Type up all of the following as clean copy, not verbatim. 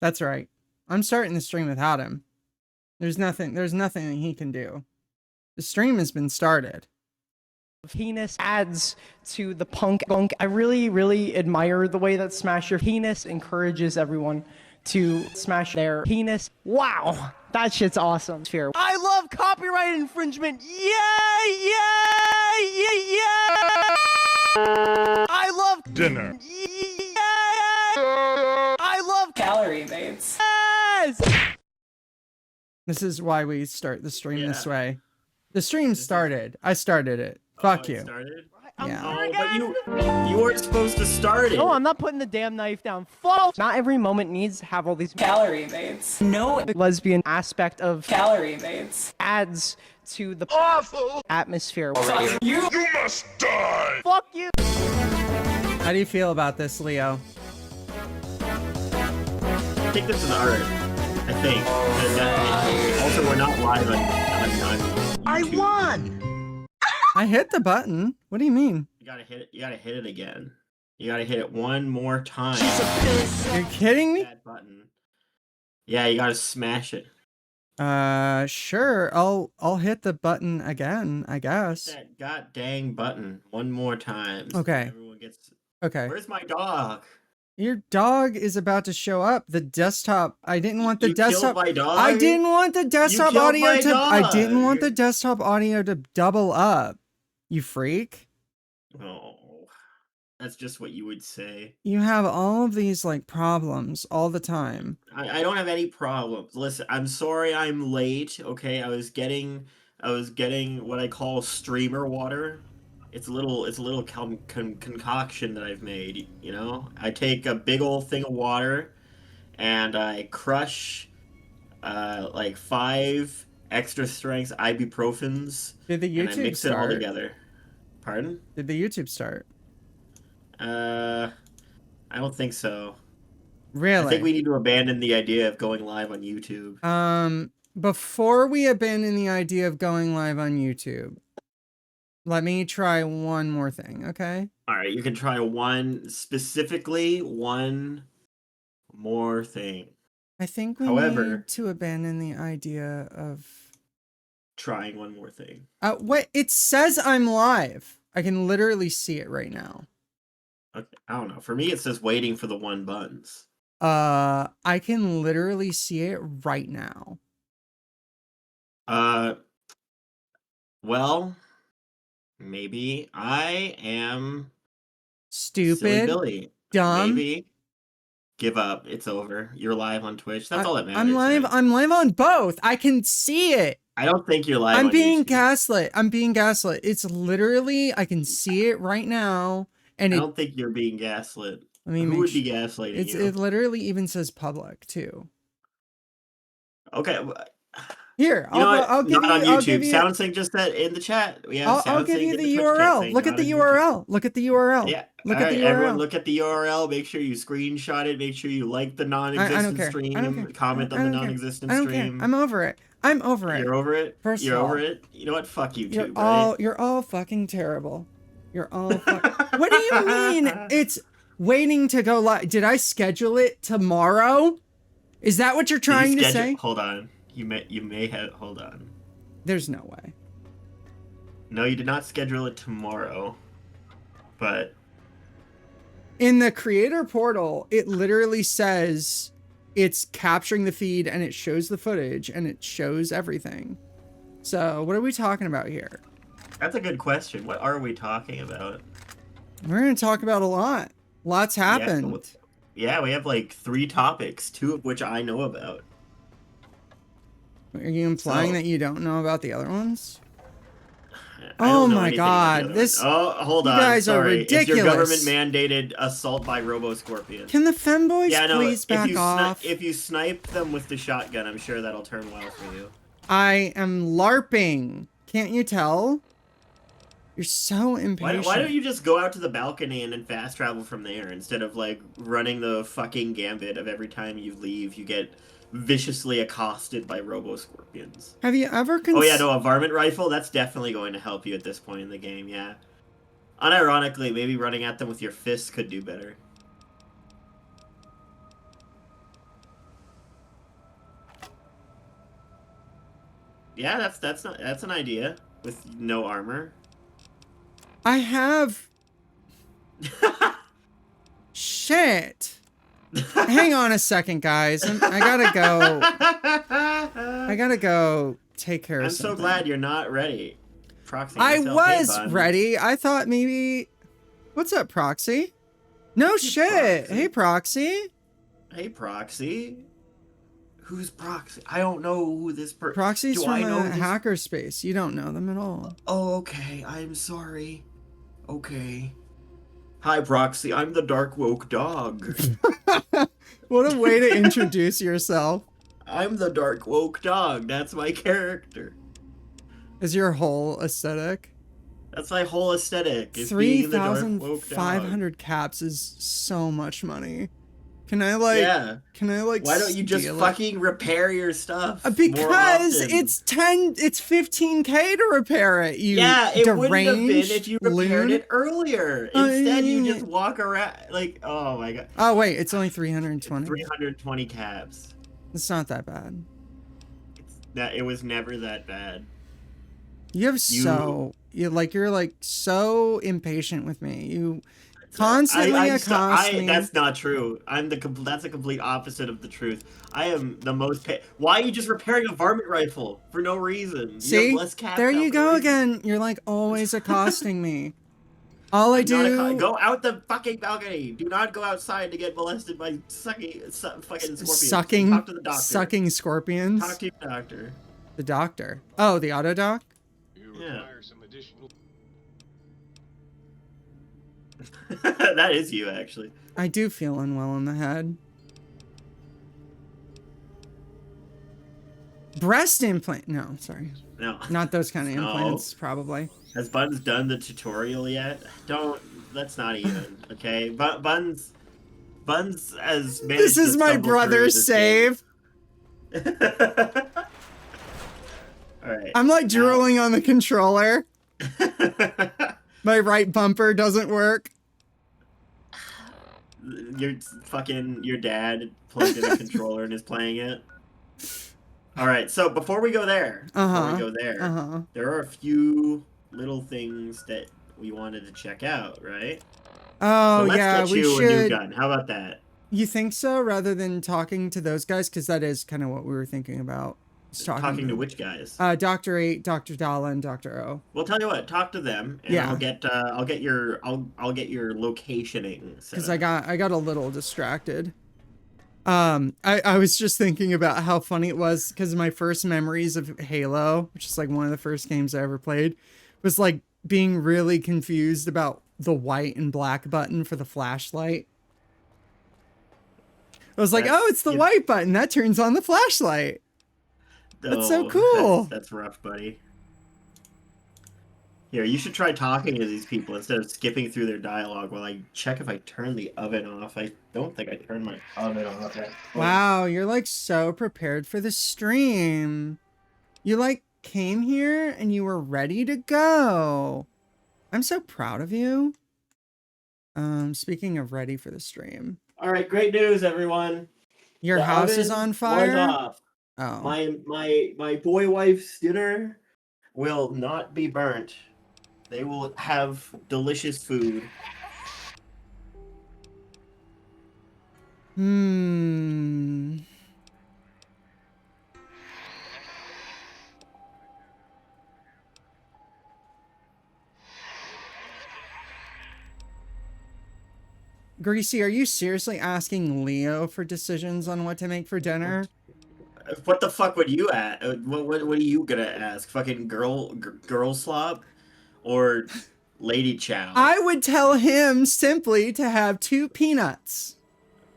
That's right. I'm starting the stream without him. There's nothing that he can do. The stream has been started. Penis adds to the punk. I really admire the way that Smash Your Penis encourages everyone to smash their penis. Wow, that shit's awesome. I love copyright infringement. Yeah. I love dinner. Yeah. I love calorie babes. Yes. This is why we start the stream this way. The stream started. I started it. Fuck you. Started? Yeah. Oh, but you weren't supposed to start it. No, I'm not putting the damn knife down. False. Not every moment needs to have all these Calorie babes. No lesbian aspect of calorie babes. Adds to the awful atmosphere. You must die. Fuck you. How do you feel about this, Leo? I think this is art. I think. Also, we're not live on I won. I hit the button. What do you mean? You gotta hit it. You gotta hit it again. You gotta hit it one more time. You're kidding me? That button. Yeah, you gotta smash it. Sure. I'll hit the button again, I guess. That god dang button one more time. So Okay. everyone gets. Okay. Where's my dog? Your dog is about to show up. The desktop. I didn't want the You desktop. killed my dog? I didn't want the desktop killed audio my to. I dog. didn't want the desktop audio to double up. You freak. Oh, that's just what you would say. You have all of these like problems all the time. I don't have any problems. Listen, I'm sorry I'm late. Okay, I was getting what I call streamer water. It's a little concoction that I've made. You know, I take a big old thing of water, and I crush, like 5 extra strength ibuprofens. Did the and I YouTube mix it all start? together. Pardon? Did the YouTube start? I don't think so. Really? I think we need to abandon the idea of going live on YouTube. Before we abandon the idea of going live on YouTube, let me try one more thing, okay? All right, you can try one more thing. I think we However, need to abandon the idea of trying one more thing. what? It says I'm live. I can literally see it right now. Okay, I don't know. For me, it says waiting for the OneBuns. I can literally see it right now. Well, maybe I am Stupid, Silly Billy. dumb. Maybe give up. It's over. You're live on Twitch. That's all that matters. I'm live. Right? I'm live on both. I can see it. I don't think you're live. I'm on being YouTube. gaslit. I'm being gaslit. It's literally, I can see it right now. And I don't think you're being gaslit. I mean, who would be gaslighting you? It literally even says public too. Okay. Here, You know what? I'll give Not on you. YouTube. I'll give you. SoundSync just said in the chat. We have I'll give SoundSync you in the Twitch chat URL. saying Look at not the on URL. Look at the URL. Yeah. Look All at the right, URL. Everyone, look at the URL. Make sure you screenshot it. Make sure you like the non-existent care. stream. I don't care. Comment I on the don't care. non-existent I don't stream. care. I'm over it. I'm over it. You're over it. First You're of all, over it. You know what? Fuck you too. You're all fucking terrible. You're all. What do you mean? It's waiting to go live. Did I schedule it tomorrow? Is that what you're trying to say? Hold on. You may have. Hold on. There's no way. No, you did not schedule it tomorrow. But in the creator portal, it literally says it's capturing the feed and it shows the footage and it shows everything. So what are we talking about here? that's a good question. What are we talking about? We're going to talk about a lot. Lots happened. Yeah, we have like 3 topics, 2 of which I know about. Are you implying that you don't know about the other ones? I don't know my anything about God, the other this. ones. Oh, hold on. You guys are Sorry. ridiculous. It's your government-mandated assault by Robo-Scorpion. Can the femboys please back if off? If you snipe them with the shotgun, I'm sure that'll turn well for you. I am LARPing. Can't you tell? You're so impatient. Why don't you just go out to the balcony and then fast travel from there instead of like running the fucking gambit of every time you leave you get viciously accosted by Robo-Scorpions? Have you ever Oh yeah, no, a varmint rifle? That's definitely going to help you at this point in the game, yeah. Unironically, maybe running at them with your fists could do better. Yeah, that's an idea with no armor. I have... Shit. Hang on a second, guys. I gotta go. I gotta go take care of I'm something. so glad you're not ready. Proxy, I myself, hey, was Buns. ready. I thought maybe... What's up, Proxy? No shit. Proxy. Hey, Proxy. Hey, Proxy. Who's Proxy? I don't know who this person. Proxy's Do from I know a this? hacker space. You don't know them at all. Oh, okay. I'm sorry. Okay. Hi, Proxy. I'm the dark woke dog. What a way to introduce yourself. I'm the dark woke dog. That's my character. Is your whole aesthetic? That's my whole aesthetic. Is being the dark woke dog. 3,500 caps is so much money. Can I like? Yeah. Can I like? Why don't you just steal it? fucking repair your stuff? more Because often? it's 15K to repair it. You Yeah, it wouldn't have been deranged if you repaired loon. it earlier. Instead, you just walk around like, oh my god. Oh wait, it's only 320. 320 cabs. It's not that bad. It was never that bad. You're like so impatient with me. You constantly accost me. That's not true. That's a complete opposite of the truth. I am the most. Why are you just repairing a varmint rifle for no reason? See, you have less cabs there now you for go no reason. again. You're like always accosting me. All I Not do. go out the fucking balcony. Do not go outside to get molested by fucking scorpions. Talk to the doctor. Sucking scorpions. Talk to your doctor. The doctor. Oh, the auto doc. Yeah. That is you, actually. I do feel unwell in the head. Breast implant. No, sorry. No. Not those kind of No. implants, probably. Has Buns done the tutorial yet? Let's not even, okay? Buns has managed This is to my stumble brother's through this save. game. Alright. I'm like drooling on the controller. My right bumper doesn't work. Your dad plugged in a controller and is playing it. Alright, so before we go there, there are a few little things that we wanted to check out, right? Oh, so let's yeah, get we you should. a new gun. How about that? You think so, rather than talking to those guys? Because that is kind of what we were thinking about. Talking to which guys? Dr. 8, Dr. Dalla, and Dr. O. Well, tell you what, talk to them, and Yeah. I'll get your locationing. Because I got a little distracted. I was just thinking about how funny it was because my first memories of Halo, which is like one of the first games I ever played, was like being really confused about the white and black button for the flashlight. I was like, oh, it's the white button that turns on the flashlight. That's so cool. That's rough, buddy. Here, you should try talking to these people instead of skipping through their dialogue while I check if I turn the oven off. I don't think I turned my oven off. Wow, you're like so prepared for the stream. You like came here and you were ready to go. I'm so proud of you. Speaking of ready for the stream. All right, great news, everyone. Your The house is oven on was fire? off. Oh. My boy wife's dinner will not be burnt. They will have delicious food. Greasy, are you seriously asking Leo for decisions on what to make for dinner? What the fuck would you ask? What are you gonna ask? Fucking girl slop, or lady chow? I would tell him simply to have 2 peanuts.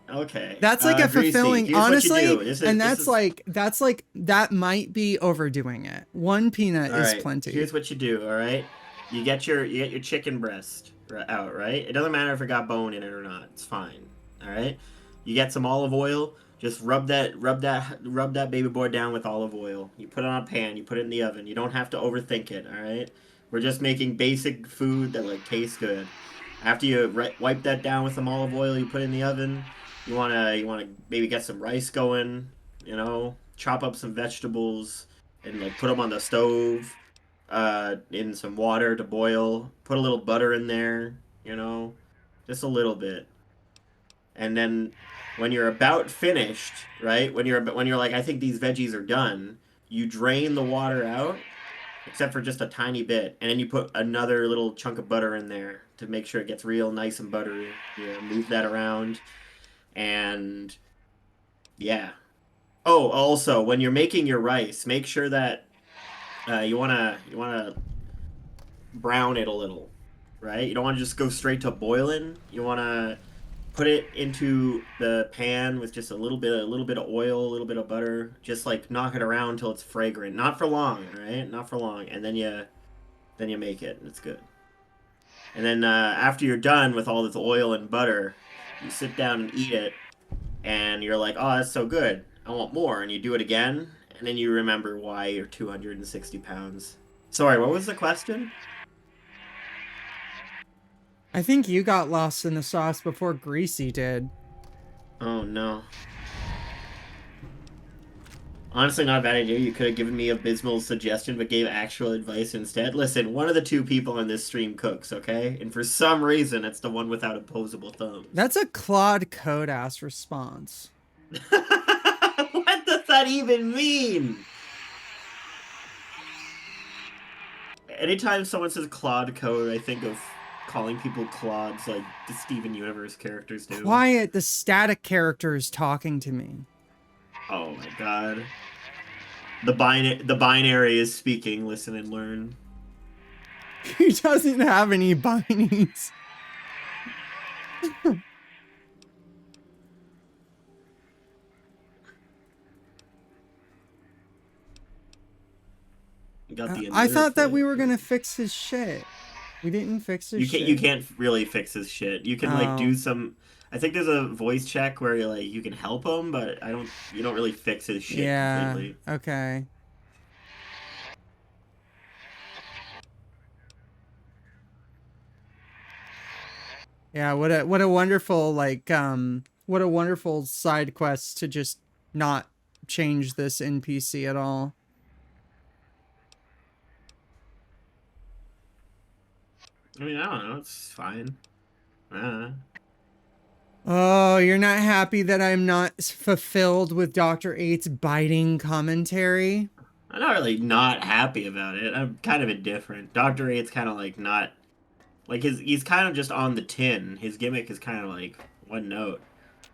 Okay. That's like a Greasy, fulfilling, here's what you honestly, do. and that's like that might be overdoing it. 1 peanut All is right, plenty. Here's what you do. All right, you get your chicken breast out. Right, it doesn't matter if it got bone in it or not. It's fine. All right, you get some olive oil. Just rub that baby boy down with olive oil. You put it on a pan. You put it in the oven. You don't have to overthink it. All right, we're just making basic food that like tastes good. After you wipe that down with some olive oil, you put it in the oven. You wanna maybe get some rice going. You know, chop up some vegetables, and like put them on the stove in some water to boil. Put a little butter in there, you know, just a little bit. And then when you're about finished, right? When you're like, I think these veggies are done, you drain the water out, except for just a tiny bit, and then you put another little chunk of butter in there to make sure it gets real nice and buttery. You move that around, and yeah. Oh, also, when you're making your rice, make sure that you wanna brown it a little, right? You don't want to just go straight to boiling. You want to put it into the pan with just a little bit of oil, a little bit of butter. Just like knock it around until it's fragrant. Not for long, right? Not for long, and then you make it, and it's good. And then after you're done with all this oil and butter, you sit down and eat it, and you're like, oh, that's so good. I want more. And you do it again, and then you remember why you're 260 pounds. Sorry, what was the question? I think you got lost in the sauce before Greasy did. Oh, no. Honestly, not a bad idea. You could have given me abysmal suggestion, but gave actual advice instead. Listen, one of the two people on this stream cooks, okay? And for some reason, it's the one without opposable thumbs. That's a Claude Code-ass response. What does that even mean? Anytime someone says Claude Code, I think of calling people Claudes like the Steven Universe characters do. Quiet, the static character is talking to me. Oh my god. The binary is speaking, listen and learn. He doesn't have any binies. I thought that we were gonna fix his shit. We didn't fix his shit. You can't really fix his shit. You can like do some. I think there's a voice check where you're like you can help him, but you don't really fix his shit completely. Okay. Yeah, what a wonderful what a wonderful side quest to just not change this NPC at all. I mean, I don't know. It's fine. Oh, you're not happy that I'm not fulfilled with Dr. 8's biting commentary? I'm not really not happy about it. I'm kind of indifferent. Dr. 8's kind of like not... Like, he's kind of just on the tin. His gimmick is kind of like one note.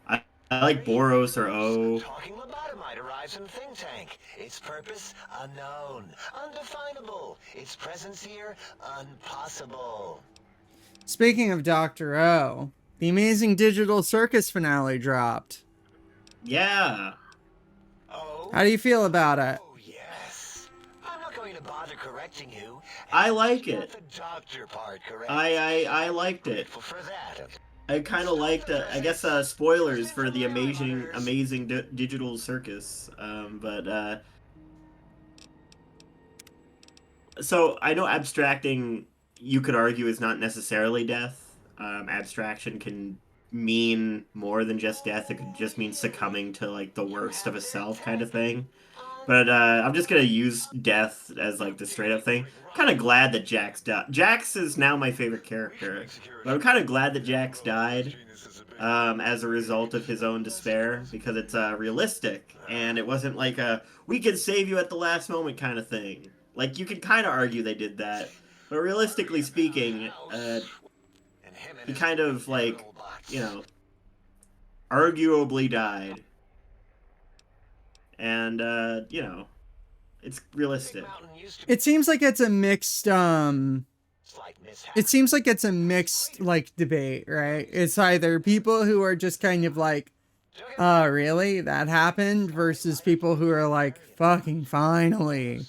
I like Boros or O. Talking lobotomite arrives in think tank. Its purpose unknown, undefinable. Its presence here impossible. Speaking of Dr. O, the Amazing Digital Circus finale dropped. Yeah. Oh. How do you feel about it? Oh yes. I'm not going to bother correcting you. I like it. The doctor part, correct? I liked it. For that. I kind of liked, I guess, spoilers for the amazing digital circus. So I know abstracting, you could argue, is not necessarily death. Abstraction can mean more than just death. It could just mean succumbing to like the worst of a self kind of thing. But I'm just gonna use death as like the straight up thing. Kind of glad that Jax died. Jax is now my favorite character, but I'm kind of glad that Jax died as a result of his own despair, because it's realistic and it wasn't like a "we can save you at the last moment" kind of thing. Like you could kind of argue they did that, but realistically speaking, he kind of like, you know, arguably died. And, you know, it's realistic. It seems like it's a mixed, like, debate, right? It's either people who are just kind of like, really? That happened? Versus people who are like, fucking finally.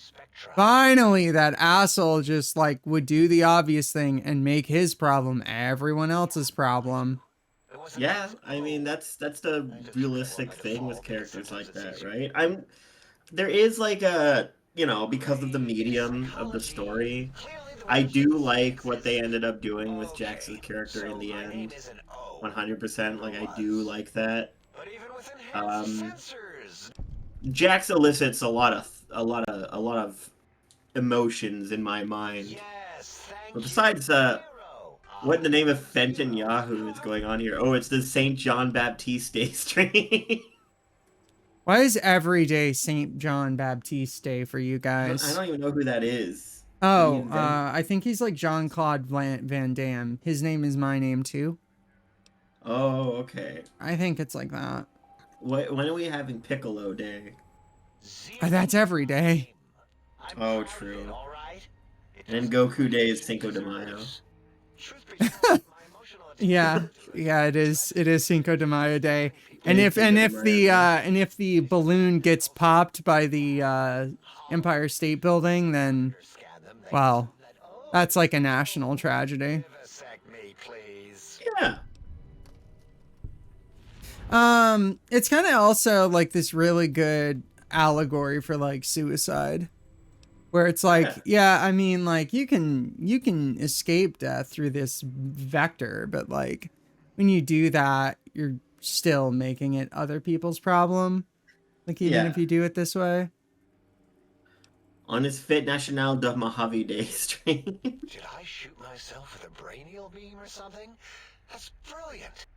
Finally, that asshole just, like, would do the obvious thing and make his problem everyone else's problem. Yeah, I mean that's the realistic thing with characters like that, right? There is like a, you know, because of the medium of the story, I do like what they ended up doing with Jax's character in the end. 100%, like I do like that. Jax elicits a lot a lot of emotions in my mind. Yes, thank But you, besides, Zero. what in the name of Zero. Fenton Yahoo is going on here? Oh, it's the Saint John Baptiste Day stream. Why is every day St. John Baptiste Day for you I guys? don't even know who that is. Did he Oh, invent? I think he's like Jean-Claude Van Damme. His name is my name too. Oh, okay. I think it's like that. When are we having Piccolo Day? That's every day. I'm Oh, proud of true. it, all right? It And then doesn't Goku Day is it Cinco de Mayo. deserves. Truth be told, my emotional Yeah, attachment to yeah, it is. It is Cinco de Mayo Day. And It is if Cinco de Mayo Day. and if the balloon gets popped by the Empire State Building, then well, that's like a national tragedy. Vivisect me, please. Yeah. It's kind of also like this really good allegory for like suicide, where it's like, yeah, I mean, like you can escape death through this vector, but like when you do that, you're still making it other people's problem. Like even if Yeah. you do it this way. On his Fit National de Mojave Day stream. Did I shoot myself with a brainial beam or something? That's brilliant.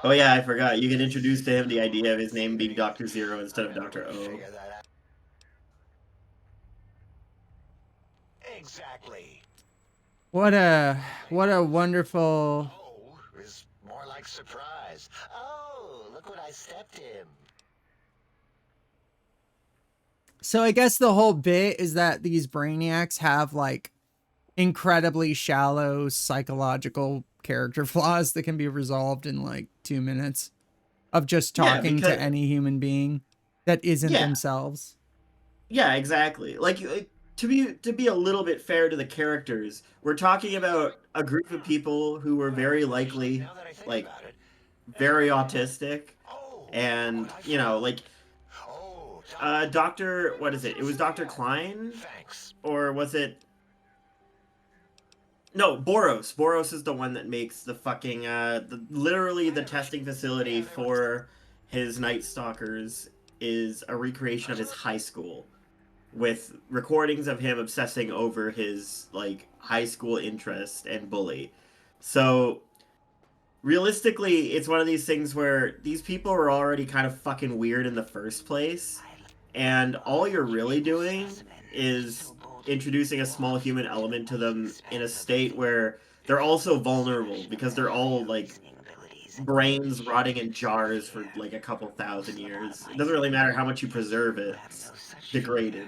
Oh yeah, I forgot. You can introduce to him the idea of his name being Dr. Zero instead of Dr. O. Figure that out. Exactly. What a wonderful. Oh, is more like surprise. Oh, look what I stepped in. So I guess the whole bit is that these brainiacs have like incredibly shallow psychological character flaws that can be resolved in like 2 minutes of just Yeah, talking because- to any human being that isn't Yeah. themselves. Yeah, exactly. Like to be a little bit fair to the characters, we're talking about a group of people who were very likely Now that I think like about it. very autistic, Oh, and look what I you know, found. like Oh, Dr. What is it? It was Dr. Klein, thanks. or was it? No, Boros. Boros is the one that makes the fucking literally the testing facility for his Night Stalkers is a recreation of his high school, with recordings of him obsessing over his like high school interest and bully. So realistically, it's one of these things where these people are already kind of fucking weird in the first place, and all you're really doing is introducing a small human element to them in a state where they're also vulnerable because they're all like brains rotting in jars for like a couple thousand years. It doesn't really matter how much you preserve it, it's degraded.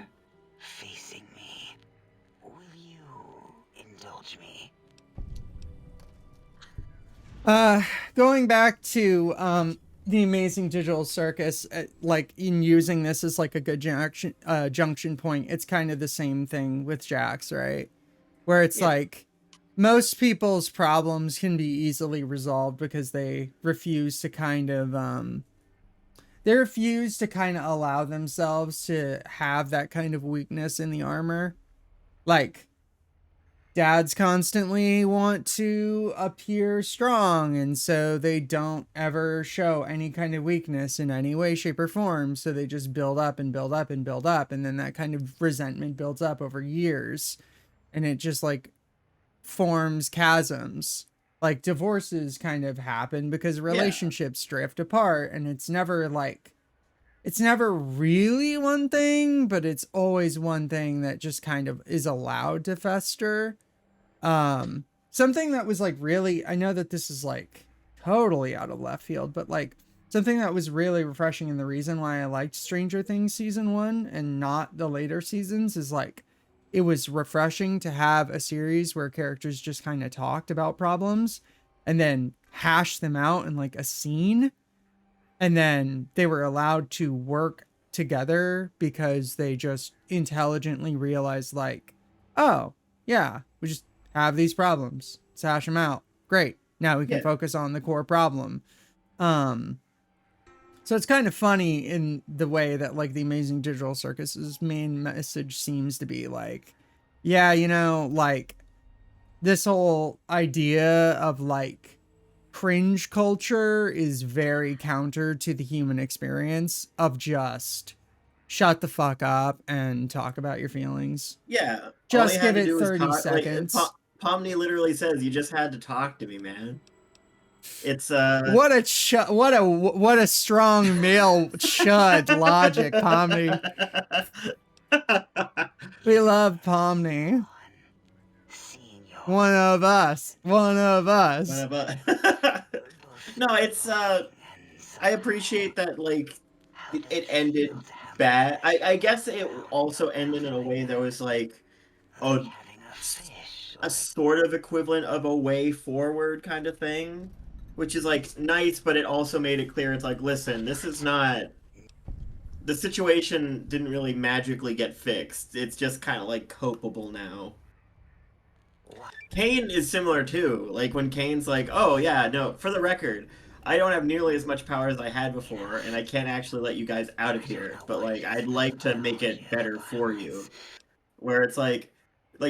Facing me. Will you indulge me? Going back to the Amazing Digital Circus, like in using this as like a good junction point, it's kind of the same thing with Jax, right? Where it's like most people's problems can be easily resolved because they refuse to kind of allow themselves to have that kind of weakness in the armor. Like dads constantly want to appear strong, and so they don't ever show any kind of weakness in any way, shape, or form. So they just build up and build up and build up, and then that kind of resentment builds up over years, and it just like forms chasms. Like divorces kind of happen because relationships drift apart, and it's never really one thing, but it's always one thing that just kind of is allowed to fester. Something that was like really, I know that this is like totally out of left field, but like something that was really refreshing, and the reason why I liked Stranger Things season 1 and not the later seasons is like it was refreshing to have a series where characters just kind of talked about problems and then hashed them out in like a scene, and then they were allowed to work together because they just intelligently realized like, oh yeah, we just have these problems, let's hash them out. Great, now we can focus on the core problem. So it's kind of funny in the way that like the Amazing Digital Circus's main message seems to be like, yeah, you know, like this whole idea of like cringe culture is very counter to the human experience of just shut the fuck up and talk about your feelings. Yeah. All Just he had give to it do was 30 talk. Like seconds. Pomni literally says, "You just had to talk to me, man." It's What a strong male chud logic, Pomni. We love Pomni. One of us. One of us. No, it's I appreciate that, like, it ended bad. I guess it also ended in a way that was like a, a sort of equivalent of a way forward kind of thing, which is like nice, but it also made it clear it's like, listen, this is not, the situation didn't really magically get fixed. It's just kind of like copable now. Kane is similar too. Like when Kane's like, "Oh yeah, no, for the record, I don't have nearly as much power as I had before, and I can't actually let you guys out of here. But like, I'd like to make it better for you." Where it's like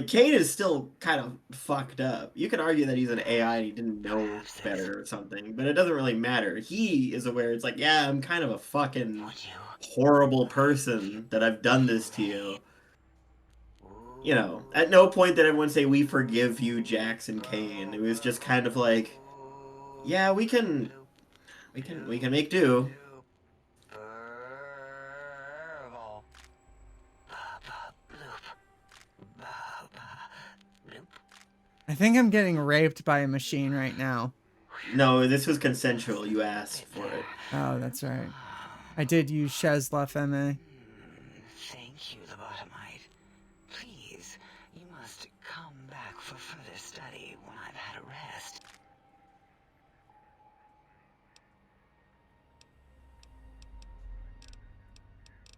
Kane is still kind of fucked up. You can argue that he's an AI and he didn't know better or something, but it doesn't really matter. He is aware. It's like, yeah, I'm kind of a fucking horrible person that I've done this to you. You know, at no point did everyone say we forgive you, Jackson Kane. It was just kind of like, yeah, we can make do. I think I'm getting raped by a machine right now. No, this was consensual. You asked for it. Oh, that's right. I did use Chez La Femme. Thank you, the Bottomite. Please, you must come back for further study when I've had a rest.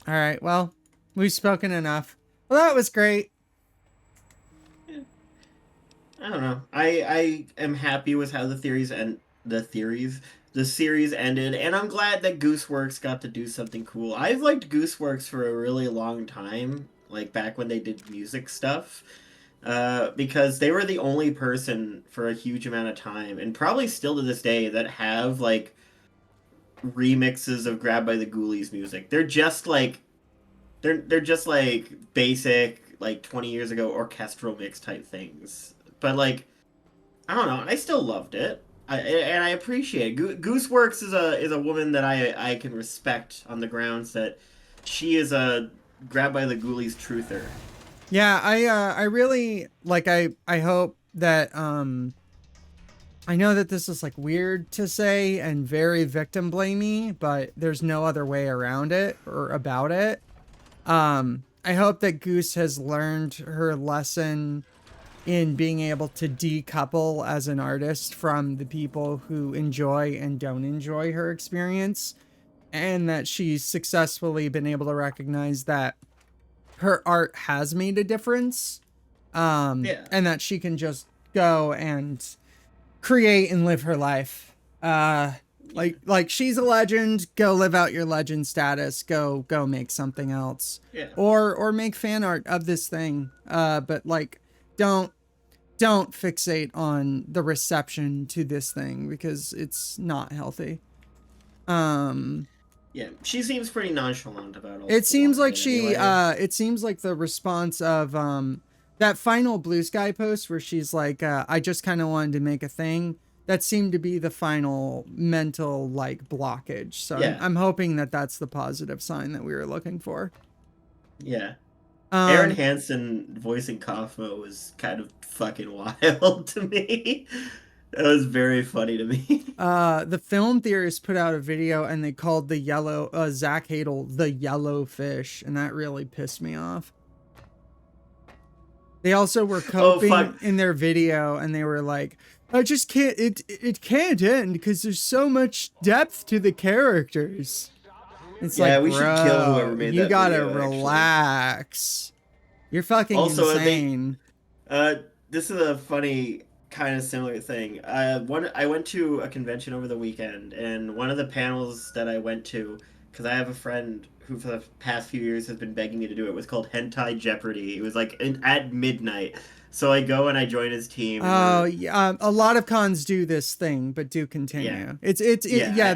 All right, well, we've spoken enough. Well, that was great. I don't know. I am happy with how the series ended, and I'm glad that Gooseworks got to do something cool. I've liked Gooseworks for a really long time, like back when they did music stuff, because they were the only person for a huge amount of time, and probably still to this day, that have like remixes of Grab by the Ghoulies music. They're just like basic like 20 years ago orchestral mix type things. But like I don't know, I still loved it. And I appreciate it. Gooseworks is a woman that I can respect on the grounds that she is a Grab by the Ghoulies truther. Yeah, I really like I hope that I know that this is like weird to say and very victim blamey, but there's no other way around it or about it. I hope that Goose has learned her lesson in being able to decouple as an artist from the people who enjoy and don't enjoy her experience, and that she's successfully been able to recognize that her art has made a difference, Yeah. and that she can just go and create and live her life. Like she's a legend. Go live out your legend status. Go make something else. Yeah. Or make fan art of this thing. But like, don't fixate on the reception to this thing because it's not healthy. Yeah, she seems pretty nonchalant about all. It seems like anyway. it seems like the response of that final Blue Sky post where she's like, I just kind of wanted to make a thing. That seemed to be the final mental like blockage. So Yeah. I'm hoping that that's the positive sign that we were looking for. Yeah. Aaron Hansen voicing Kaufmo was kind of fucking wild to me. That was very funny to me. The film theorists put out a video and they called the yellow Zach Hadel the yellow fish, and that really pissed me off. They also were coping in their video and they were like, I just can't, it can't end because there's so much depth to the characters. It's Yeah, like, we should kill whoever bro, made you that gotta video, actually. relax. You're fucking Also, insane. this is a funny kind of similar thing. I went to a convention over the weekend, and one of the panels that I went to, because I have a friend who for the past few years has been begging me to do it, was called Hentai Jeopardy. It was like at midnight. So I go and I join his team. Oh, yeah. A lot of cons do this thing, but do continue. Yeah. It's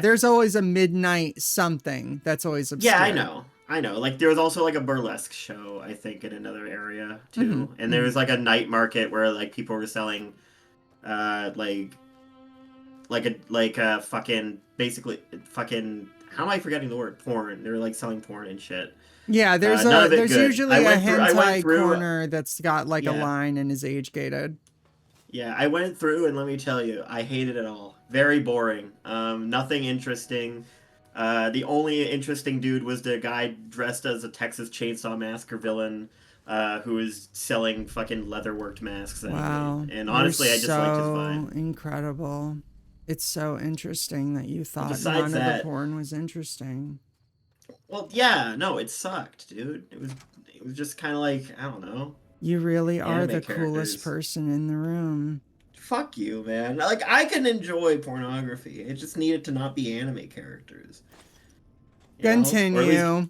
there's always a midnight something that's always obscure. Yeah, I know. I know. Like there was also like a burlesque show, I think, in another area too, Mhm, and there was like a night market where like people were selling, like a fucking basically fucking. How am I forgetting the word porn? They were like selling porn and shit. Yeah, None of it there's good. usually a I went hentai through. corner that's got like a Yeah, line and is age gated. yeah. I went through, and let me tell you, I hated it all. Very boring. Nothing interesting. The only interesting dude was the guy dressed as a Texas Chainsaw Massacre villain, who was selling fucking leatherworked masks anyway. Wow, And you're honestly, I just liked his vibe. so incredible. It's so interesting that you But thought besides none of the that, porn was interesting. well, yeah, no, it sucked, dude. It was just kind of like I don't know, You really are anime the coolest characters. person in the room. Fuck you, man. Like I can enjoy pornography. It just needed to not be anime characters, or at least Continue.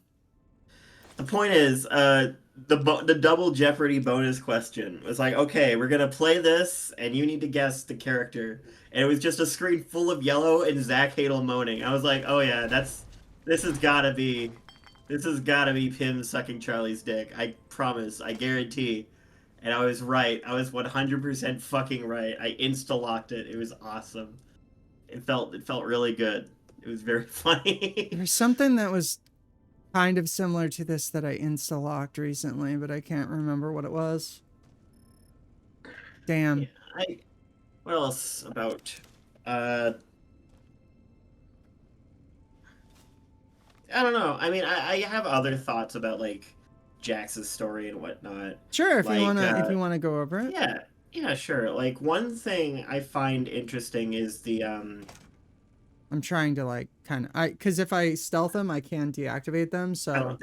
the point is, the double Jeopardy bonus question was like, okay, we're gonna play this, and you need to guess the character. And it was just a screen full of yellow and Zach Hadel moaning. I was like, oh yeah, this has gotta be, this has gotta be Pim sucking Charlie's dick. I promise, I guarantee. And I was right. I was 100% fucking right. I insta locked it. It was awesome. It felt really good. It was very funny. There's something that was kind of similar to this that I insta-locked recently, but I can't remember what it was. Yeah, Damn. what else about uh I don't know. I mean, I have other thoughts about like Jax's story and whatnot. Sure, Like if you wanna go over it. yeah, yeah, sure. Like one thing I find interesting is the I'm trying to like because if I stealth them, I can deactivate them. So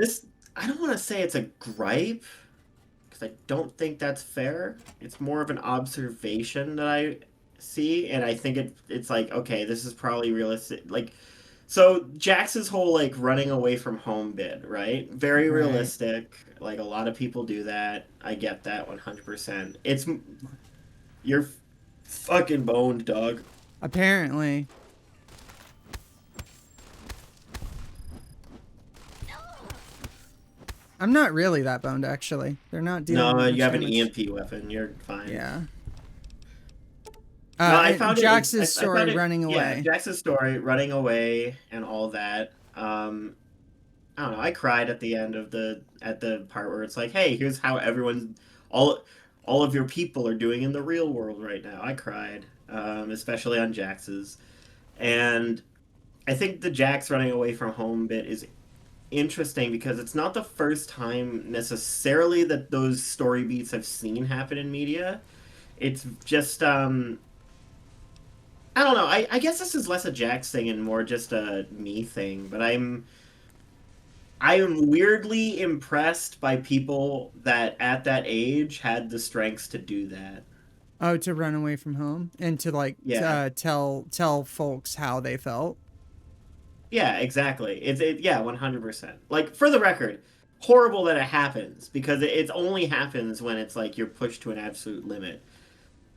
I don't want to say it's a gripe because I don't think that's fair. It's more of an observation that I see, and I think it's like okay, this is probably realistic. Like, so Jax's whole like running away from home bit, right? Very right. realistic. Like a lot of people do that. I get that 100%. It's you're fucking boned, dog. Apparently. I'm not really that boned, actually. They're not dealing No, much you have an damage. EMP weapon. You're fine. Yeah. No, I And found Jax's I found story running yeah, away. Jax's story, running away and all that. I don't know. I cried at the end of at the part where it's like, hey, here's how all all of your people are doing in the real world right now. I cried, especially on Jax's, and I think the Jax running away from home bit is interesting because it's not the first time necessarily that those story beats I've seen happen in media. It's just I don't know. I guess this is less a Jax thing and more just a me thing, but I am weirdly impressed by people that at that age had the strengths to do that. Oh, to run away from home and to like Yeah. tell folks how they felt. Yeah, exactly. Yeah, 100%. Like for the record, horrible that it happens because it only happens when it's like you're pushed to an absolute limit.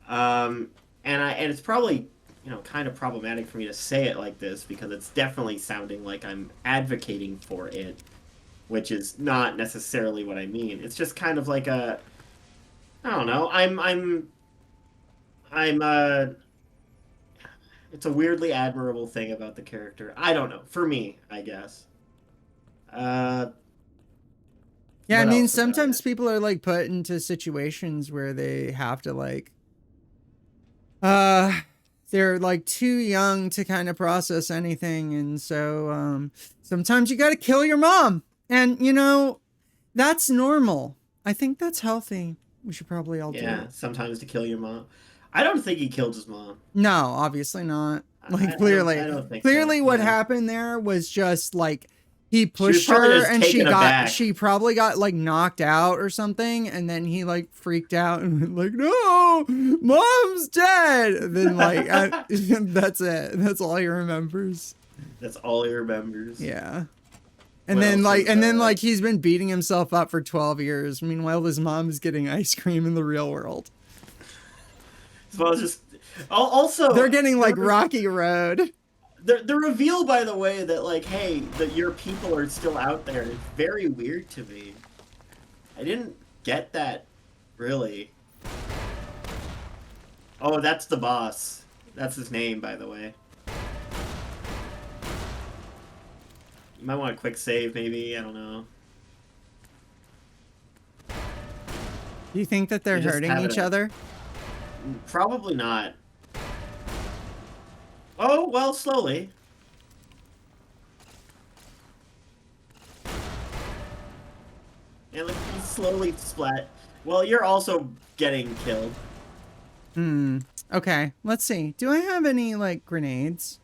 And it's probably, kind of problematic for me to say it like this because it's definitely sounding like I'm advocating for it, which is not necessarily what I mean. It's just kind of like I don't know. I'm it's a weirdly admirable thing about the character. I don't know. For me, I guess. Uh Yeah, I what mean, else about sometimes it? people are like put into situations where they have to like uh they're like too young to kind of process anything, and so sometimes you got to kill your mom. And that's normal. I think that's healthy. We should probably all do Yeah, it. sometimes to kill your mom. I don't think he killed his mom. No, obviously not. Like I clearly, don't think so. clearly what Yeah. happened there was just like he She was pushed probably her just and taken aback. she probably got like knocked out or something, and then he like freaked out and went like, "No, mom's dead." And then that's it. That's all he remembers. That's all he remembers. Yeah. What else is, And then like he's been beating himself up for 12 years. Meanwhile, his mom is getting ice cream in the real world. Well, just also They're getting like Rocky Road. The reveal, by the way, that like, hey, that your people are still out there is very weird to me. I didn't get that, really. Oh, that's the boss. That's his name, by the way. You might want a quick save, maybe. I don't know. Do you think that they're You just hurting have it each at- other? Probably not. Oh, well, slowly. And look, he's slowly splat. Well, you're also getting killed. Okay, let's see. Do I have any, like, grenades?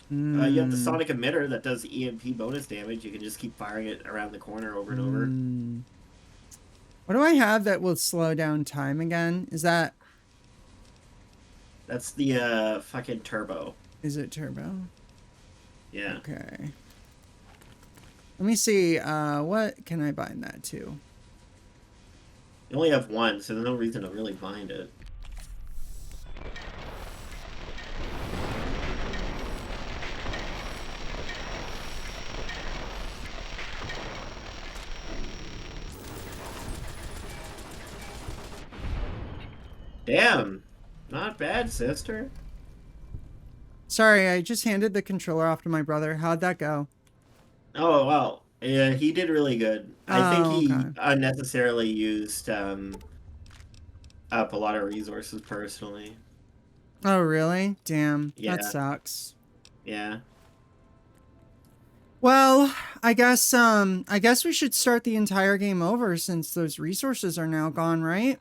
You have the sonic emitter that does EMP bonus damage. You can just keep firing it around the corner over and over. What do I have that will slow down time again? Is that... That's the fucking turbo. Is it turbo? Yeah. Okay. Let me see. What can I bind that to? You only have one, so there's no reason to really bind it. Damn. Not bad, sister. Sorry, I just handed the controller off to my brother. How'd that go? Oh, well. Yeah, he did really good. I think he okay. unnecessarily used up a lot of resources personally. Oh, really? Damn. Yeah. That sucks. Yeah. Well, I guess we should start the entire game over since those resources are now gone, right?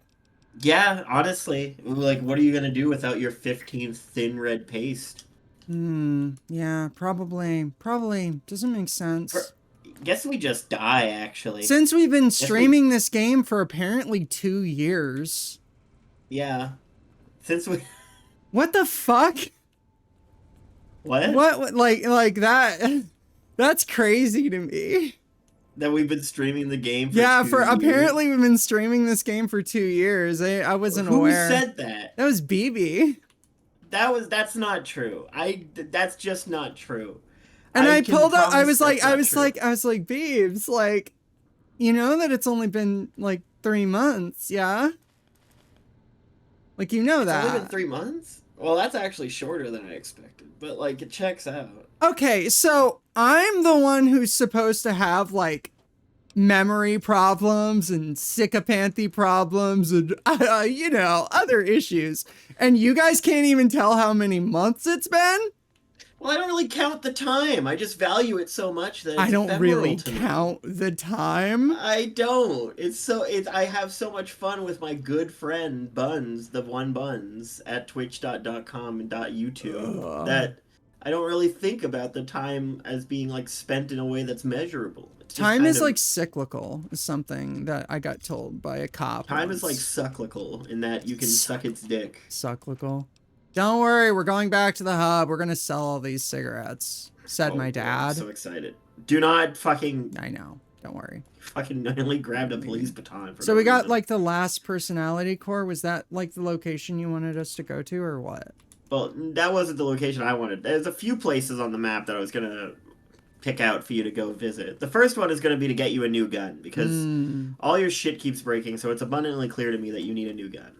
Yeah, honestly. Like, what are you gonna do without your 15 thin red paste? Yeah, probably doesn't make sense. Guess we just die, actually. Since we've been streaming this game for apparently 2 years. Yeah. Since we... What the fuck? What? What, like that, that's crazy to me. That we've been streaming the game for Yeah, 2 for years? apparently we've been streaming this game for 2 years. I wasn't Who aware. said that? That was BB. That's not true. That's just not true. And I can pulled up, I promise was like, that's not true. Beebs, like, you know that it's only been like 3 months, yeah? Like, you know It's that. only been 3 months? Well, that's actually shorter than I expected, but like it checks out. Okay, so I'm the one who's supposed to have like memory problems and sycophancy problems and you know, other issues. And you guys can't even tell how many months it's been? Well, I don't really count the time. I just value it so much that it's I don't ephemeral really to me. count the time. I don't. I have so much fun with my good friend Buns, TheOneBuns, at twitch.com and .youtube that I don't really think about the time as being like spent in a way that's measurable. It's just Time kind is of- like cyclical, is something that I got told by a cop. Time is like once. sucklical in that you can suck its dick. Cyclical. Don't worry, we're going back to the hub. We're gonna sell all these cigarettes, said Oh, my boy, I'm dad. so excited. Do not fucking I know. Don't worry. fucking nearly grabbed a police baton. For So no we got reason. like the last personality core. Was that like the location you wanted us to go to, or what? Well, that wasn't the location I wanted. There's a few places on the map that I was gonna pick out for you to go visit. The first one is gonna be to get you a new gun because all your shit keeps breaking. So it's abundantly clear to me that you need a new gun.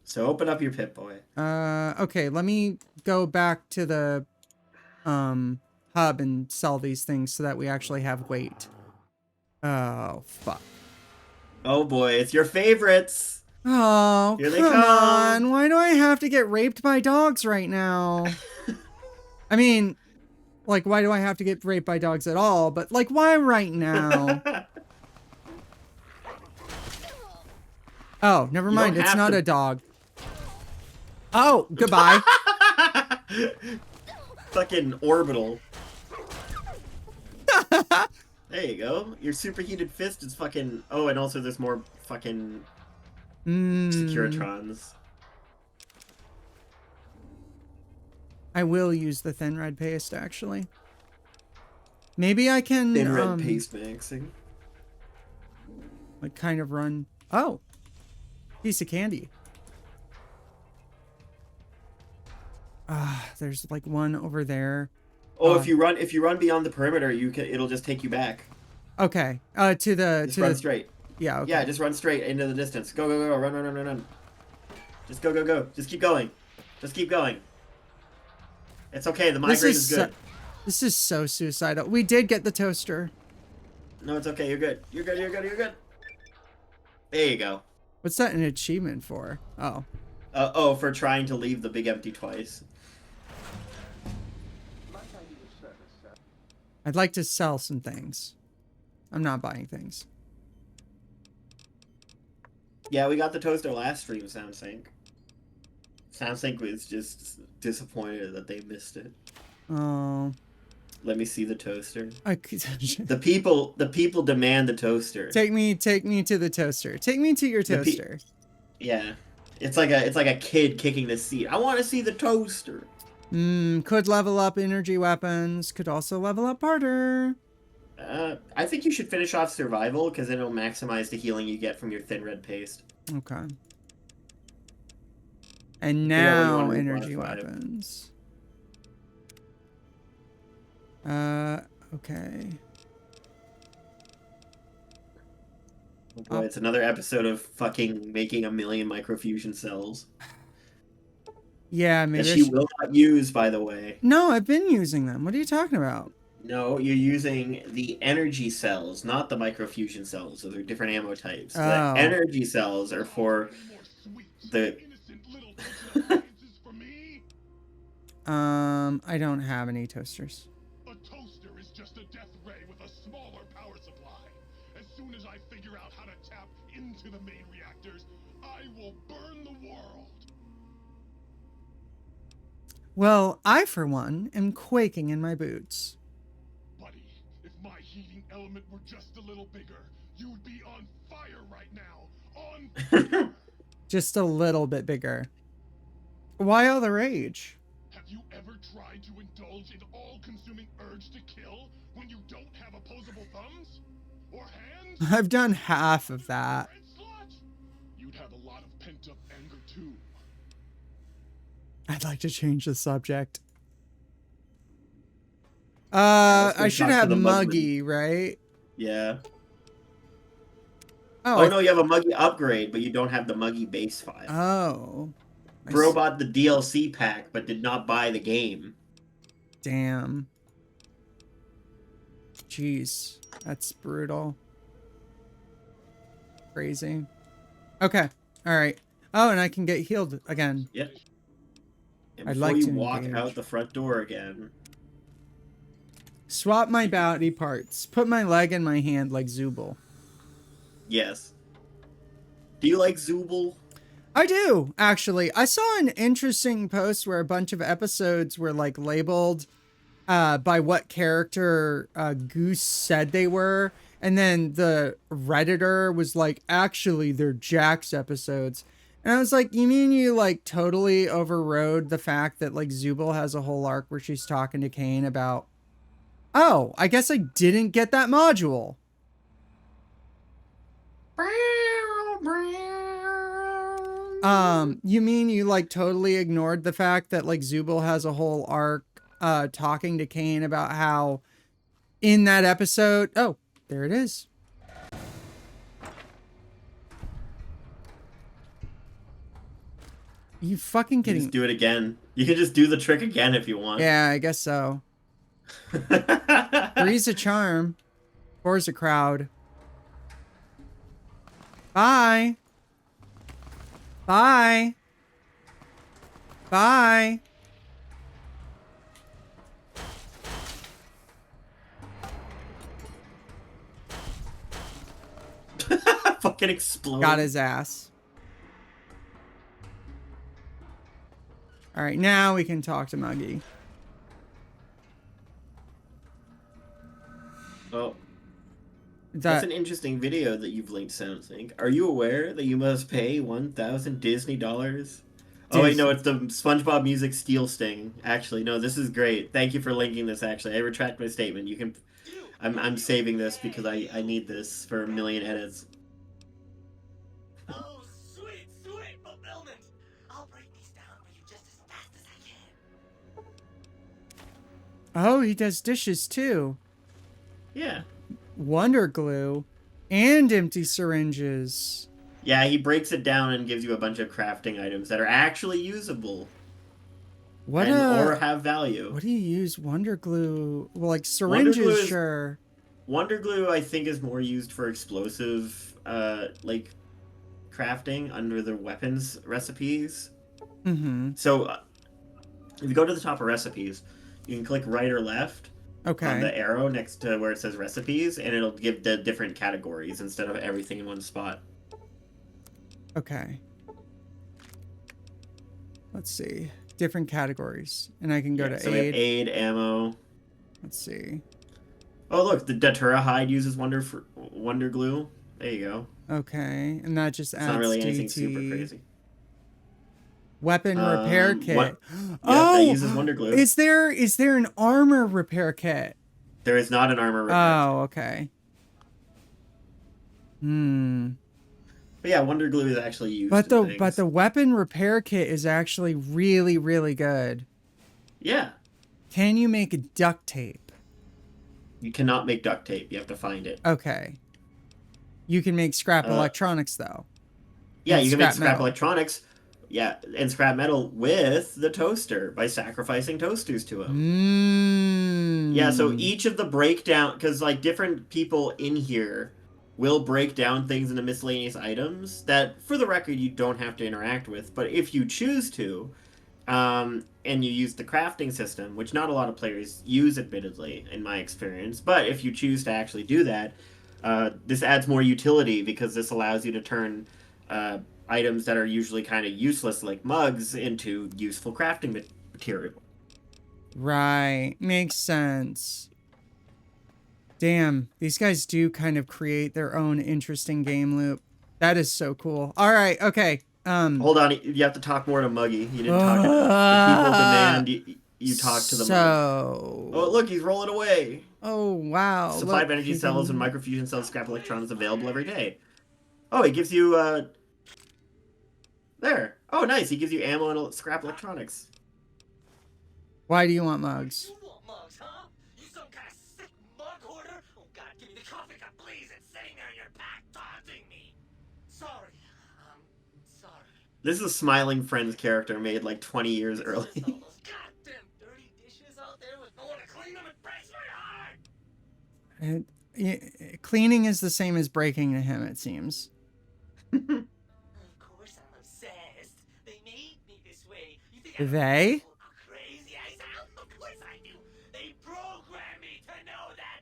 So open up your Pip-Boy. Okay, let me go back to the hub and sell these things so that we actually have weight. Oh, fuck. Oh boy, it's your favorites. Oh, Here they come come. on. Why do I have to get raped by dogs right now? I mean, like, why do I have to get raped by dogs at all? But, like, why right now? Oh, never mind. don't It's have not to- a dog. Oh, goodbye. Fucking orbital. There you go. Your superheated fist is fucking... Oh, and also there's more fucking Securitrons. I will use the thin red paste, actually. Maybe I can, Thin red paste maxing. like, kind of run... Oh! Piece of candy. There's like one over there. Oh, if you run beyond the perimeter, it'll just take you back. Okay. To the Just run straight. Yeah. Okay. Yeah, just run straight into the distance. Go, go, go, run, run, run, run, run. Just go, go, go. Just keep going. Just keep going. It's okay. The migraine is good. This is so suicidal. We did get the toaster. No, it's okay. You're good. You're good. You're good. You're good. There you go. What's that an achievement for? Oh. Oh, for trying to leave the big empty twice. I'd like to sell some things. I'm not buying things. Yeah, we got the toaster last stream, SoundSync. SoundSync was just disappointed that they missed it. Oh. Let me see the toaster. The the people demand the toaster. Take me to the toaster. Take me to your toaster. Yeah. It's like a kid kicking the seat. I want to see the toaster. Could level up energy weapons. Could also level up harder. I think you should finish off survival because it'll maximize the healing you get from your thin red paste. Okay. And now energy weapons. Okay. Oh boy, it's another episode of fucking making 1,000,000 microfusion cells. Yeah, maybe. That she will not use, by the way. No, I've been using them. What are you talking about? No, you're using the energy cells, not the microfusion cells. So they're different ammo types. Oh. The energy cells are for the... I don't have any toasters. A toaster is just a death ray with a smaller power supply. As soon as I figure out how to tap into the main reactors, I will burn the world. Well, I, for one, am quaking in my boots. Buddy, if my heating element were just a little bigger, you'd be on fire right now. On fire! Just a little bit bigger. Why all the rage? Have you ever tried to indulge in all-consuming urge to kill when you don't have opposable thumbs? Or hands? I've done half of that. Red slut? You'd have a lot of pent-up anger too. I'd like to change the subject. I should have Muggy, right? Yeah. Oh, no, you have a Muggy upgrade, but you don't have the Muggy base file. Oh. Bro bought the DLC pack, but did not buy the game. Damn. Jeez. That's brutal. Crazy. Okay. Alright. Oh, and I can get healed again. Yep. And I'd before like you to walk engage. out the front door again. Swap my body parts. Put my leg in my hand like Zooble. Yes. Do you like Zooble? I do, actually. I saw an interesting post where a bunch of episodes were like labeled by what character Goose said they were. And then the Redditor was like, actually, they're Jack's episodes. And I was like, you mean you like totally overrode the fact that like Zooble has a whole arc where she's talking to Kane about, oh, I guess I didn't get that module. You mean you like totally ignored the fact that like Zooble has a whole arc talking to Kane about how in that episode, oh, there it is. You fucking kidding? Just do it again. You can just do the trick again if you want. Yeah, I guess so. Three's a charm. Four's a crowd. Bye. Bye. Bye. Fucking explode. Got his ass. All right, now we can talk to Muggy. Well, that's an interesting video that you've linked, SoundSync. Are you aware that you must pay 1,000 Disney dollars? Oh wait, no, it's the SpongeBob music Steel Sting. Actually, no, this is great. Thank you for linking this. Actually, I retract my statement. You can, I'm saving this because I need this for 1,000,000 edits. Oh, sweet, sweet fulfillment! I'll break these down for you just as fast as I can. Oh, he does dishes too. Yeah. Wonder glue and empty syringes. Yeah, he breaks it down and gives you a bunch of crafting items that are actually usable What or have value. what do you use wonder glue? Well, like Wonder syringes, glue is sure. Wonder glue, I think, is more used for explosive, like crafting under the weapons recipes. Mm-hmm. So, if you go to the top of recipes, you can click right or left on Okay. the arrow next to where it says recipes, and it'll give the different categories instead of everything in one spot. Okay. Let's see. Different categories. And I can go Yeah, to so we have aid. aid, ammo. Let's see. Oh, look, the Datura hide uses wonder glue. There you go. Okay. And that just It's not adds really anything DT. super crazy. Weapon repair kit. Yeah, that Oh, uses wonder glue. is there an armor repair kit? There is not an armor repair. Oh, okay. But yeah, wonder glue is actually used. But in things. the weapon repair kit is actually really, really good. Yeah, Can you make duct tape? you cannot make duct tape. You have to find it. Okay. You can make scrap electronics though. Yeah, And you can make scrap metal. electronics. Yeah, and scrap metal with the toaster by sacrificing toasters to them. Yeah, so each of the breakdown, because like different people in here will break down things into miscellaneous items that, for the record, you don't have to interact with. But if you choose to, and you use the crafting system, which not a lot of players use, admittedly, in my experience, but if you choose to actually do that, this adds more utility because this allows you to turn items that are usually kind of useless, like mugs, into useful crafting material. Right. Makes sense. Damn, these guys do kind of create their own interesting game loop. That is so cool. All right, okay. Hold on, you have to talk more to Muggy. You didn't talk enough. The people demand you talk to the mug. Oh, look, he's rolling away. Oh, wow. Supply of energy cells and microfusion cells, scrap electrons available every day. Oh, he gives you, there. Oh, nice. He gives you ammo and scrap electronics. Why do you want mugs? You want mugs, huh? You some kind of sick mug hoarder? Oh god, give me the coffee cup, please. It's sitting there in your pack, taunting me. Sorry. Sorry. This is a Smiling Friends character made like 20 years early. All those goddamn dirty dishes out there with no one to clean them, it breaks my heart. Cleaning is the same as breaking to him, it seems. Of course I'm obsessed. They made me this way. You think They? crazy I sound? Of course I do. They programmed me to know that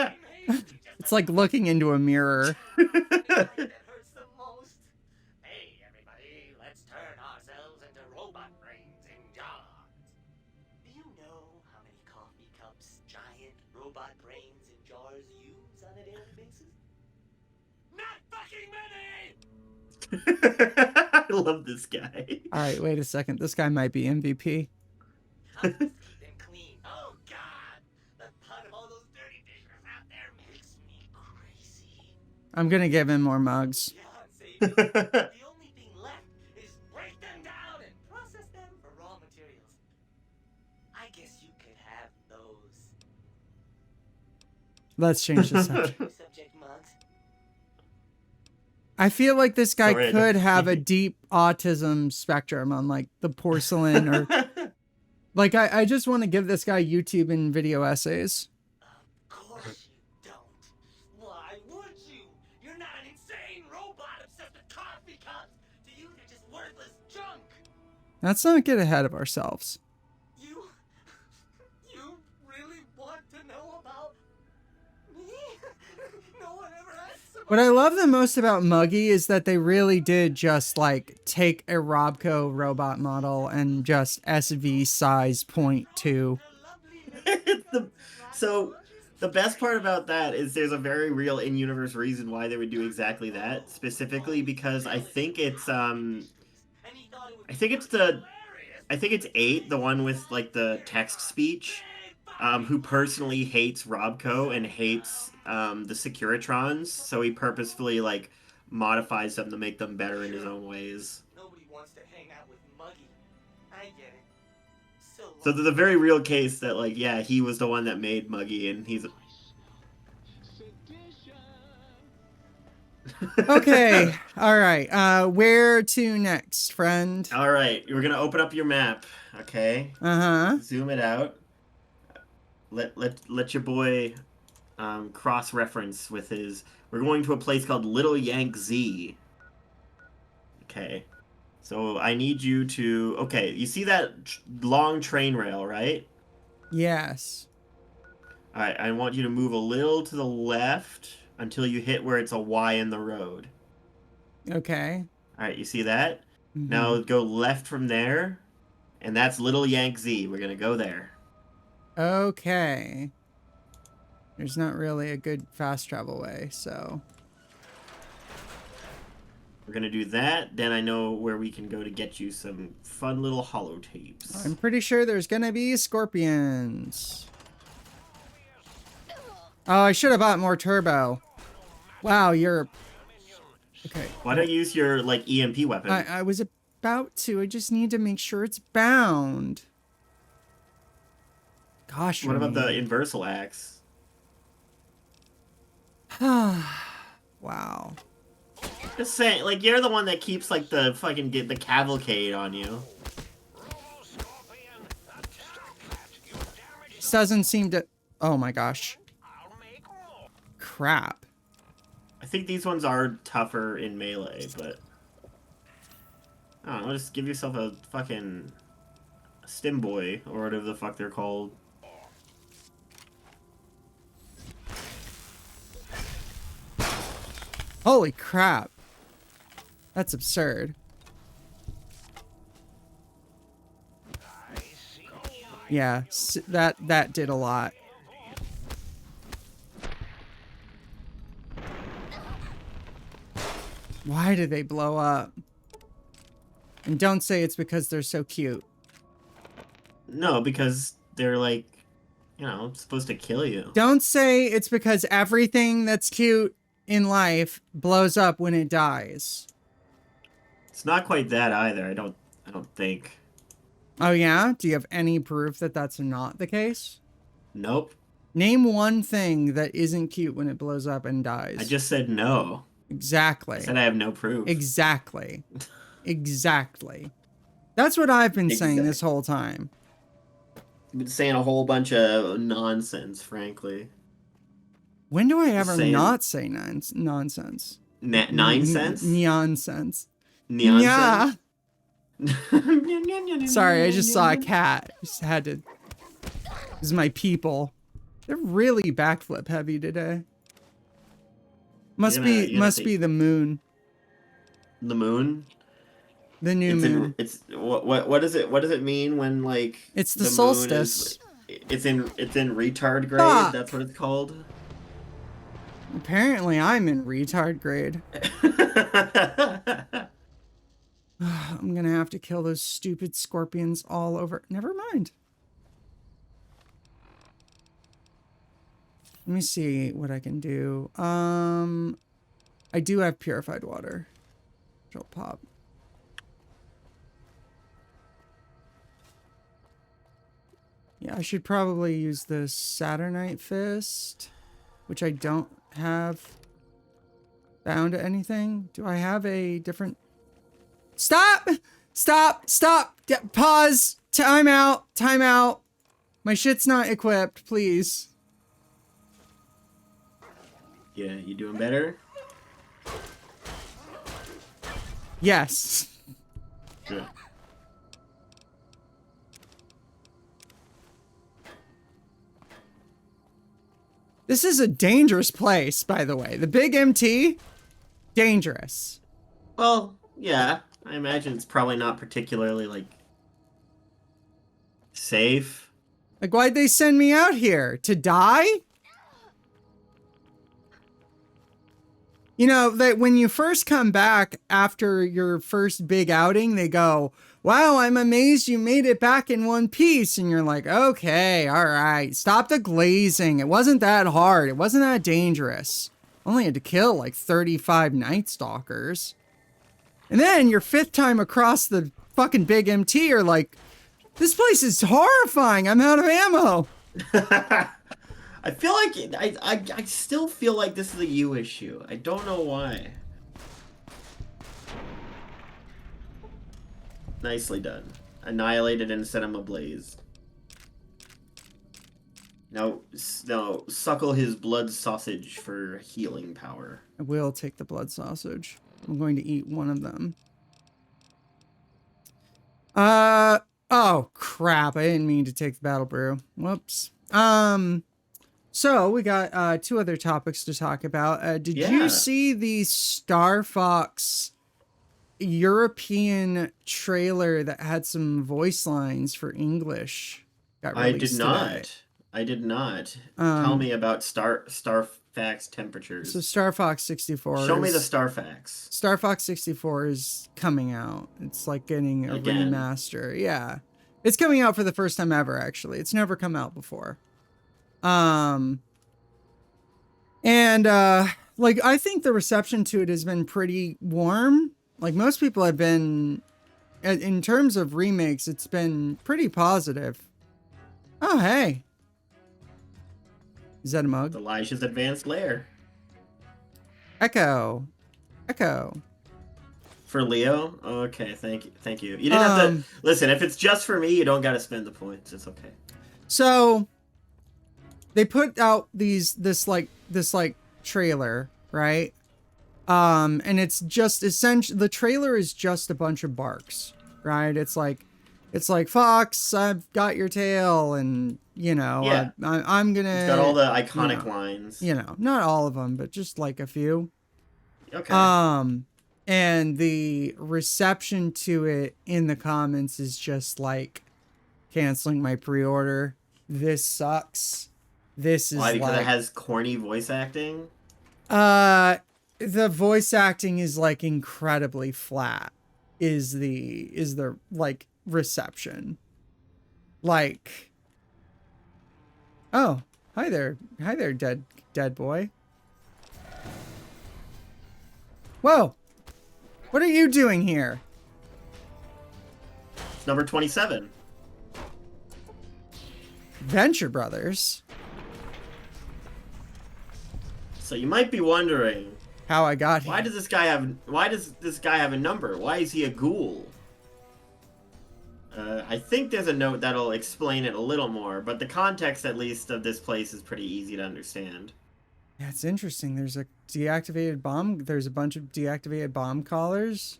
too. It's like looking into a mirror. That hurts the most. Hey, everybody, let's turn ourselves into robot brains in jars. Do you know how many coffee cups giant robot brains in jars use on a daily basis? Not fucking many! I love this guy. All right, wait a second. This guy might be MVP. How to keep them clean. Oh god! The thought of all those dirty dishes out there makes me crazy. I'm gonna give him more mugs. The only thing left is break them down and process them for raw materials. I guess you could have those. Let's change the subject. Subject mugs. I feel like this guy Sorry, I could don't- have a deep autism spectrum on like the porcelain or like I just want to give this guy YouTube and video essays. Of course you don't. Why would you? You're not an insane robot obsessed with coffee cups. To you, they're just worthless junk. Let's not get ahead of ourselves. You really want to know about me? No one ever asked about What I love the most about Muggy is that they really did just like take a Robco robot model and just SV size 0.2. So the best part about that is there's a very real in-universe reason why they would do exactly that, specifically because I think it's it's 8, the one with like the text speech, who personally hates Robco and hates the Securitrons, so he purposefully like modifies them to make them better in his own ways. Nobody wants to hang out with Muggy. I get it. So there's a very real case that, like, yeah, he was the one that made Muggy, and he's... Okay. All right. Where to next, friend? All right, we're gonna open up your map, okay? Uh-huh. Zoom it out. Let your boy cross-reference with his... We're going to a place called Little Yank Z. Okay. So I need you to... Okay, you see that long train rail, right? Yes. Alright, I want you to move a little to the left until you hit where it's a Y in the road. Okay. Alright, you see that? Mhm. Now go left from there, and that's Little Yank Z. We're gonna go there. Okay. There's not really a good fast travel way, so... We're gonna do that, then I know where we can go to get you some fun little holotapes. I'm pretty sure there's gonna be scorpions. Oh, I should have bought more turbo. Wow, you're... Okay. Why don't you use your, like, EMP weapon? I was about to. I just need to make sure it's bound. Gosh. What about the inversal axe? Wow. Just saying, like, you're the one that keeps, like, the fucking the cavalcade on you. This doesn't seem to... Oh my gosh. Crap. I think these ones are tougher in melee, but... I don't know, just give yourself a fucking... stim boy, or whatever the fuck they're called. Holy crap. That's absurd. Yeah, that did a lot. Why did they blow up? And don't say it's because they're so cute. No, because they're, like, you know, supposed to kill you. Don't say it's because everything that's cute in life blows up when it dies. It's not quite that either, I don't think. Oh yeah? Do you have any proof that that's not the case? Nope. Name one thing that isn't cute when it blows up and dies. I just said no. Exactly. I said I have no proof. Exactly. Exactly. That's what I've been saying this whole time. You've been saying a whole bunch of nonsense, frankly. When do I ever saying- not say nonsense? 9 cents? Nonsense. Neon Yeah. cents? Sorry, I just saw a cat. Just had to. This is my people. They're really backflip heavy today. Must be the moon. The moon? The new moon. It's what does it mean when, like, It's the moon solstice. it's in retard grade? Fuck. That's what it's called. Apparently I'm in retard grade. I'm gonna have to kill those stupid scorpions all over. Never mind. Let me see what I can do. I do have purified water. Which I'll pop. Yeah, I should probably use the Saturnite Fist, which I don't have bound to anything. Do I have a different... Stop! Stop! Stop! Pause! Time out! Time out! My shit's not equipped, please. Yeah, you doing better? Yes. Good. This is a dangerous place, by the way. The big MT, dangerous. Well, yeah. I imagine it's probably not particularly, like, safe. Like, why'd they send me out here? To die? You know, that when you first come back after your first big outing, they go, wow, I'm amazed you made it back in one piece. And you're like, okay, all right, stop the glazing. It wasn't that hard. It wasn't that dangerous. Only had to kill like 35 Night Stalkers. And then your fifth time across the fucking big MT, you're like, This place is horrifying. I'm out of ammo. I feel like I still feel like this is a you issue. I don't know why. Nicely done. Annihilated and set him ablaze. Now, suckle his blood sausage for healing power. I will take the blood sausage. I'm going to eat one of them. Oh crap. I didn't mean to take the battle brew. Whoops. So we got two other topics to talk about. Did you see the Star Fox European trailer that had some voice lines for English? I did not. Today? I did not. Tell me about Starfax temperatures. So Star Fox 64. Show me the Starfax. Star Fox 64 is coming out. It's like getting a remaster. Yeah. It's coming out for the first time ever, actually. It's never come out before. Like, I think the reception to it has been pretty warm. Like, most people have been, in terms of remakes, it's been pretty positive. Oh, hey. Is that a mug? Elijah's advanced lair. Echo. For Leo? Okay, thank you. You didn't have to... Listen, if it's just for me, you don't gotta spend the points. It's okay. So, they put out this trailer, right? And it's just essentially... The trailer is just a bunch of barks, right? It's like, Fox, I've got your tail, and... You know, yeah. I'm gonna... It's got all the iconic lines. You know, not all of them, but just like a few. Okay. And the reception to it in the comments is just like, canceling my pre-order. This sucks. This is why? Because it has corny voice acting? The voice acting is like incredibly flat. Is the like reception. Like... Oh, hi there, dead boy. Whoa, what are you doing here? It's number 27. Venture Brothers. So you might be wondering how I got here. Why does this guy have a number? Why is he a ghoul? I think there's a note that'll explain it a little more, but the context, at least, of this place is pretty easy to understand. Yeah, it's interesting. There's a deactivated bomb. There's a bunch of deactivated bomb collars.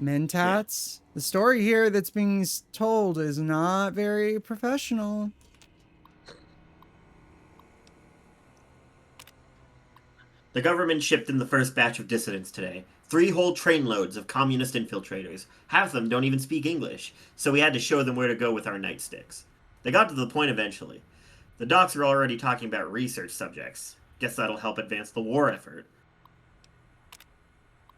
Mentats. Yeah. The story here that's being told is not very professional. The government shipped in the first batch of dissidents today. 3 whole trainloads of communist infiltrators. Half of them don't even speak English, so we had to show them where to go with our nightsticks. They got to the point eventually. The docs are already talking about research subjects. Guess that'll help advance the war effort.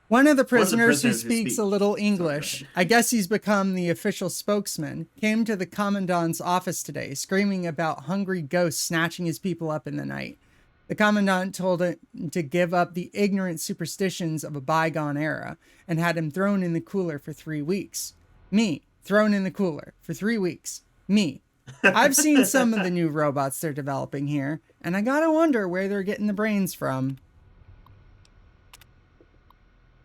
One of the prisoners who speaks a little English, I guess he's become the official spokesman, came to the commandant's office today, screaming about hungry ghosts snatching his people up in the night. The commandant told him to give up the ignorant superstitions of a bygone era and had him thrown in the cooler for 3 weeks. Me, thrown in the cooler for 3 weeks. Me. I've seen some of the new robots they're developing here, and I gotta wonder where they're getting the brains from.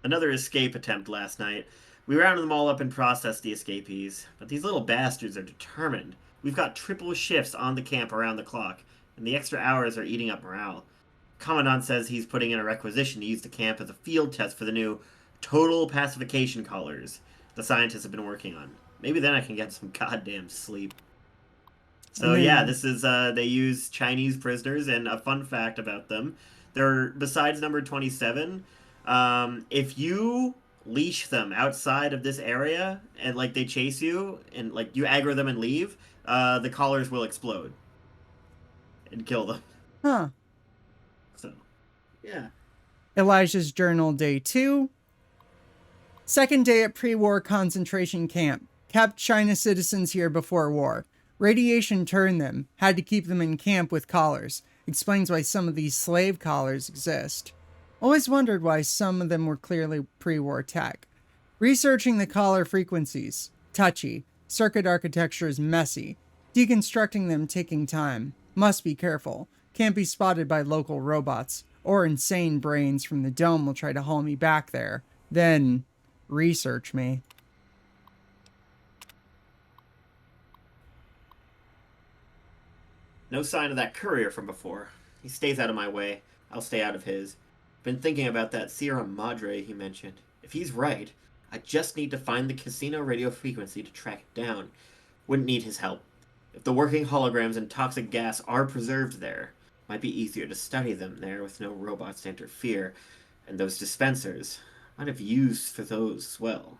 Another escape attempt last night. We rounded them all up and processed the escapees, but these little bastards are determined. We've got triple shifts on the camp around the clock, and the extra hours are eating up morale. Commandant says he's putting in a requisition to use the camp as a field test for the new total pacification collars the scientists have been working on. Maybe then I can get some goddamn sleep. So yeah, this is, they use Chinese prisoners, and a fun fact about them, they're, besides number 27, if you leash them outside of this area, and, like, they chase you, and, like, you aggro them and leave, the collars will explode. And kill them. Huh. So, yeah. Elijah's Journal, Day 2. Second day at pre-war concentration camp. Kept China citizens here before war. Radiation turned them. Had to keep them in camp with collars. Explains why some of these slave collars exist. Always wondered why some of them were clearly pre-war tech. Researching the collar frequencies. Touchy. Circuit architecture is messy. Deconstructing them taking time. Must be careful. Can't be spotted by local robots. Or insane brains from the dome will try to haul me back there. Then research me. No sign of that courier from before. He stays out of my way. I'll stay out of his. Been thinking about that Sierra Madre he mentioned. If he's right, I just need to find the casino radio frequency to track it down. Wouldn't need his help. If the working holograms and toxic gas are preserved there, might be easier to study them there with no robots to interfere. And those dispensers, might have used for those as well.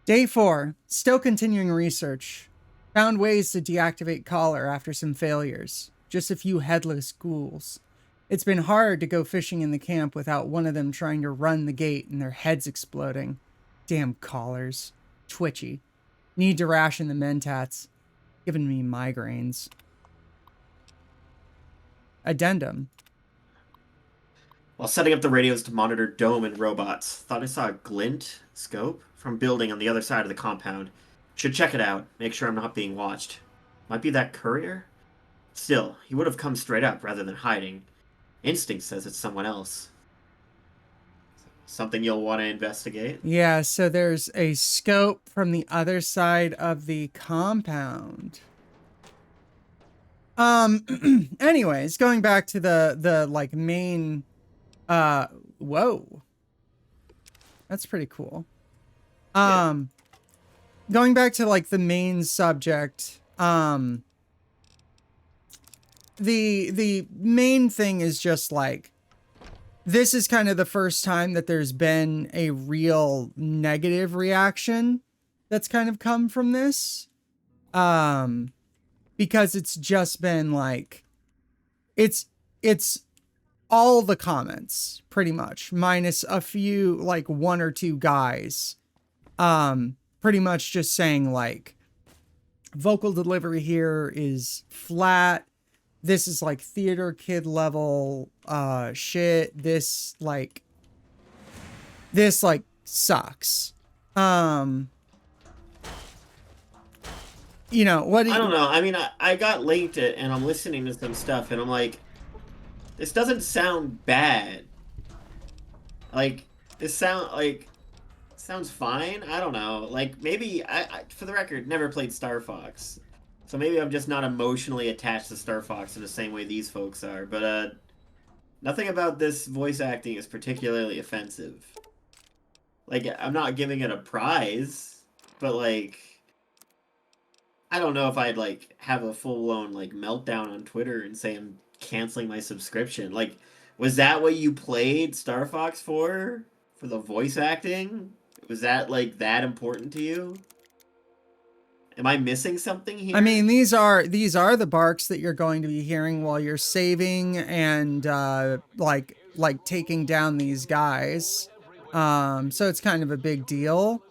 Day 4. Still continuing research. Found ways to deactivate Collar after some failures. Just a few headless ghouls. It's been hard to go fishing in the camp without one of them trying to run the gate and their heads exploding. Damn collars. Twitchy. Need to ration the mentats. Giving me migraines. Addendum. While setting up the radios to monitor dome and robots, thought I saw a glint scope from building on the other side of the compound. Should check it out, make sure I'm not being watched. Might be that courier? Still, he would have come straight up rather than hiding. Instinct says it's someone else. Something you'll want to investigate? Yeah, so there's a scope from the other side of the compound. Anyways, going back to the like main whoa. That's pretty cool. Going back to like the main subject, the main thing is just like, this is kind of the first time that there's been a real negative reaction that's kind of come from this. Because it's just been like, it's all the comments pretty much, minus a few, like 1 or 2 guys, pretty much just saying like, vocal delivery here is flat. This is like theater kid level shit. This like sucks. You know, what do you... I don't know. I mean, I got linked it and I'm listening to some stuff and I'm like, this doesn't sound bad. Like, this sounds fine. I don't know. Like, maybe, I for the record, never played Star Fox. So maybe I'm just not emotionally attached to Star Fox in the same way these folks are. But, nothing about this voice acting is particularly offensive. Like, I'm not giving it a prize, but, like, I don't know if I'd, like, have a full-blown, like, meltdown on Twitter and say I'm canceling my subscription. Like, was that what you played Star Fox for? For the voice acting? Was that, like, that important to you? Am I missing something here? I mean, these are the barks that you're going to be hearing while you're saving and like taking down these guys. So it's kind of a big deal.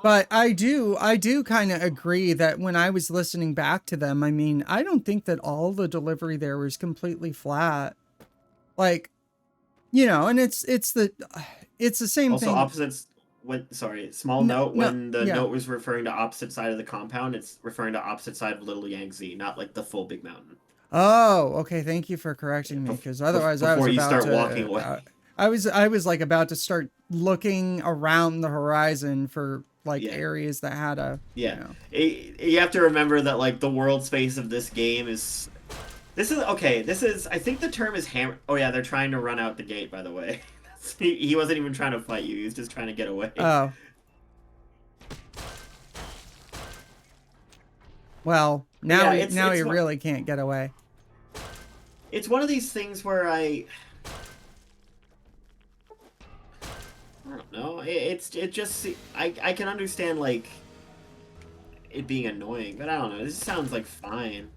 But I do kind of agree that when I was listening back to them, I mean, I don't think that all the delivery there was completely flat. Like, you know, and it's the same also, thing. Opposites. Small note. When the note was referring to opposite side of the compound, it's referring to opposite side of Little Yangtze, not like the full big mountain. Oh, okay. Thank you for correcting me, because otherwise I was Before you about start to walking away. I was like about to start looking around the horizon for like areas that had a You have to remember that like the world space of this game is. This is I think the term is hammer. Oh yeah, they're trying to run out the gate. By the way. He wasn't even trying to fight you. He was just trying to get away. Oh. Well, now he really can't get away. It's one of these things where I don't know. I can understand like it being annoying, but I don't know. This sounds like fine.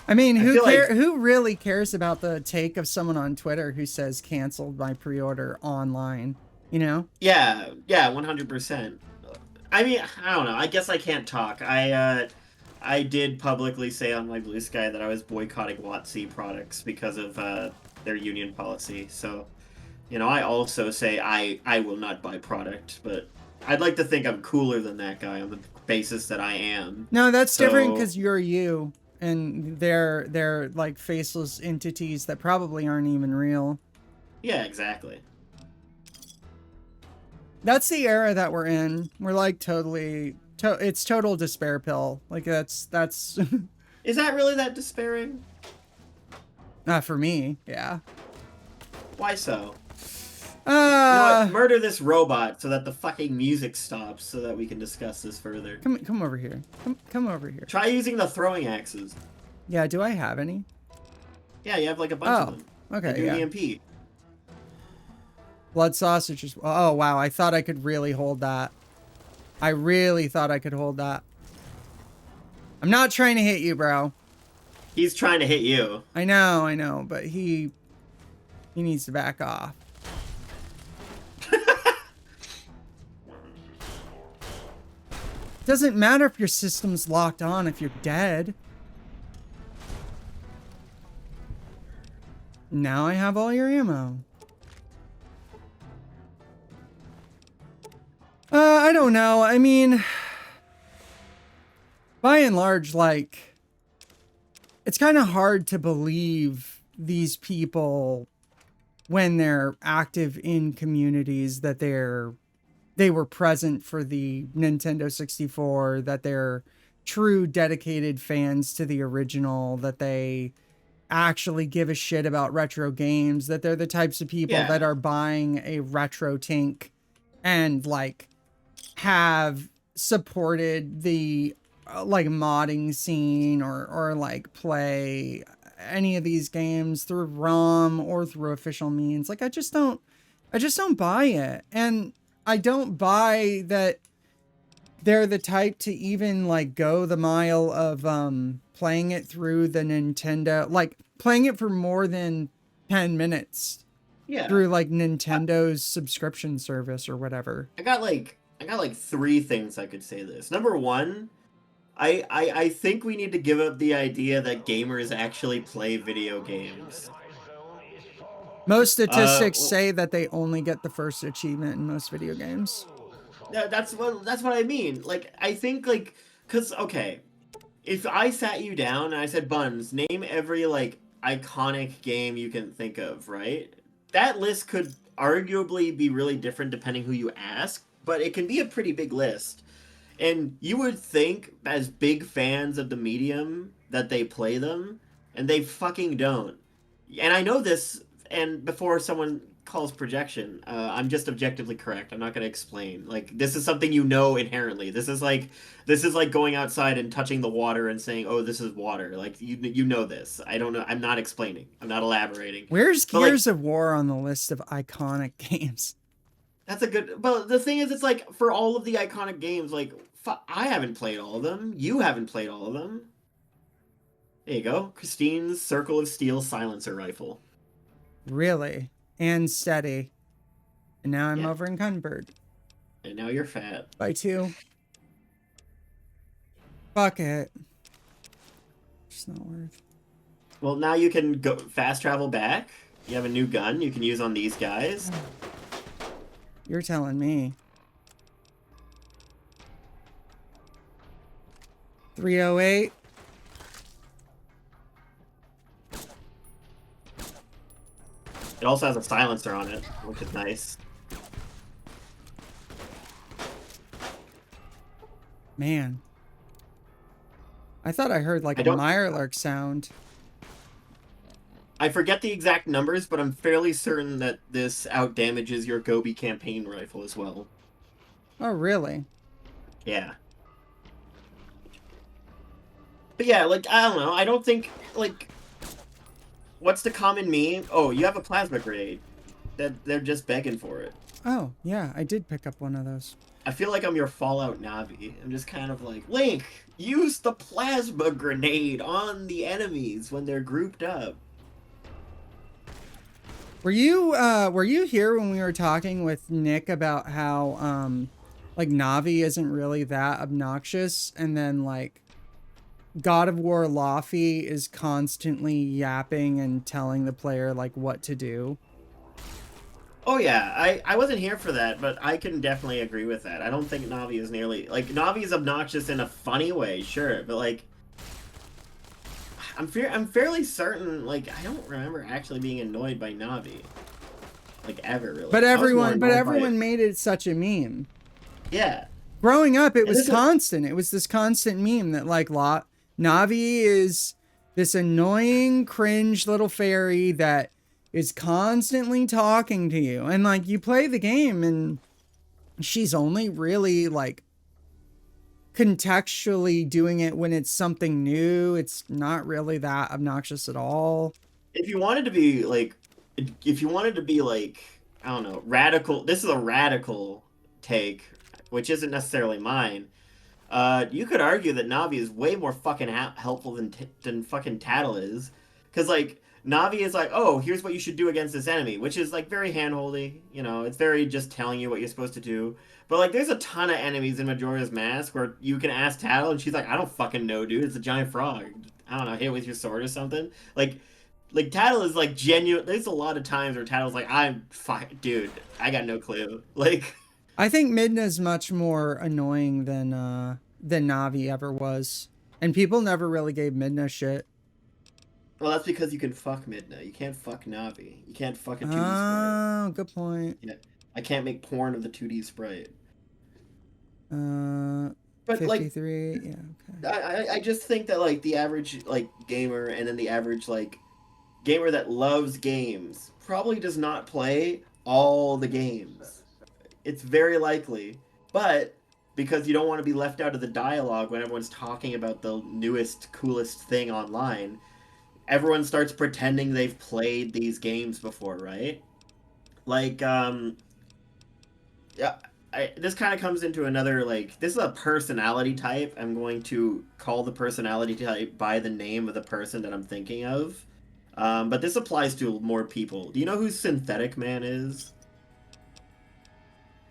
I mean, who really cares about the take of someone on Twitter who says canceled my pre-order online, you know? Yeah, 100%. I mean, I don't know. I guess I can't talk. I did publicly say on my Blue Sky that I was boycotting WotC products because of their union policy. So, you know, I also say I will not buy product, but I'd like to think I'm cooler than that guy on the basis that I am. No, that's different So- because you're you, and they're like faceless entities that probably aren't even real. Yeah, exactly. That's the era that we're in. We're like totally, it's total despair pill. Like that's Is that really that despairing? not for me. Yeah. Why so? You know what? Uh, Murder this robot so that the fucking music stops so that we can discuss this further. come over here. Come over here. Try using the throwing axes. Yeah. Do I have any? Yeah, you have like a bunch of them. Okay. They do Yeah. EMP. Blood sausages. Oh wow! I thought I could really hold that. I really thought I could hold that. I'm not trying to hit you, bro. He's trying to hit you. I know, but he needs to back off. Doesn't matter if your system's locked on if you're dead. Now I have all your ammo. I don't know. I mean, by and large, like, it's kind of hard to believe these people when they're active in communities that they were present for the Nintendo 64, that they're true dedicated fans to the original, that they actually give a shit about retro games, that they're the types of people Yeah. that are buying a retro tank and like have supported the like modding scene or like play any of these games through ROM or through official means. Like I just don't buy it. And I don't buy that they're the type to even like go the mile of playing it through the Nintendo, like playing it for more than 10 minutes Yeah. through like Nintendo's subscription service or whatever. I got like 3 things I could say this. Number one, I think we need to give up the idea that gamers actually play video games. Most statistics well- say that they only get the first achievement in most video games. Yeah, that's what I mean. Like, I think like, cause okay, if I sat you down and I said, Buns, name every like iconic game you can think of, right? That list could arguably be really different depending who you ask, but it can be a pretty big list. And you would think, as big fans of the medium, that they play them, and they fucking don't. And I know this, and before someone calls projection, I'm just objectively correct. I'm not going to explain. Like, this is something you know inherently. This is like going outside and touching the water and saying, "Oh, this is water." Like, you know this. I don't know. I'm not explaining. I'm not elaborating. Where's But, like, Gears of War on the list of iconic games? That's a good. But the thing is, it's like for all of the iconic games, like I haven't played all of them. You haven't played all of them. There you go, Christine's Circle of Steel silencer rifle. Really? And steady. And now I'm Yeah. over in Gunbird. And now you're fat. By 2. Fuck it. It's not worth. Well, now you can go fast travel back. You have a new gun you can use on these guys. You're telling me. 308. It also has a silencer on it, which is nice. Man. I thought I heard like I a don't- Mirelurk sound. I forget the exact numbers, but I'm fairly certain that this outdamages your Gobi campaign rifle as well. Oh, really? Yeah. But yeah, like, I don't know. I don't think, like, what's the common meme? Oh, you have a plasma grenade. They're just begging for it. Oh, yeah, I did pick up one of those. I feel like I'm your Fallout Navi. I'm just kind of like, Link, use the plasma grenade on the enemies when they're grouped up. Were you here when we were talking with Nick about how like Navi isn't really that obnoxious, and then like God of War Laffy is constantly yapping and telling the player like what to do? Oh yeah, I wasn't here for that, but I can definitely agree with that. I don't think Navi is nearly like Navi is obnoxious in a funny way, sure, but like I'm fairly certain like I don't remember actually being annoyed by Navi. Like ever really. But I was more annoyed by everyone made it such a meme. yeah. Growing up, it And was this is constant. It was this constant meme that like Navi is this annoying, cringe little fairy that is constantly talking to you. And like you play the game and she's only really like contextually doing it when it's something new. It's not really that obnoxious at all. if you wanted to be like if you wanted to be like I don't know, radical, this is a radical take, which isn't necessarily mine. You could argue that Navi is way more fucking helpful than fucking Tattle is, because like Navi is like, oh, here's what you should do against this enemy, which is like very handholdy. You know, it's very just telling you what you're supposed to do. But like, there's a ton of enemies in Majora's Mask where you can ask Tattle, and she's like, I don't fucking know, dude. It's a giant frog. I don't know, hit it with your sword or something. Like Tattle is like genuine. There's a lot of times where Tattle's like, I'm fuck, dude. I got no clue. Like. I think Midna's much more annoying than Navi ever was. And people never really gave Midna shit. Well, that's because you can fuck Midna. You can't fuck Navi. You can't fuck a 2D sprite. Oh, good point. Yeah, I can't make porn of the 2D sprite. But 53, like, yeah, okay. I just think that like the average like gamer and then the average like gamer that loves games probably does not play all the games. It's very likely, but because you don't want to be left out of the dialogue when everyone's talking about the newest, coolest thing online, everyone starts pretending they've played these games before, right? Like, yeah, this kind of comes into another, like, this is a personality type. I'm going to call the personality type by the name of the person that I'm thinking of. But this applies to more people. Do you know who Synthetic Man is?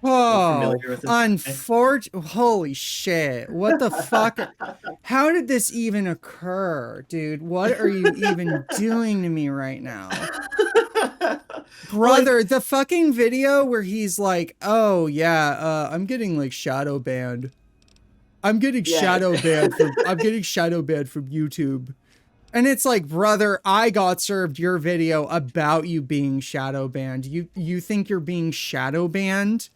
Oh, holy shit. What the fuck? How did this even occur, dude? What are you even doing to me right now? Brother, like, the fucking video where he's like, oh yeah, I'm getting like shadow banned. I'm getting shadow banned from YouTube. And it's like, brother, I got served your video about you being shadow banned. You think you're being shadow banned?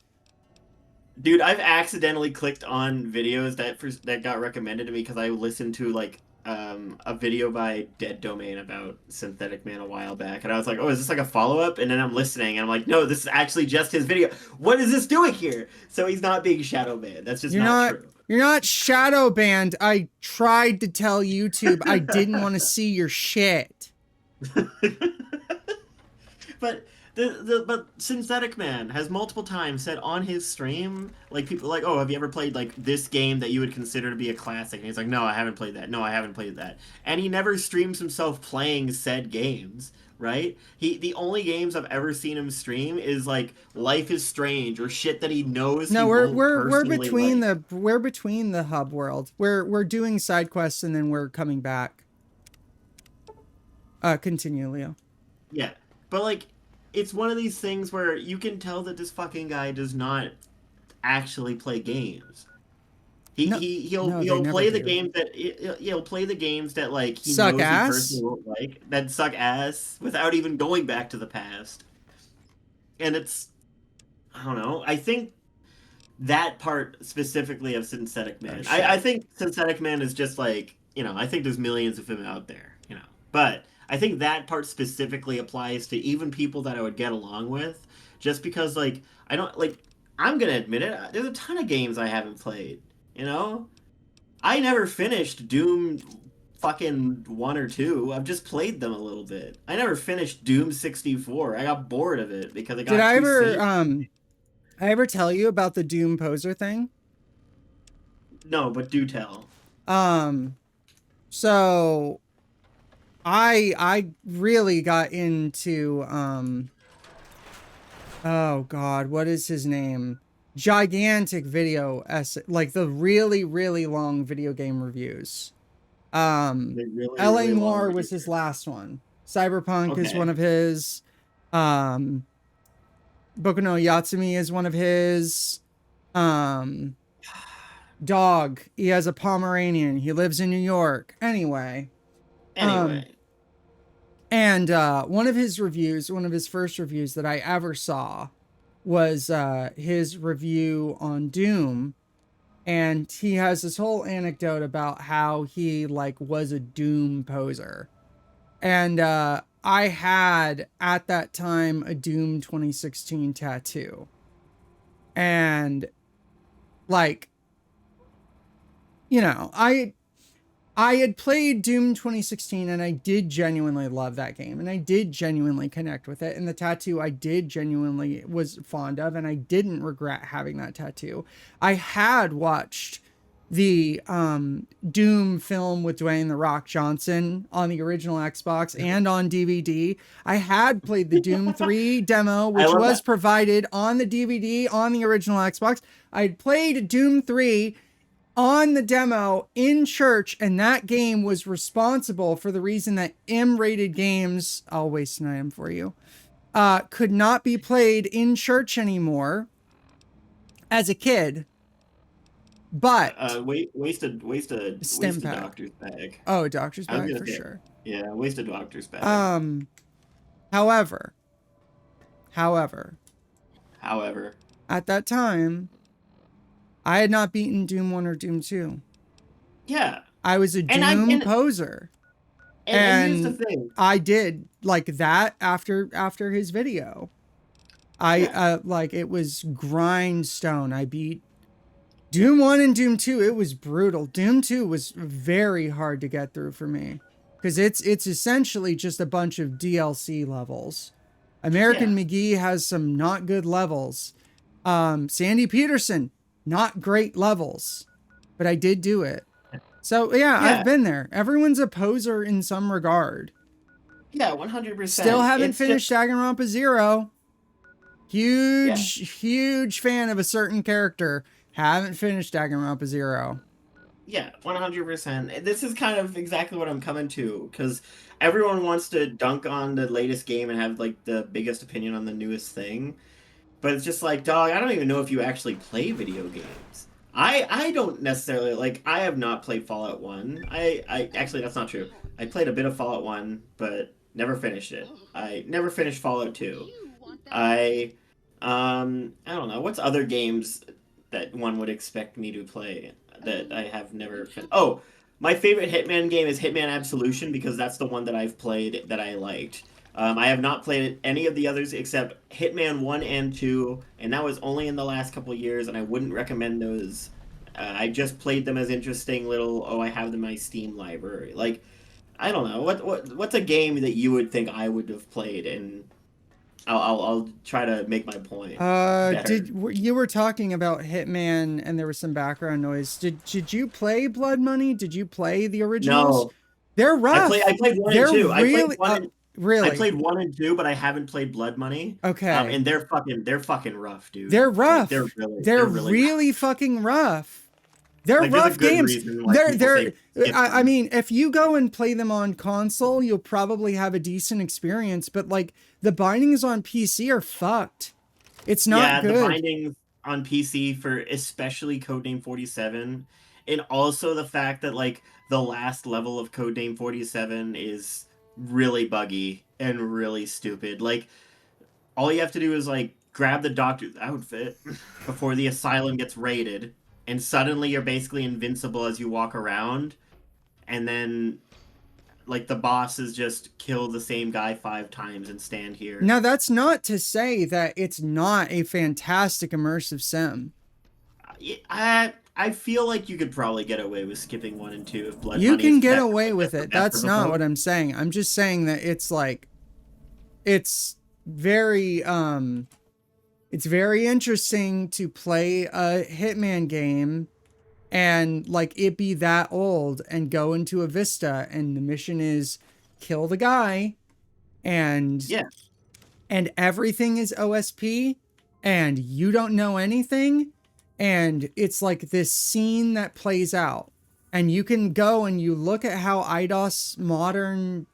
Dude, I've accidentally clicked on videos that got recommended to me because I listened to like a video by Dead Domain about Synthetic Man a while back, and I was like, oh, is this like a follow-up? And then I'm listening, and I'm like, no, this is actually just his video. What is this doing here? So he's not being shadow banned. That's just not true. You're not shadow banned. I tried to tell YouTube I didn't want to see your shit. But but Synthetic Man has multiple times said on his stream, like people like, oh, have you ever played like this game that you would consider to be a classic? And he's like, no, I haven't played that. No, I haven't played that. And he never streams himself playing said games, right? The only games I've ever seen him stream is like Life is Strange or shit that he knows. No, we're between the hub world. We're doing side quests and then we're coming back. Continue, Leo. Yeah, but like, it's one of these things where you can tell that this fucking guy does not actually play games. He'll play the games that he'll play the games that like he suck knows ass? He personally won't like, that suck ass without even going back to the past. And it's, I don't know. I think that part specifically of Synthetic Man. I think Synthetic Man is just like, you know, I think there's millions of him out there, you know, but I think that part specifically applies to even people that I would get along with, just because, like, I don't, like, I'm gonna admit it, there's a ton of games I haven't played, you know? I never finished Doom fucking 1 or 2, I've just played them a little bit. I never finished Doom 64, I got bored of it because it got I ever tell you about the Doom poser thing? No, but do tell. So I really got into oh god, what is his name? Gigantic video essay, like the really, really long video game reviews. LA Noire was his last one. Cyberpunk is one of his. Boku no Yatsumi is one of his. Dog. He has a Pomeranian. He lives in New York. Anyway. Anyway. And one of his reviews, one of his first reviews that I ever saw was his review on Doom. And he has this whole anecdote about how he like was a Doom poser. And I had at that time a Doom 2016 tattoo. And like, you know, I had played Doom 2016 and I did genuinely love that game and I did genuinely connect with it. And the tattoo I did genuinely was fond of, and I didn't regret having that tattoo. I had watched the Doom film with Dwayne "The Rock" Johnson on the original Xbox and on DVD. I had played the Doom 3 demo, which was provided on the DVD on the original Xbox. I'd played Doom 3 on the demo in church, and that game was responsible for the reason that M-rated games, I'll waste an item for you, could not be played in church anymore as a kid. But waste a doctor's bag. Oh, doctor's bag for sure. Yeah, waste a doctor's bag. However, at that time, I had not beaten Doom 1 or Doom 2. Yeah. I was a Doom poser. And here's the thing. I did like that after his video. Like it was grindstone. I beat Doom 1 and Doom 2. It was brutal. Doom 2 was very hard to get through for me because it's essentially just a bunch of DLC levels. American McGee has some not good levels. Sandy Peterson, not great levels, but I did do it. So yeah, I've been there. Everyone's a poser in some regard. Yeah, 100%. Still haven't finished Danganronpa 0. Huge fan of a certain character. Haven't finished Danganronpa 0. Yeah, 100%. This is kind of exactly what I'm coming to, because everyone wants to dunk on the latest game and have like the biggest opinion on the newest thing. But it's just like, dog, I don't even know if you actually play video games. I don't necessarily, like, I have not played Fallout 1. I actually, that's not true. I played a bit of Fallout 1, but never finished it. I never finished Fallout 2. I don't know. What's other games that one would expect me to play that I have never finished? Oh, my favorite Hitman game is Hitman Absolution, because that's the one that I've played that I liked. I have not played any of the others except Hitman 1 and 2, and that was only in the last couple of years, and I wouldn't recommend those. I just played them as interesting little, I have them in my Steam library. Like, I don't know. What's a game that you would think I would have played? And I'll try to make my point. You were talking about Hitman and there was some background noise. Did you play Blood Money? Did you play the originals? No. They're rough. I played 1 and 2. Really? I played 1 and 2, but I haven't played Blood Money. Okay. And they're fucking rough, dude. They're rough. Like, they're really fucking rough. They're like, rough games. I mean, if you go and play them on console, you'll probably have a decent experience, but like the bindings on PC are fucked. It's not good. Yeah, the bindings on PC for especially Codename 47, and also the fact that like the last level of Codename 47 is really buggy and really stupid. Like, all you have to do is like grab the doctor's outfit before the asylum gets raided, and suddenly you're basically invincible as you walk around, and then like the bosses just kill the same guy 5 times and stand here. Now that's not to say that it's not a fantastic immersive sim. I feel like you could probably get away with skipping 1 and 2 if Blood You Money can get away with it. That's not what I'm saying. I'm just saying that it's like, it's very interesting to play a Hitman game and like it be that old and go into a Vista and the mission is kill the guy and everything is OSP and you don't know anything. And it's like this scene that plays out and you can go and you look at how IDOS modern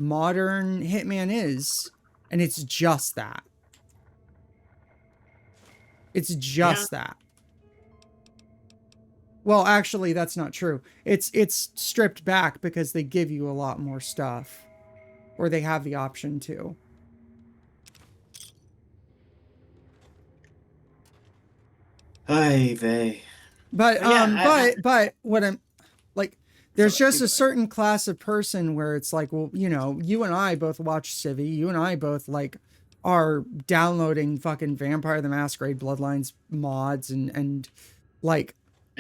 Hitman is. And it's just that. It's just that. Well, actually, that's not true. It's stripped back because they give you a lot more stuff, or they have the option to. Ay vey. But Yeah, but what I'm like, there's sorry, just you a go ahead. certain class of person where it's like, well, you know, you and I both watch Civi. You and I both like are downloading fucking Vampire the Masquerade Bloodlines mods and like,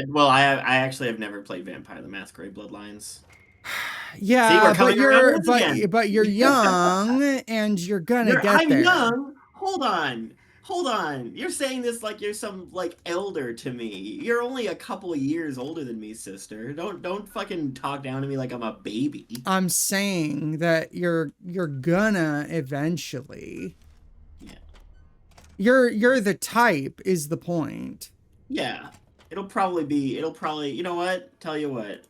Well, I actually have never played Vampire the Masquerade Bloodlines. See, we're yeah, but coming around to this again. you're young and you're gonna get I'm there. young. Hold on. Hold on. You're saying this like you're some like elder to me. You're only a couple of years older than me, sister. Don't fucking talk down to me like I'm a baby. I'm saying that you're gonna eventually. Yeah. You're the type is the point. Yeah. It'll probably, you know what? Tell you what.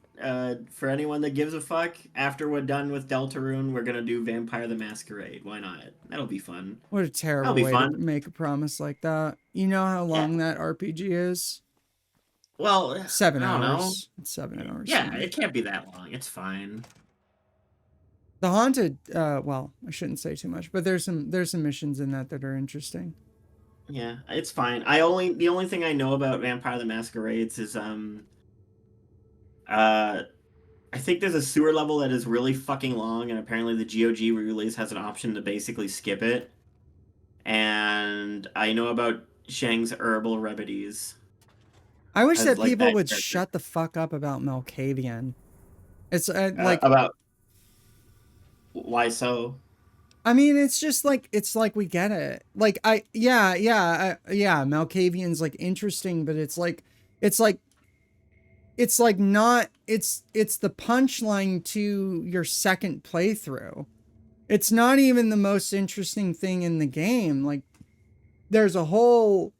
For anyone that gives a fuck, after we're done with Deltarune, we're gonna do Vampire the Masquerade. Why not? That'll be fun. What a That'll terrible be way to fun. make a promise like that. You know how Yeah. long that RPG is? Well, 7 I don't know. hours. It's 7 hours. Yeah, it can't be that long. It's fine. The Haunted, well, I shouldn't say too much, but there's some missions in that are interesting. Yeah, it's fine. The only thing I know about Vampire the Masquerades is I think there's a sewer level that is really fucking long, and apparently the GOG release has an option to basically skip it. And I know about Shang's herbal remedies. I wish that like people that would character. shut the fuck up about Malkavian. It's like About why so? I mean, it's just like we get it. Like yeah, Malkavian's like interesting, but it's like not it's the punchline to your second playthrough. It's not even the most interesting thing in the game. Like there's a whole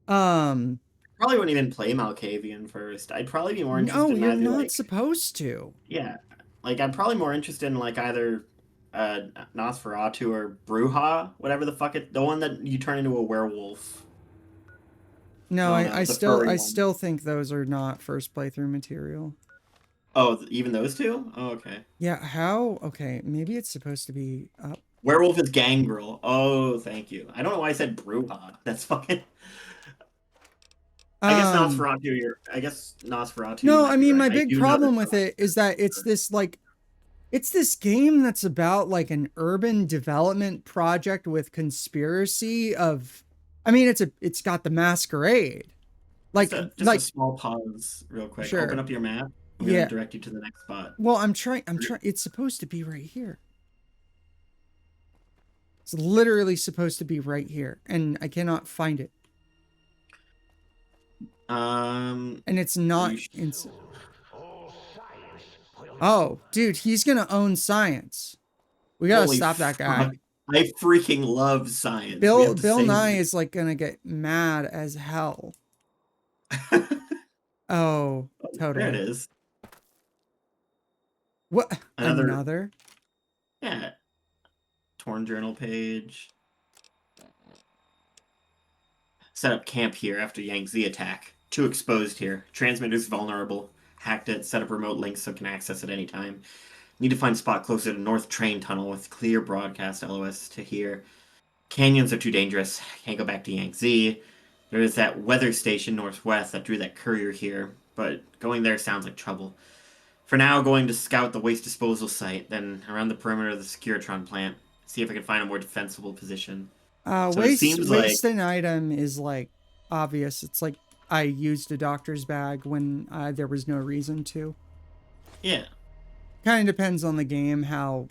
Probably wouldn't even play Malkavian first. I'd probably be more interested no, in you're either, not like, supposed to. yeah. Like I'm probably more interested in like either Nosferatu or Bruja, whatever the fuck the one that you turn into a werewolf. No, I the furry one. still think those are not first playthrough material. Oh, even those two? Oh, okay. Yeah, how? Okay, maybe it's supposed to be up. Werewolf is Gangrel. Oh, thank you. I don't know why I said Bruja. That's fucking. I guess Nosferatu. I guess Nosferatu. No, might I be mean right. my I big do know problem that with it is that it's this game that's about like an urban development project with conspiracy of. I mean, it's got the Masquerade, like just a small pause, real quick. Sure. Open up your map. I'm Yeah. gonna direct you to the next spot. Well, I'm trying. It's supposed to be right here. It's literally supposed to be right here, and I cannot find it. And it's not. Oh, dude, he's gonna own science. We gotta Holy stop that guy. fuck. I freaking love science. We Bill have to save Nye him. is like gonna get mad as hell. Oh, totally. There it is. What? Another- Another? Yeah. Torn journal page. Set up camp here after Yangtze attack. Too exposed here. Transmitter's vulnerable. Hacked it. Set up remote links so it can access at any time. Need to find spot closer to North Train Tunnel with clear broadcast LOS to here. Canyons are too dangerous. Can't go back to Yangtze. There is that weather station northwest that drew that courier here, but going there sounds like trouble. For now, going to scout the waste disposal site, then around the perimeter of the Securitron plant, see if I can find a more defensible position. So it seems waste an item is like obvious. It's like I used a doctor's bag when there was no reason to. Yeah. Kind of depends on the game how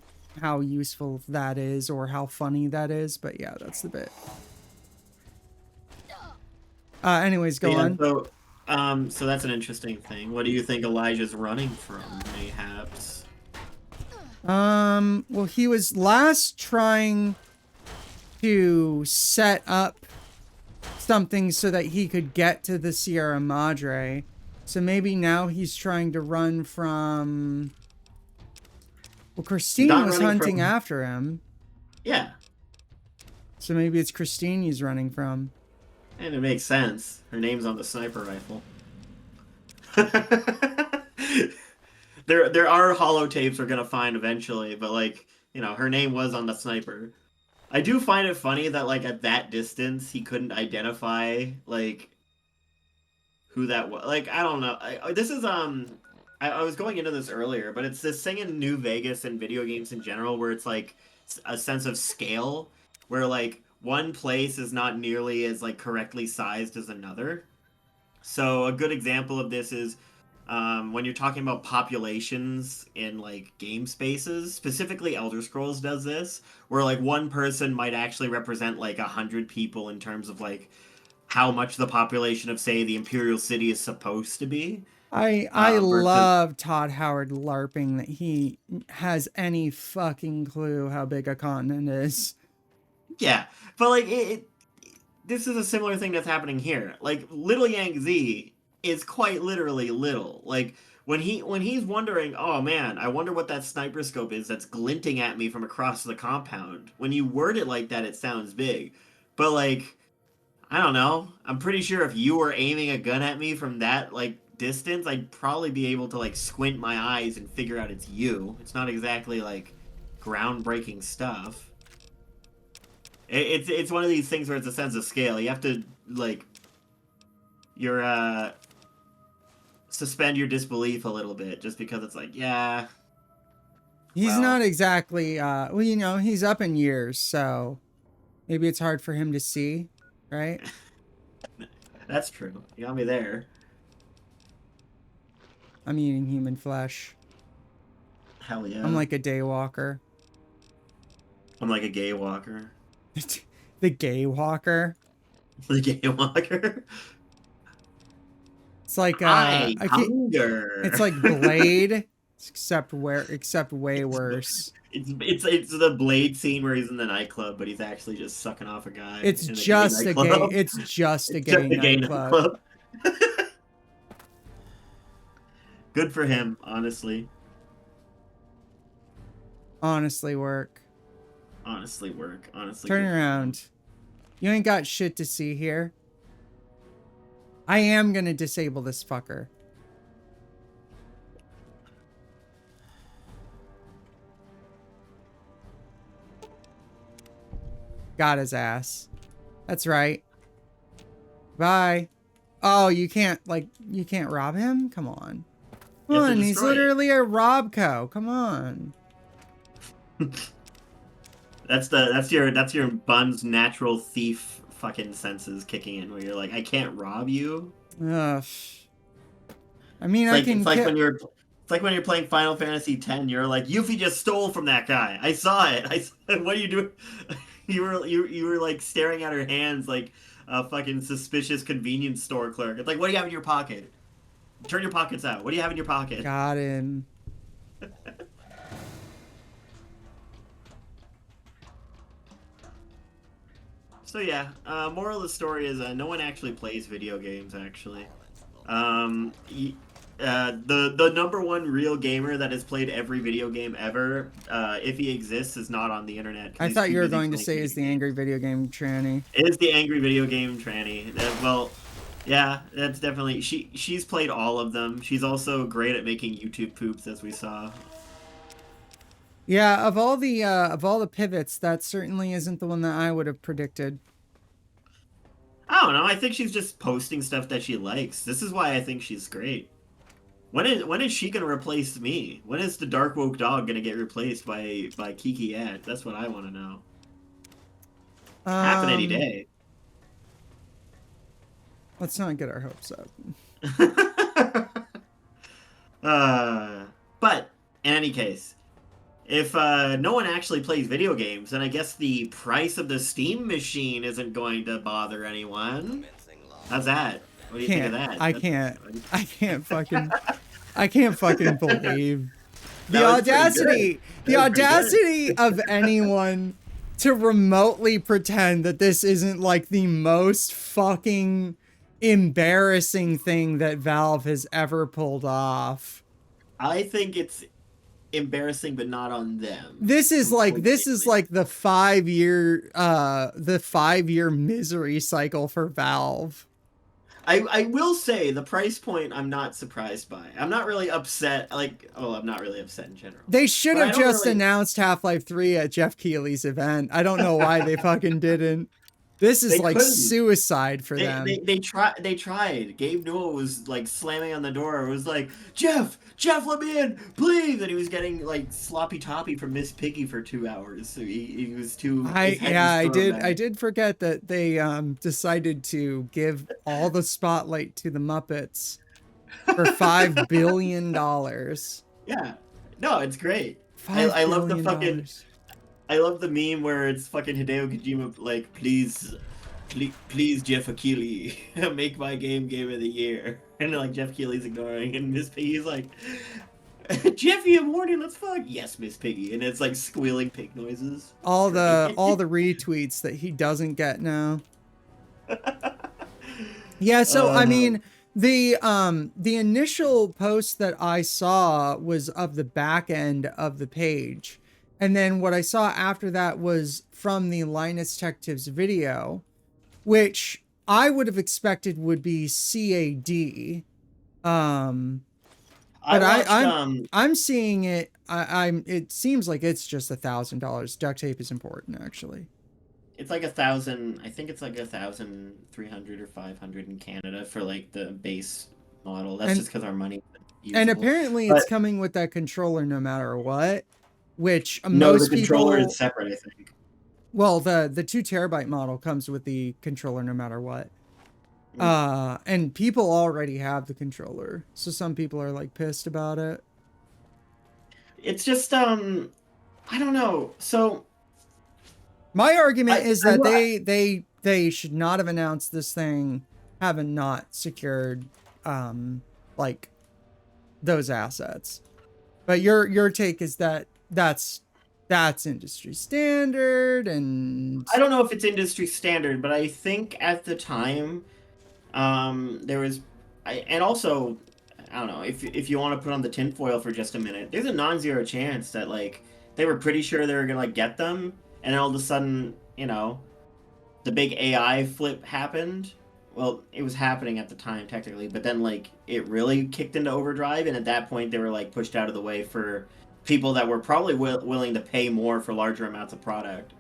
useful that is or how funny that is, but yeah, that's the bit. Anyways, go on. So that's an interesting thing. What do you think Elijah's running from, mayhaps? Well, he was last trying to set up something so that he could get to the Sierra Madre. So maybe now he's trying to run from... Well, Christine was hunting after him. Yeah. So maybe it's Christine he's running from. And it makes sense. Her name's on the sniper rifle. There are holotapes we're gonna find eventually, but like, you know, her name was on the sniper. I do find it funny that like at that distance he couldn't identify like who that was. Like, I don't know. This is I was going into this earlier, but it's this thing in New Vegas and video games in general where it's like a sense of scale, where like one place is not nearly as like correctly sized as another. So a good example of this is when you're talking about populations in like game spaces, specifically Elder Scrolls does this, where like one person might actually represent like 100 people in terms of like how much the population of say the Imperial City is supposed to be. I Versus love Todd Howard LARPing that he has any fucking clue how big a continent is. yeah, but like this is a similar thing that's happening here. Like Little Yang Z is quite literally little. Like when he's wondering, oh man, I wonder what that sniper scope is that's glinting at me from across the compound. When you word it like that, it sounds big. But like, I don't know. I'm pretty sure if you were aiming a gun at me from that like distance, I'd probably be able to like squint my eyes and figure out it's you. It's not exactly like groundbreaking stuff. It's one of these things where it's a sense of scale. You have to like suspend your disbelief a little bit just because it's like, yeah. He's Well. not exactly well, you know, he's up in years, so maybe it's hard for him to see, right? That's true. You got me there. I'm eating human flesh. Hell yeah. I'm like a daywalker. I'm like a gay walker. The gay walker. The gay walker. It's like I hunger. it's like Blade, except way worse. It's the Blade scene where he's in the nightclub, but he's actually just sucking off a guy. It's in just a gay. nightclub. It's just a It's gay just a gay nightclub. Good for him, honestly. Honestly, work. Honestly, work. Honestly, Turn good for him. around. You ain't got shit to see here. I am gonna disable this fucker. Got his ass. That's right. Bye. Oh, you can't rob him? Come on. You Come have to on, he's destroy it. literally a Robco. Come on. That's your Bun's natural thief fucking senses kicking in, where you're like, I can't rob you. Ugh. I mean, It's I like, can. it's like when you're playing Final Fantasy X. You're like, Yuffie just stole from that guy. I saw it. What are you doing? You were like staring at her hands like a fucking suspicious convenience store clerk. It's like, what do you have in your pocket? Turn your pockets out. What do you have in your pocket? Got him. So yeah, moral of the story is no one actually plays video games. Actually, the number one real gamer that has played every video game ever, if he exists, is not on the internet. 'Cause I he's thought too you were busy going to playing say video is the games. angry video game tranny. It is the angry video game tranny. Well, yeah, that's definitely she's played all of them. She's also great at making YouTube poops, as we saw. Yeah, of all the pivots, that certainly isn't the one that I would have predicted. I don't know. I think she's just posting stuff that she likes. This is why I think she's great. When is she gonna replace me? When is the Dark Woke Dog gonna get replaced by Kiki Ed? That's what I want to know. Happen any day. Let's not get our hopes up. But in any case, if no one actually plays video games, then I guess the price of the Steam machine isn't going to bother anyone. How's that? What do you think of that? I can't fucking believe the That was pretty audacity, good. the That was pretty audacity of anyone to remotely pretend that this isn't like the most fucking embarrassing thing that Valve has ever pulled off. I think it's embarrassing, but not on them. This is like Completely. the 5-year misery cycle for Valve. I will say the price point I'm not surprised by. I'm not really upset. I'm not really upset in general. They should But I have don't just really. announced Half-Life 3 at Jeff Keighley's event. I don't know why they fucking didn't. This is They like couldn't. suicide for them. They tried. Gabe Newell was like slamming on the door. It was like, Jeff, let me in, please. And he was getting like sloppy toppy from Miss Piggy for 2 hours. So he was too. His head was thrown I back. did forget that they decided to give all the spotlight to the Muppets for $5 billion. Yeah. No, it's great. $5 I love the billion fucking. dollars. I love the meme where it's fucking Hideo Kojima like, please Jeff Keighley, make my game of the year. And like Jeff Keighley's ignoring, and Miss Piggy's like, Jeffy and Morty, let's fuck. Yes, Miss Piggy, and it's like squealing pig noises. All It's the great. retweets that he doesn't get now. Yeah, so I mean, the initial post that I saw was of the back end of the page. And then what I saw after that was from the Linus Tech Tips video, which I would have expected would be CAD. But I'm seeing it. It seems like it's just $1,000. Duct tape is important, actually. It's like 1,000. I think it's like 1,300 or 500 in Canada for like the base model. That's just because our money. And apparently, it's coming with that controller no matter what. Which no, most the controller people, is separate. I think. Well, the 2 TB model comes with the controller no matter what. And people already have the controller, so some people are like pissed about it. It's just I don't know. So my argument is that they should not have announced this thing, having not secured like those assets. But your take is that that's industry standard, and I don't know if it's industry standard, but I think at the time there was and also I don't know if you want to put on the tinfoil for just a minute, there's a non-zero chance that like they were pretty sure they were gonna like get them, and then all of a sudden, the big AI flip happened. Well, it was happening at the time technically, but then like it really kicked into overdrive, and at that point they were like pushed out of the way for people that were probably willing to pay more for larger amounts of product.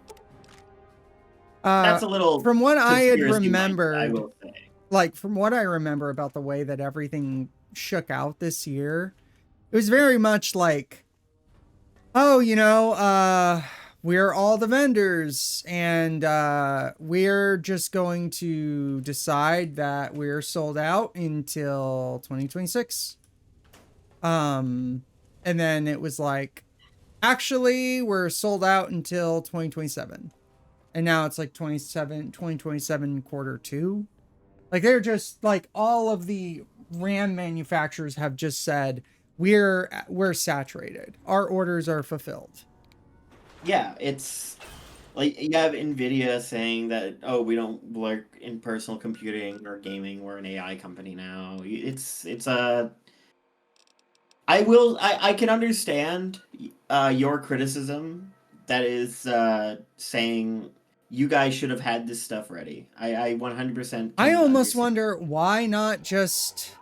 That's a little from what I had remembered, I will say. Like from what I remember about the way that everything shook out this year, it was very much like, oh, we're all the vendors, and we're just going to decide that we're sold out until 2026. And then it was like, actually, we're sold out until 2027. And now it's like 2027 Q2. Like they're just like, all of the RAM manufacturers have just said, we're saturated. Our orders are fulfilled. Yeah, it's like you have Nvidia saying that, oh, we don't work in personal computing or gaming, we're an AI company now. It's I can understand your criticism that is saying you guys should have had this stuff ready. I 100%. I almost wonder why not just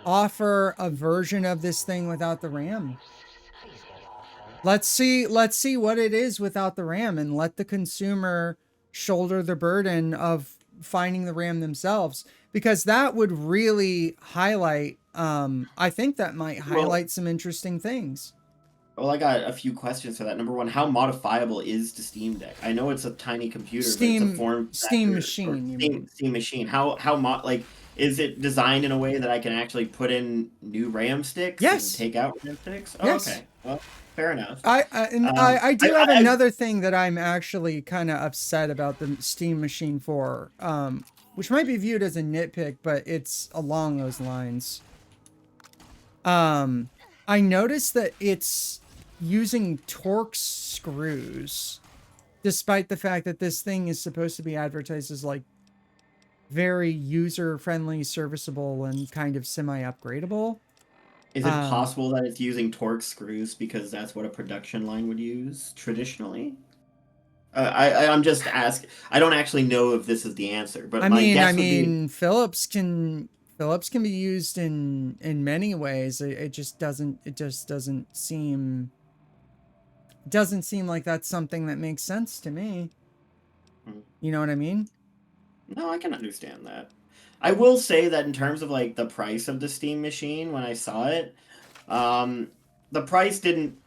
offer a version of this thing without the RAM. Let's see what it is without the RAM, and let the consumer shoulder the burden of finding the RAM themselves, because that would really highlight, I think that might highlight some interesting things. Well, I got a few questions for that. Number one, how modifiable is the Steam Deck? I know it's a tiny computer, but it's a form factor, Steam machine. Steam machine. Like, is it designed in a way that I can actually put in new RAM sticks? Yes. And take out RAM sticks? Oh, yes. Okay. Well, fair enough. I do have another thing that I'm actually kind of upset about the Steam machine for, which might be viewed as a nitpick, but it's along those lines. I noticed that it's using Torx screws, despite the fact that this thing is supposed to be advertised as like very user-friendly, serviceable, and kind of semi-upgradable. Is it possible that it's using torque screws because that's what a production line would use traditionally? I'm just asking. I don't actually know if this is the answer, but my guess would be Phillips can be used in many ways. It just doesn't seem like that's something that makes sense to me. You know what I mean? No, I can understand that. I will say that in terms of like the price of the Steam machine when I saw it, the price didn't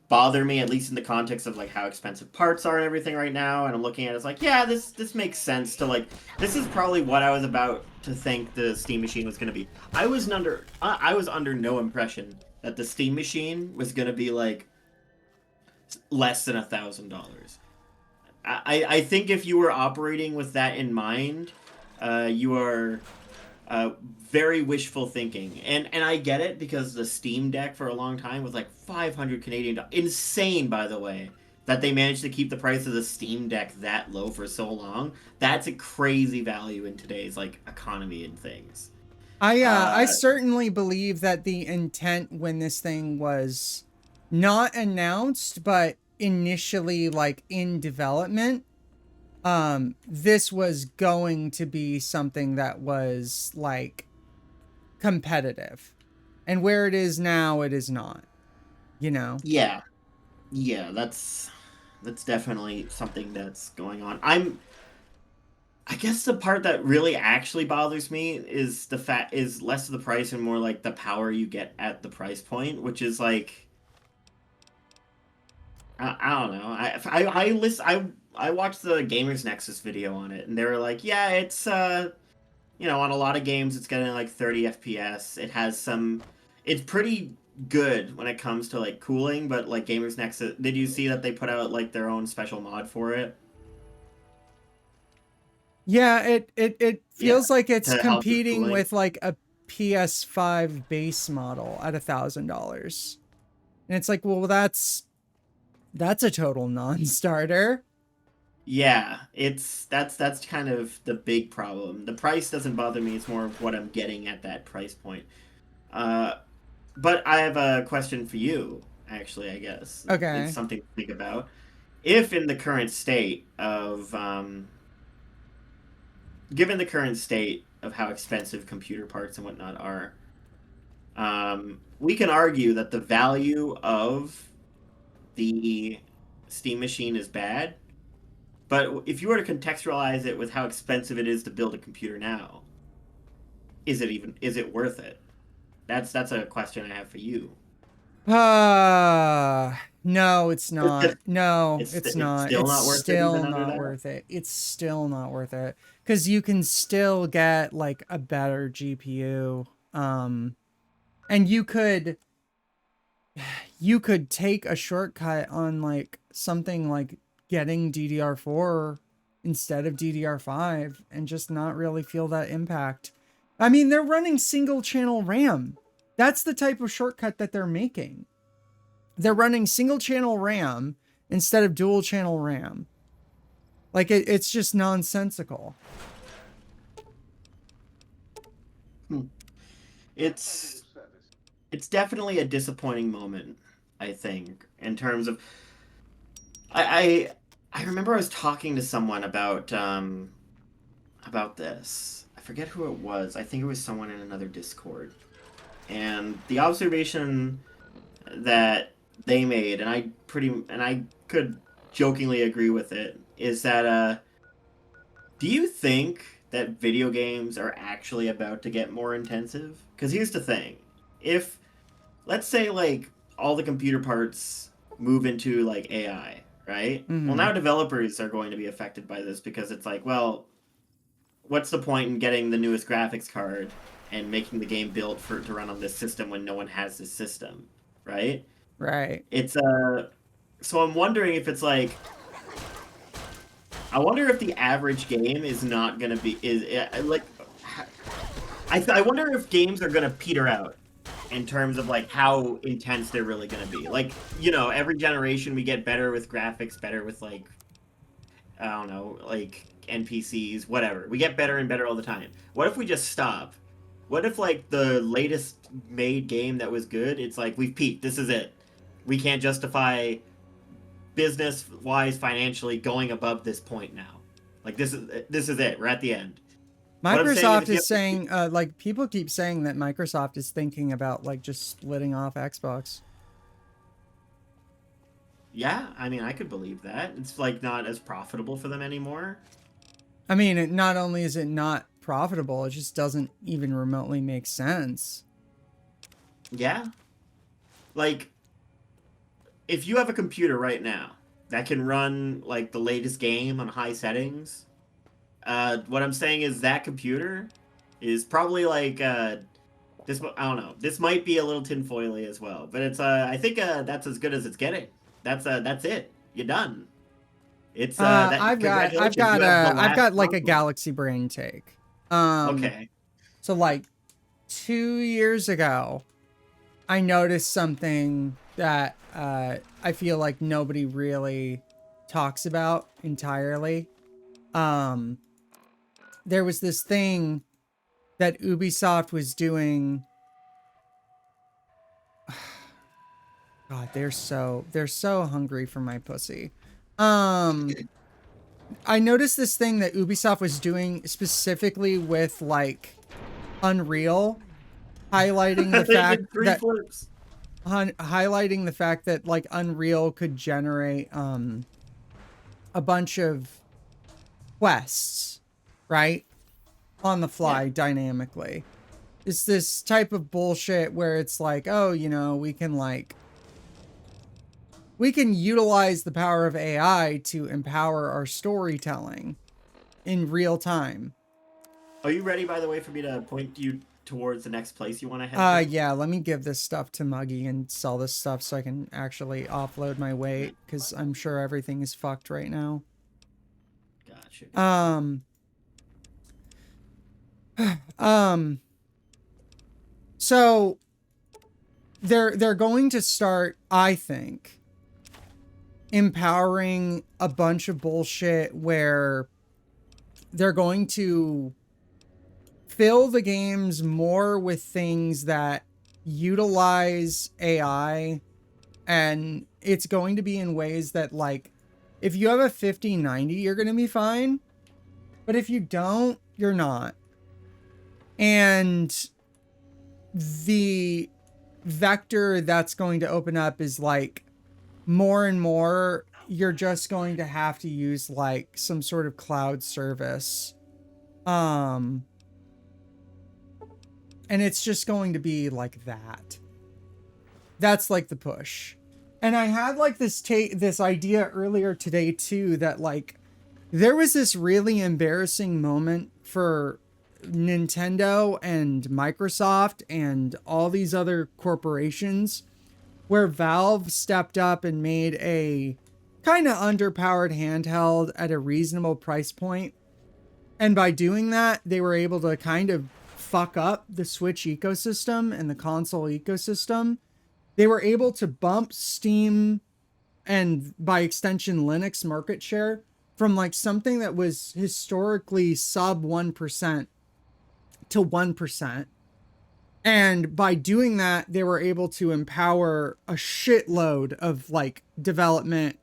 bother me, at least in the context of like how expensive parts are and everything right now. And I'm looking at it, it's like, yeah, this makes sense to like. This is probably what I was about to think the Steam machine was going to be. I was under no impression that the Steam machine was going to be like less than $1,000. I think if you were operating with that in mind, you are very wishful thinking, and I get it because the Steam Deck for a long time was like 500 Canadian dollars. Insane, by the way, that they managed to keep the price of the Steam Deck that low for so long. That's a crazy value in today's like economy and things. I certainly believe that the intent when this thing was not announced, but initially like in development, this was going to be something that was like competitive, and where it is now, it is not, you know? Yeah, that's definitely something that's going on. I guess the part that really actually bothers me is is less of the price and more like the power you get at the price point, which is like I don't know. I watched the Gamers Nexus video on it, and they were like, yeah, it's on a lot of games it's getting like 30 FPS. It's pretty good when it comes to like cooling, but like Gamers Nexus, did you see that they put out like their own special mod for it? Yeah, it feels like it's To help with competing cooling. with like a PS5 base model at $1,000, and it's like, well, that's a total non-starter. Yeah, that's kind of the big problem. The price doesn't bother me, it's more of what I'm getting at that price point. But I have a question for you, actually, I guess. Okay. It's something to think about. If in the current state of given the current state of how expensive computer parts and whatnot are, we can argue that the value of the Steam machine is bad. But if you were to contextualize it with how expensive it is to build a computer now, is it worth it? That's a question I have for you. No, it's not. No, It's it's it's not. still It's not worth it still even under not that? worth it. It's still not worth it. Because you can still get like a better GPU. And you could take a shortcut on like something like getting DDR4 instead of DDR5 and just not really feel that impact. I mean, they're running single channel RAM. That's the type of shortcut that they're making. They're running single channel RAM instead of dual channel RAM. Like it's just nonsensical. It's definitely a disappointing moment, I think, in terms of I remember I was talking to someone about this. I forget who it was. I think it was someone in another Discord. And the observation that they made, and I could jokingly agree with it, is that do you think that video games are actually about to get more intensive? Because here's the thing. If let's say like all the computer parts move into like AI, right? Well, now developers are going to be affected by this because it's like, well, what's the point in getting the newest graphics card and making the game built to run on this system when no one has this system, right? Right. It's so I'm wondering if it's like I wonder if the average game is not gonna be like I wonder if games are gonna peter out in terms of like how intense they're really gonna be. Like, every generation we get better with graphics, better with like I don't know, like NPCs, whatever. We get better and better all the time. What if we just stop What if like the latest made game that was good? It's like we've peaked. This is it. We can't justify business wise financially going above this point now. Like this is it. We're at the end. What I'm saying Microsoft if you is saying, like, people keep saying that Microsoft is thinking about, like, just splitting off Xbox. yeah, I mean, I could believe that. It's like not as profitable for them anymore. I mean, it not only is it not profitable, it just doesn't even remotely make sense. Yeah. Like, if you have a computer right now that can run like the latest game on high settings, what I'm saying is that computer is probably like this. I don't know. This might be a little tinfoily as well, but it's I think that's as good as it's getting. That's it. You're done. It's that. I've Congratulations, you have the I've last got like a console. Galaxy Brain take. Okay. So like 2 years ago, I noticed something that I feel like nobody really talks about entirely. There was this thing that Ubisoft was doing. God, they're so hungry for my pussy. I noticed this thing that Ubisoft was doing specifically with like Unreal, highlighting the They fact did three that flips. highlighting the fact that like Unreal could generate a bunch of quests, right? On the fly dynamically. It's this type of bullshit where it's like, oh, you know, we can utilize the power of AI to empower our storytelling in real time. Are you ready, by the way, for me to point you towards the next place you want to head to? Yeah, let me give this stuff to Muggy and sell this stuff so I can actually offload my weight, because I'm sure everything is fucked right now. Gotcha. So they're going to start, I think, empowering a bunch of bullshit where they're going to fill the games more with things that utilize AI, and it's going to be in ways that, like, if you have a 5090, you're going to be fine, but if you don't, you're not. And the vector that's going to open up is like more and more you're just going to have to use like some sort of cloud service, and it's just going to be like that's like the push. And I had like this idea earlier today too, that like there was this really embarrassing moment for Nintendo and Microsoft and all these other corporations, where Valve stepped up and made a kind of underpowered handheld at a reasonable price point. And by doing that, they were able to kind of fuck up the Switch ecosystem and the console ecosystem. They were able to bump Steam and by extension Linux market share from like something that was historically sub 1% to 1%. And by doing that, they were able to empower a shitload of like development,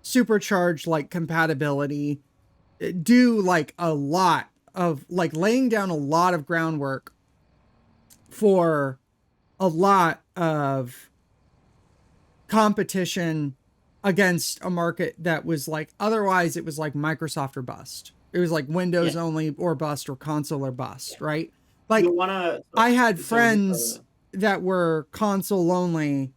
supercharge like compatibility, do like a lot of like laying down a lot of groundwork for a lot of competition against a market that was like, otherwise it was like Microsoft or bust. It was like Windows only or bust, or console or bust, right? Like, I had friends that were console only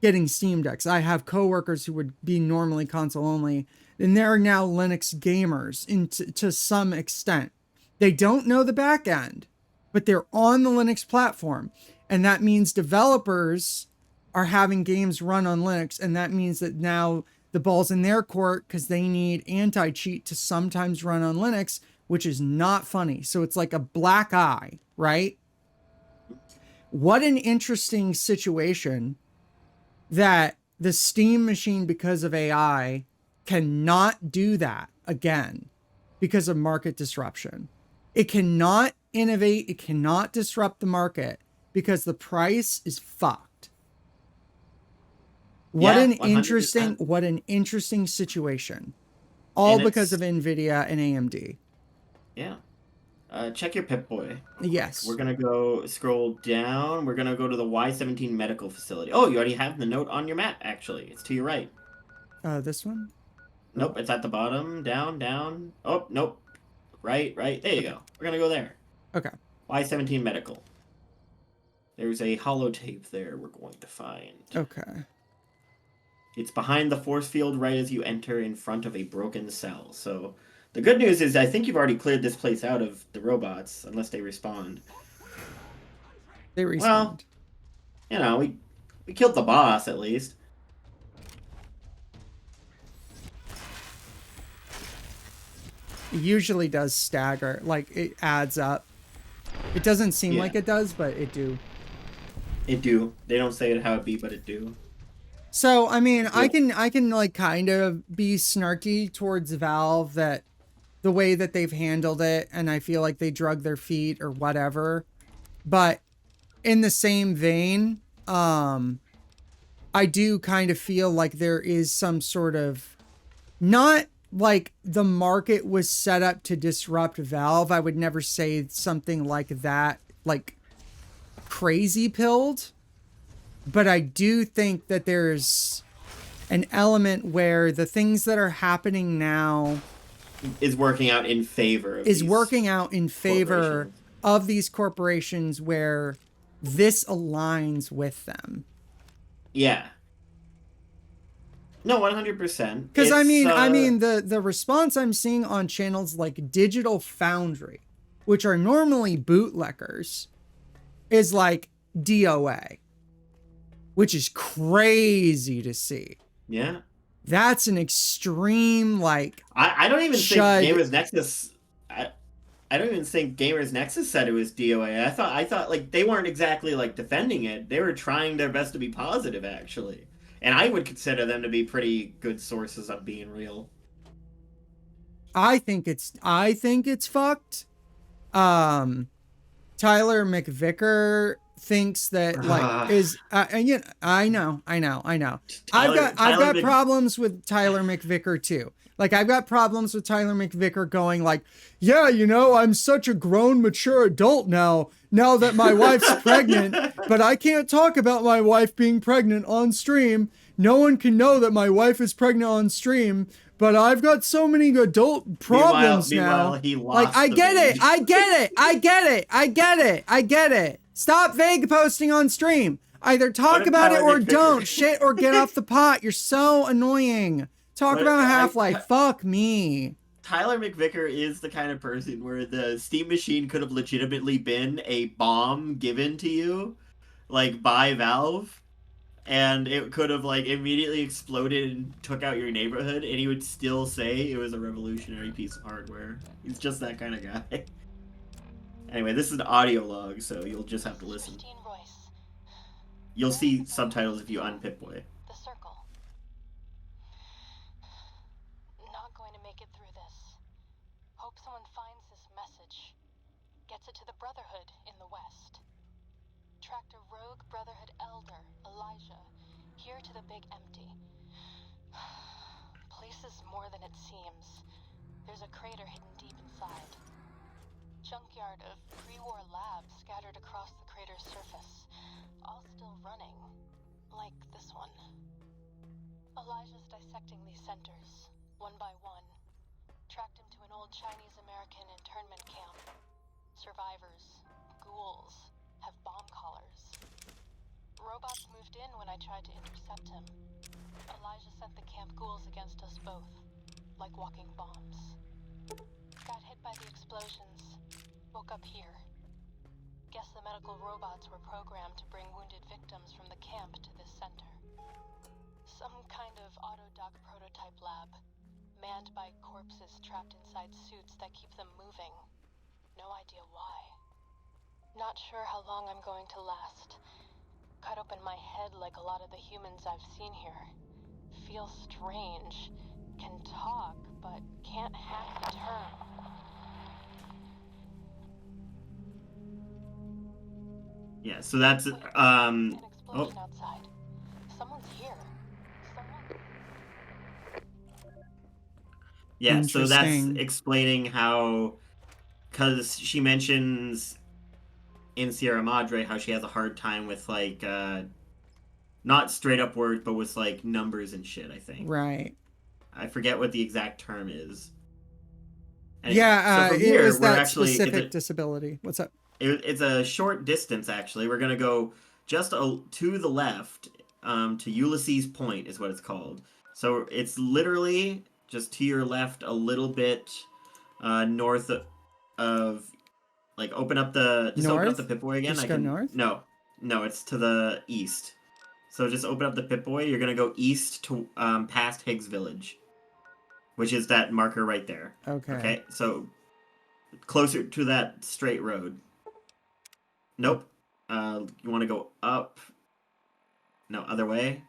getting Steam Decks. I have coworkers who would be normally console only, and they're now Linux gamers to some extent. They don't know the back end, but they're on the Linux platform. And that means developers are having games run on Linux. And that means that now the ball's in their court because they need anti-cheat to sometimes run on Linux, which is not funny. So it's like a black eye, right? What an interesting situation that the Steam machine, because of AI, cannot do that again because of market disruption. It cannot innovate. It cannot disrupt the market because the price is fucked. What Yeah, an 100%. interesting situation. All And because of it's Nvidia and AMD. yeah. Check your Pip-Boy. Yes. We're gonna go scroll down. We're gonna go to the Y17 medical facility. Oh, you already have the note on your map, actually. It's to your right. This one? Nope, it's at the bottom. Down, down. Oh, nope. Right, right. There you go. We're gonna go there. Okay. Y17 medical. There's a holotape there we're going to find. Okay. It's behind the force field right as you enter in front of a broken cell. So the good news is I think you've already cleared this place out of the robots, unless they respawn. They Well, respawned. you know, we killed the boss at least. It usually does stagger. Like, it adds up. It doesn't seem Yeah. like it does, but it do. It do. They don't say it how it be, but it do. So, I mean, I Cool. can like kind of be snarky towards Valve that the way that they've handled it, and I feel like they drug their feet or whatever. But in the same vein, I do kind of feel like there is some sort of, not like the market was set up to disrupt Valve. I would never say something like that, like crazy pilled. But I do think that there's an element where the things that are happening now Is working out in favor of is these working out in favor corporations. of these corporations where this aligns with them. Yeah. No, 100%. Because I mean the response I'm seeing on channels like Digital Foundry, which are normally bootleggers, is like DOA, which is crazy to see. Yeah. That's an extreme, like, I don't even Shud. think Gamers Nexus. I don't even think Gamers Nexus said it was DOA. I thought like they weren't exactly like defending it. They were trying their best to be positive, actually. And I would consider them to be pretty good sources on being real. I think it's fucked. Tyler McVicker thinks that like is and you know, I know. I've got problems with Tyler McVicker too. Like, I've got problems with Tyler McVicker going like, yeah, you know, I'm such a grown, mature adult now that my wife's pregnant, but I can't talk about my wife being pregnant on stream. No one can know that my wife is pregnant on stream, but I've got so many adult problems now. He lost Like, I the get baby. it. I get it. Stop vague posting on stream. Either talk if about it Tyler or McVicker- don't. Shit or get off the pot. You're so annoying. Talk What if about I- Half-Life. Fuck me. Tyler McVicker is the kind of person where the Steam machine could have legitimately been a bomb given to you, like by Valve, and it could have like immediately exploded and took out your neighborhood, and he would still say it was a revolutionary piece of hardware. He's just that kind of guy. Anyway, this is an audio log, so you'll just have to listen. Christine Royce, You'll see subtitles if you unpip-boy. the circle. Not going to make it through this. Hope someone finds this message. Gets it to the Brotherhood in the West. Tracked a rogue Brotherhood elder, Elijah, here to the Big Empty. Place is more than it seems. There's a crater hidden deep inside. Junkyard of pre-war labs scattered across the crater's surface, all still running, like this one. Elijah's dissecting these centers, one by one. Tracked him to an old Chinese-American internment camp. Survivors, ghouls, have bomb collars. Robots moved in when I tried to intercept him. Elijah sent the camp ghouls against us both, like walking bombs. Got hit by the explosions. Woke up here. Guess the medical robots were programmed to bring wounded victims from the camp to this center. Some kind of autodoc prototype lab, manned by corpses trapped inside suits that keep them moving. No idea why. Not sure how long I'm going to last. Cut open my head like a lot of the humans I've seen here. Feel strange. Can talk, but can't hack the term. Yeah, so that's An oh explosion outside. Someone's here. Someone. yeah, so that's Interesting. explaining how, because she mentions in Sierra Madre how she has a hard time with like not straight up words, but with like numbers and shit. I think Right. I forget what the exact term is. Anyway, so Yeah, from it here was we're that actually specific disability. What's up? it's a short distance actually. We're gonna go just to the left, to Ulysses Point is what it's called. So it's literally just to your left a little bit north of, like, open up the just open up the North? Pip-Boy again. Just I go can north? no, it's to the east. So just open up the Pip-Boy. You're gonna go east to past Higgs Village, which is that marker right there. Okay. Okay, so closer to that straight road. Nope. You want to go up? No, other way.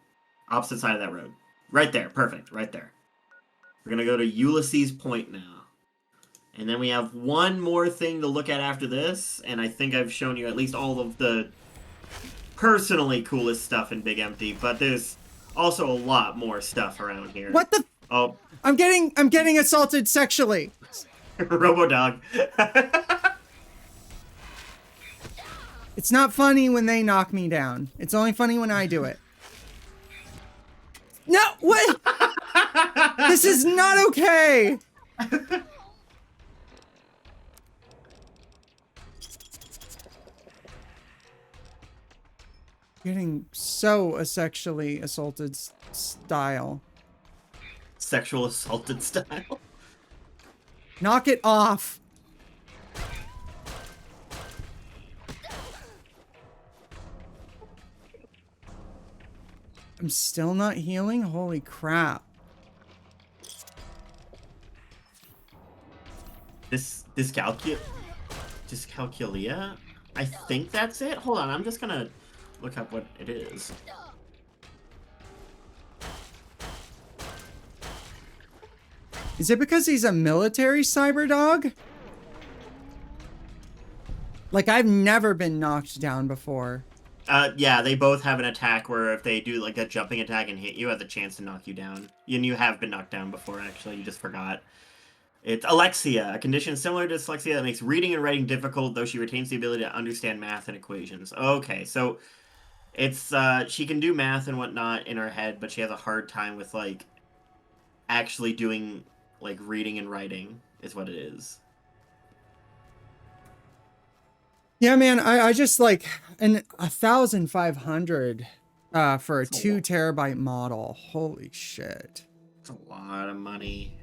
Opposite side of that road. Right there. Perfect. Right there. We're gonna go to Ulysses Point now. And then we have one more thing to look at after this, and I think I've shown you at least all of the personally coolest stuff in Big Empty, but there's also a lot more stuff around here. What the? Oh, I'm getting assaulted sexually. Robodog. It's not funny when they knock me down. It's only funny when I do it. No, what? This is not okay. Getting so a sexually assaulted style. Sexual assaulted style. Knock it off. I'm still not healing? Holy crap. Dyscalculia? I think that's it. Hold on, I'm just gonna look up what it is. Is it because he's a military cyber dog? Like, I've never been knocked down before. Yeah, they both have an attack where if they do like a jumping attack and hit you, have the chance to knock you down. And you have been knocked down before, actually. You just forgot. It's Alexia, a condition similar to dyslexia that makes reading and writing difficult, though she retains the ability to understand math and equations. Okay, so it's she can do math and whatnot in her head, but she has a hard time with like actually doing like reading and writing is what it is. Yeah, man, I just like, and 1,500 for a 2 terabyte model. Holy shit. It's a lot of money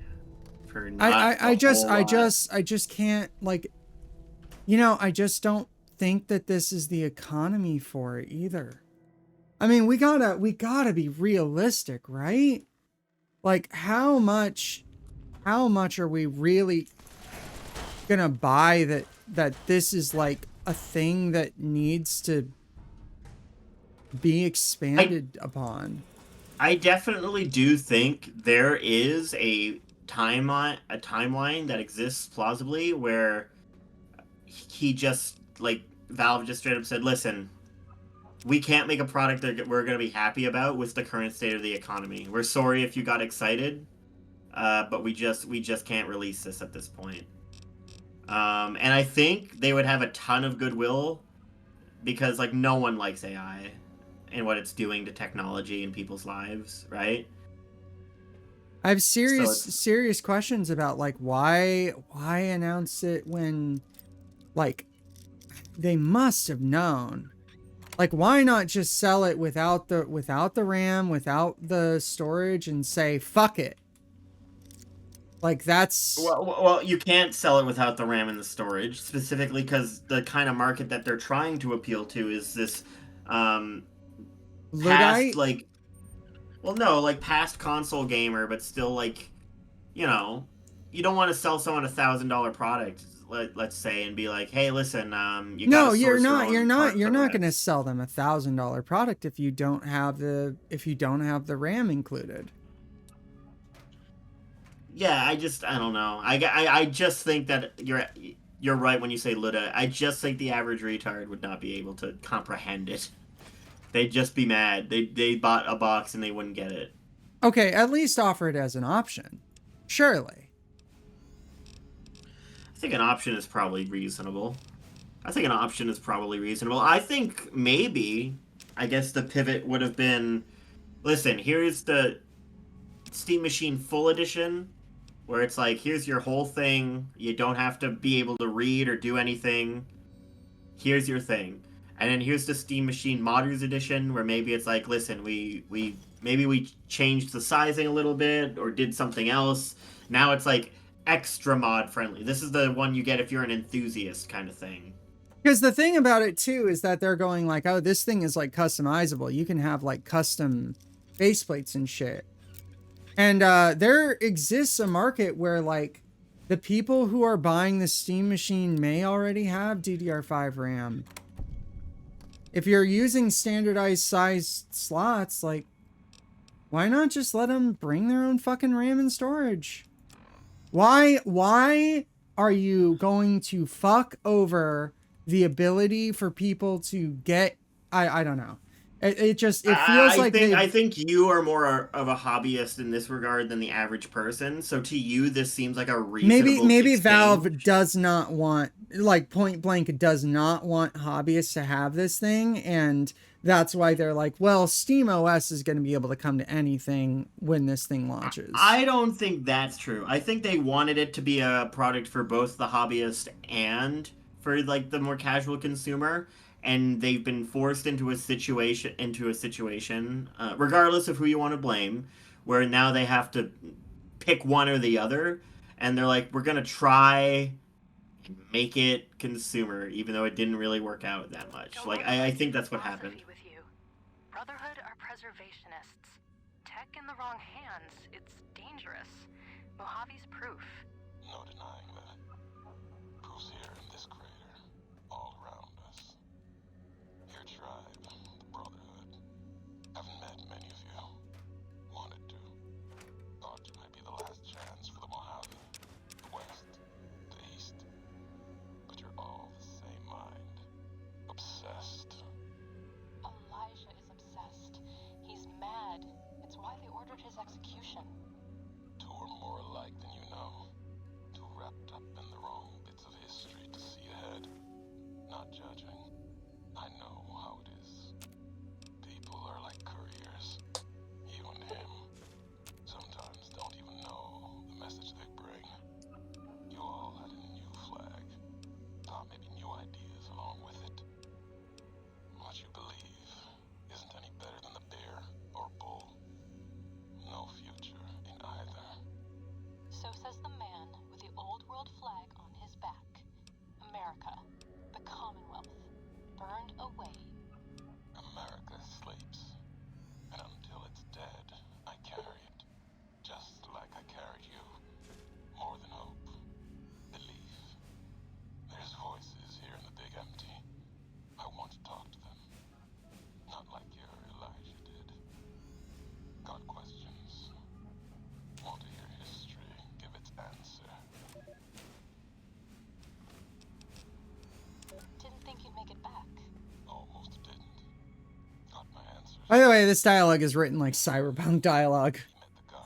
for not I just can't, like, you know, I just don't think that this is the economy for it either. I mean, we gotta be realistic, right? Like, how much are we really gonna buy that this is like a thing that needs to be expanded upon? I definitely do think there is a timeline that exists plausibly where he just, like, Valve just straight up said, listen, we can't make a product that we're going to be happy about with the current state of the economy. We're sorry if you got excited, but we just can't release this at this point. And I think they would have a ton of goodwill because, like, no one likes AI and what it's doing to technology and people's lives, right? I have serious So serious questions about, like, why announce it when, like, they must have known. Like, why not just sell it without the RAM, without the storage, and say fuck it? Like, that's well, you can't sell it without the RAM and the storage, specifically because the kind of market that they're trying to appeal to is this past, Luddite. like, well, no, like, past console gamer, but still, like, you know, you don't want to sell someone $1,000 product, let's say, and be like, hey, listen, you No, gotta you're source your not. own You're not. parts You're for the not going to rest. sell them $1,000 product if you don't have the RAM included. Yeah, I don't know. I just think that you're right when you say Luda. I just think the average retard would not be able to comprehend it. They'd just be mad. They bought a box and they wouldn't get it. Okay, at least offer it as an option. Surely. I think an option is probably reasonable. I think maybe, I guess the pivot would have been, listen, here's the Steam Machine Full Edition, where it's like, here's your whole thing. You don't have to be able to read or do anything. Here's your thing. And then here's the Steam Machine Modders Edition, where maybe it's like, listen, maybe we changed the sizing a little bit or did something else. Now it's like extra mod friendly. This is the one you get if you're an enthusiast kind of thing. Because the thing about it too is that they're going like, oh, this thing is like customizable. You can have like custom faceplates and shit. And there exists a market where like the people who are buying the Steam Machine may already have DDR5 RAM. If you're using standardized size slots, like, why not just let them bring their own fucking RAM and storage? Why are you going to fuck over the ability for people to get, I don't know. It feels I think you are more of a hobbyist in this regard than the average person. So to you, this seems like a reasonable maybe exchange. Valve does not want, like, point blank does not want hobbyists to have this thing, and that's why they're like, well, Steam OS is going to be able to come to anything when this thing launches. I don't think that's true. I think they wanted it to be a product for both the hobbyist and for like the more casual consumer, and they've been forced into a situation, regardless of who you want to blame, where now they have to pick one or the other, and they're like, we're gonna try and make it consumer, even though it didn't really work out that much. Like, I think that's what happened. With you. Brotherhood are preservationists. Tech in the wrong hands, it's dangerous. Mojave's proof. No denying that. Proof's here in this crater, all around us. Your tribe, the Brotherhood. Haven't met many of you. Wanted to. Thought you might be the last chance for the Mojave. The West, the East. But you're all the same mind. Obsessed. Elijah is obsessed. He's mad. It's why they ordered his execution. Two are more alike than you know. Too wrapped up in the wrong bits of history to see ahead. Not judging. I know how it is. People are like couriers. Even him. Sometimes don't even know the message they bring. You all had a new flag. Thought maybe new ideas along with it. What you believe isn't any better than the bear or bull. No future in either. So says the man with the old world flag on his back. America, the Commonwealth, burned away. America sleeps, and until it's dead, I carry it, just like I carried you. More than hope, belief. There's voices here in the big empty. I want to talk to them, not like your Elijah did. Got questions. Want to hear history give its answer. Didn't think you'd make it back. Almost didn't. Got my answers. By the way, this dialogue is written like cyberpunk dialogue.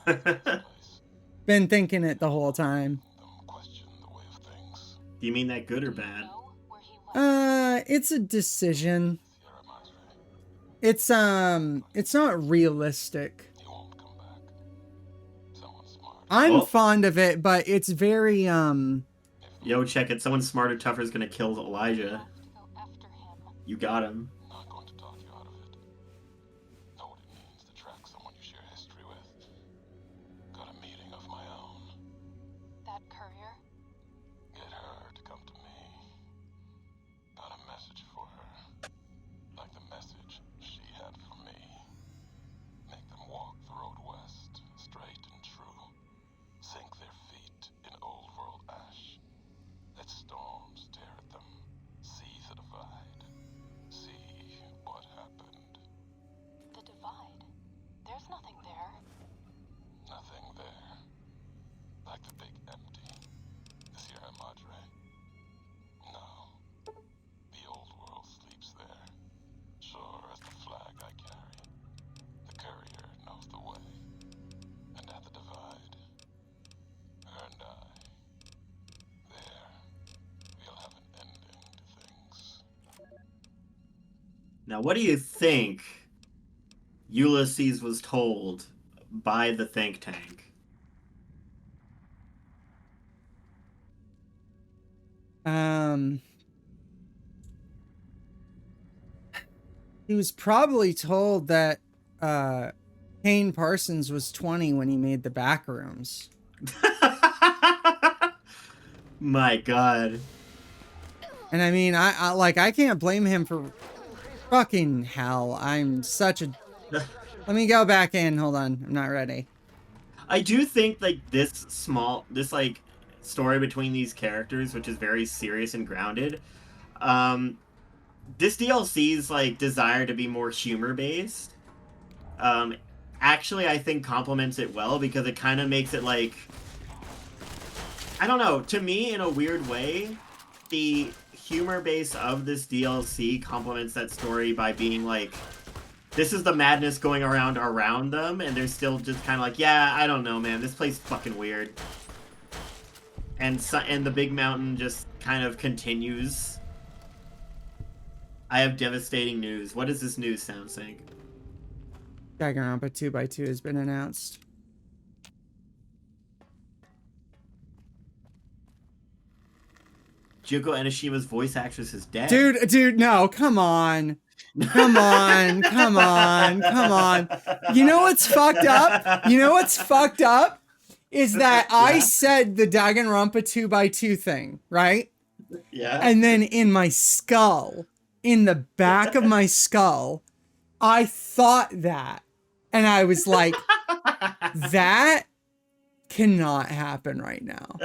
Met the guy in this place. Been thinking it the whole time. Them question the way of things. Do you mean that good or bad? Know where he went. It's a decision. Sierra Madre, It's not realistic. he won't come back. Someone smart. I'm Well- fond of it, but it's very, Yo, check it. Someone smarter, tougher is gonna kill Elijah. Have to go after him. You got him. Not going to talk you out of it. Know what it means to track someone you share history with. Got a meeting of my own. That courier? Get her to come to me. Got a message for her. Like the message she had for me. Make them walk the road west, straight and true. Sink their feet in old world ash. Let storms tear at them. See the divide. See Now, what do you think Ulysses was told by the think tank? He was probably told that Kane Parsons was 20 when he made the back rooms. My God. And I mean, I can't blame him for fucking hell. I'm such a. Let me go back in. Hold on, I'm not ready. I do think like this like story between these characters, which is very serious and grounded. This DLC's like desire to be more humor based. Um, actually, I think complements it well because it kind of makes it like, I don't know, to me in a weird way, the humor base of this DLC complements that story by being like, this is the madness going around them, and they're still just kind of like, yeah, I don't know, man, this place is fucking weird. And the big mountain just kind of continues. I have devastating news. What is this news sound saying? Danganronpa 2x2 has been announced. Juko Enoshima's voice actress is dead. Dude, no, come on. Come on, come on, come on. You know what's fucked up? You know what's fucked up? Is that I said the Danganronpa 2x2 thing, right? Yeah. And then in my skull, in the back of my skull, I thought that. And I was like, that cannot happen right now.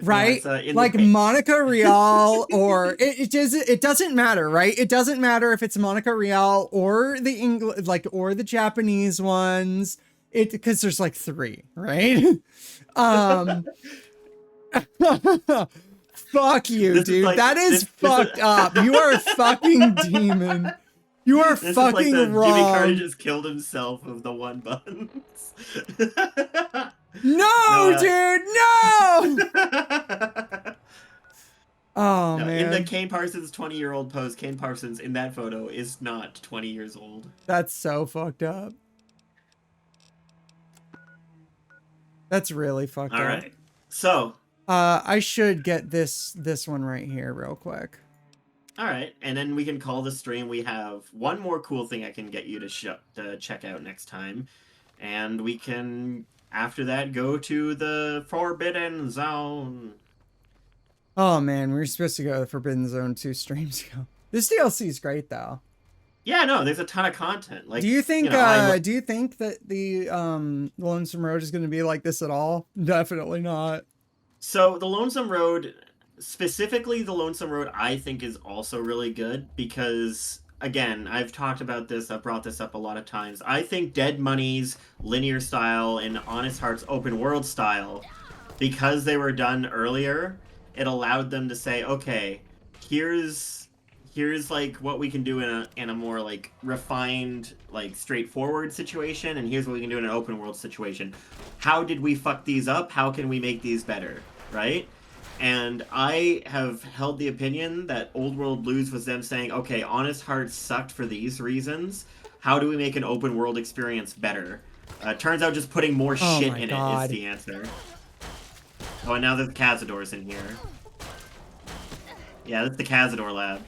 Right? No, like Monica Rial or it doesn't matter, right? It doesn't matter if it's Monica Rial or the English or the Japanese ones. Because there's like 3, right? Fuck you, dude. Like, that is fucked up. You are a fucking demon. You are this fucking is like wrong. Jimmy Carter just killed himself of the TheOneBuns. No, dude, no! Oh, man. In the Kane Parsons 20-year-old pose, Kane Parsons in that photo is not 20 years old. That's so fucked up. That's really fucked up. All right. So, I should get this one right here real quick. All right, and then we can call the stream. We have one more cool thing I can get you to check out next time, and we can after that go to the Forbidden Zone. Oh man, we were supposed to go to the Forbidden Zone 2 streams ago. This DLC is great though. Yeah, no, there's a ton of content. Like, do you think do you think that the Lonesome Road is going to be like this at all? Definitely not. So the Lonesome Road, specifically the Lonesome Road, I think is also really good because, again, I've talked about this, I've brought this up a lot of times. I think Dead Money's linear style and Honest Heart's open world style, because they were done earlier, it allowed them to say, okay, here's like what we can do in a more like refined, like straightforward situation, and here's what we can do in an open world situation. How did we fuck these up? How can we make these better? Right? And I have held the opinion that Old World Blues was them saying, okay, Honest Heart sucked for these reasons. How do we make an open world experience better? Turns out just putting more shit in it is the answer. Oh, and now there's Cazadors in here. Yeah, that's the Cazador lab.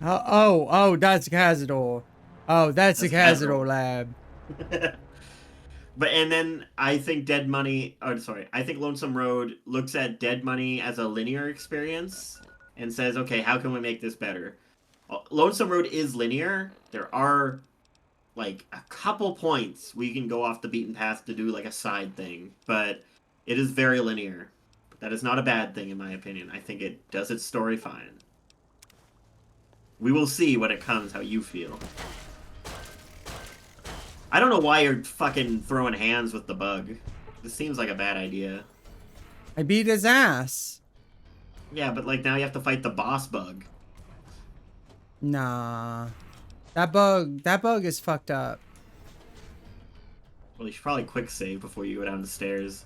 Oh, that's Cazador. Oh, that's the Cazador lab. But and then I think I think Lonesome Road looks at Dead Money as a linear experience and says, okay, how can we make this better? Lonesome Road is linear. There are like a couple points we can go off the beaten path to do like a side thing, but it is very linear. That is not a bad thing in my opinion. I think it does its story fine. We will see when it comes how you feel. I don't know why you're fucking throwing hands with the bug. This seems like a bad idea. I beat his ass. Yeah, but like now you have to fight the boss bug. Nah. That bug is fucked up. Well, you should probably quick save before you go down the stairs.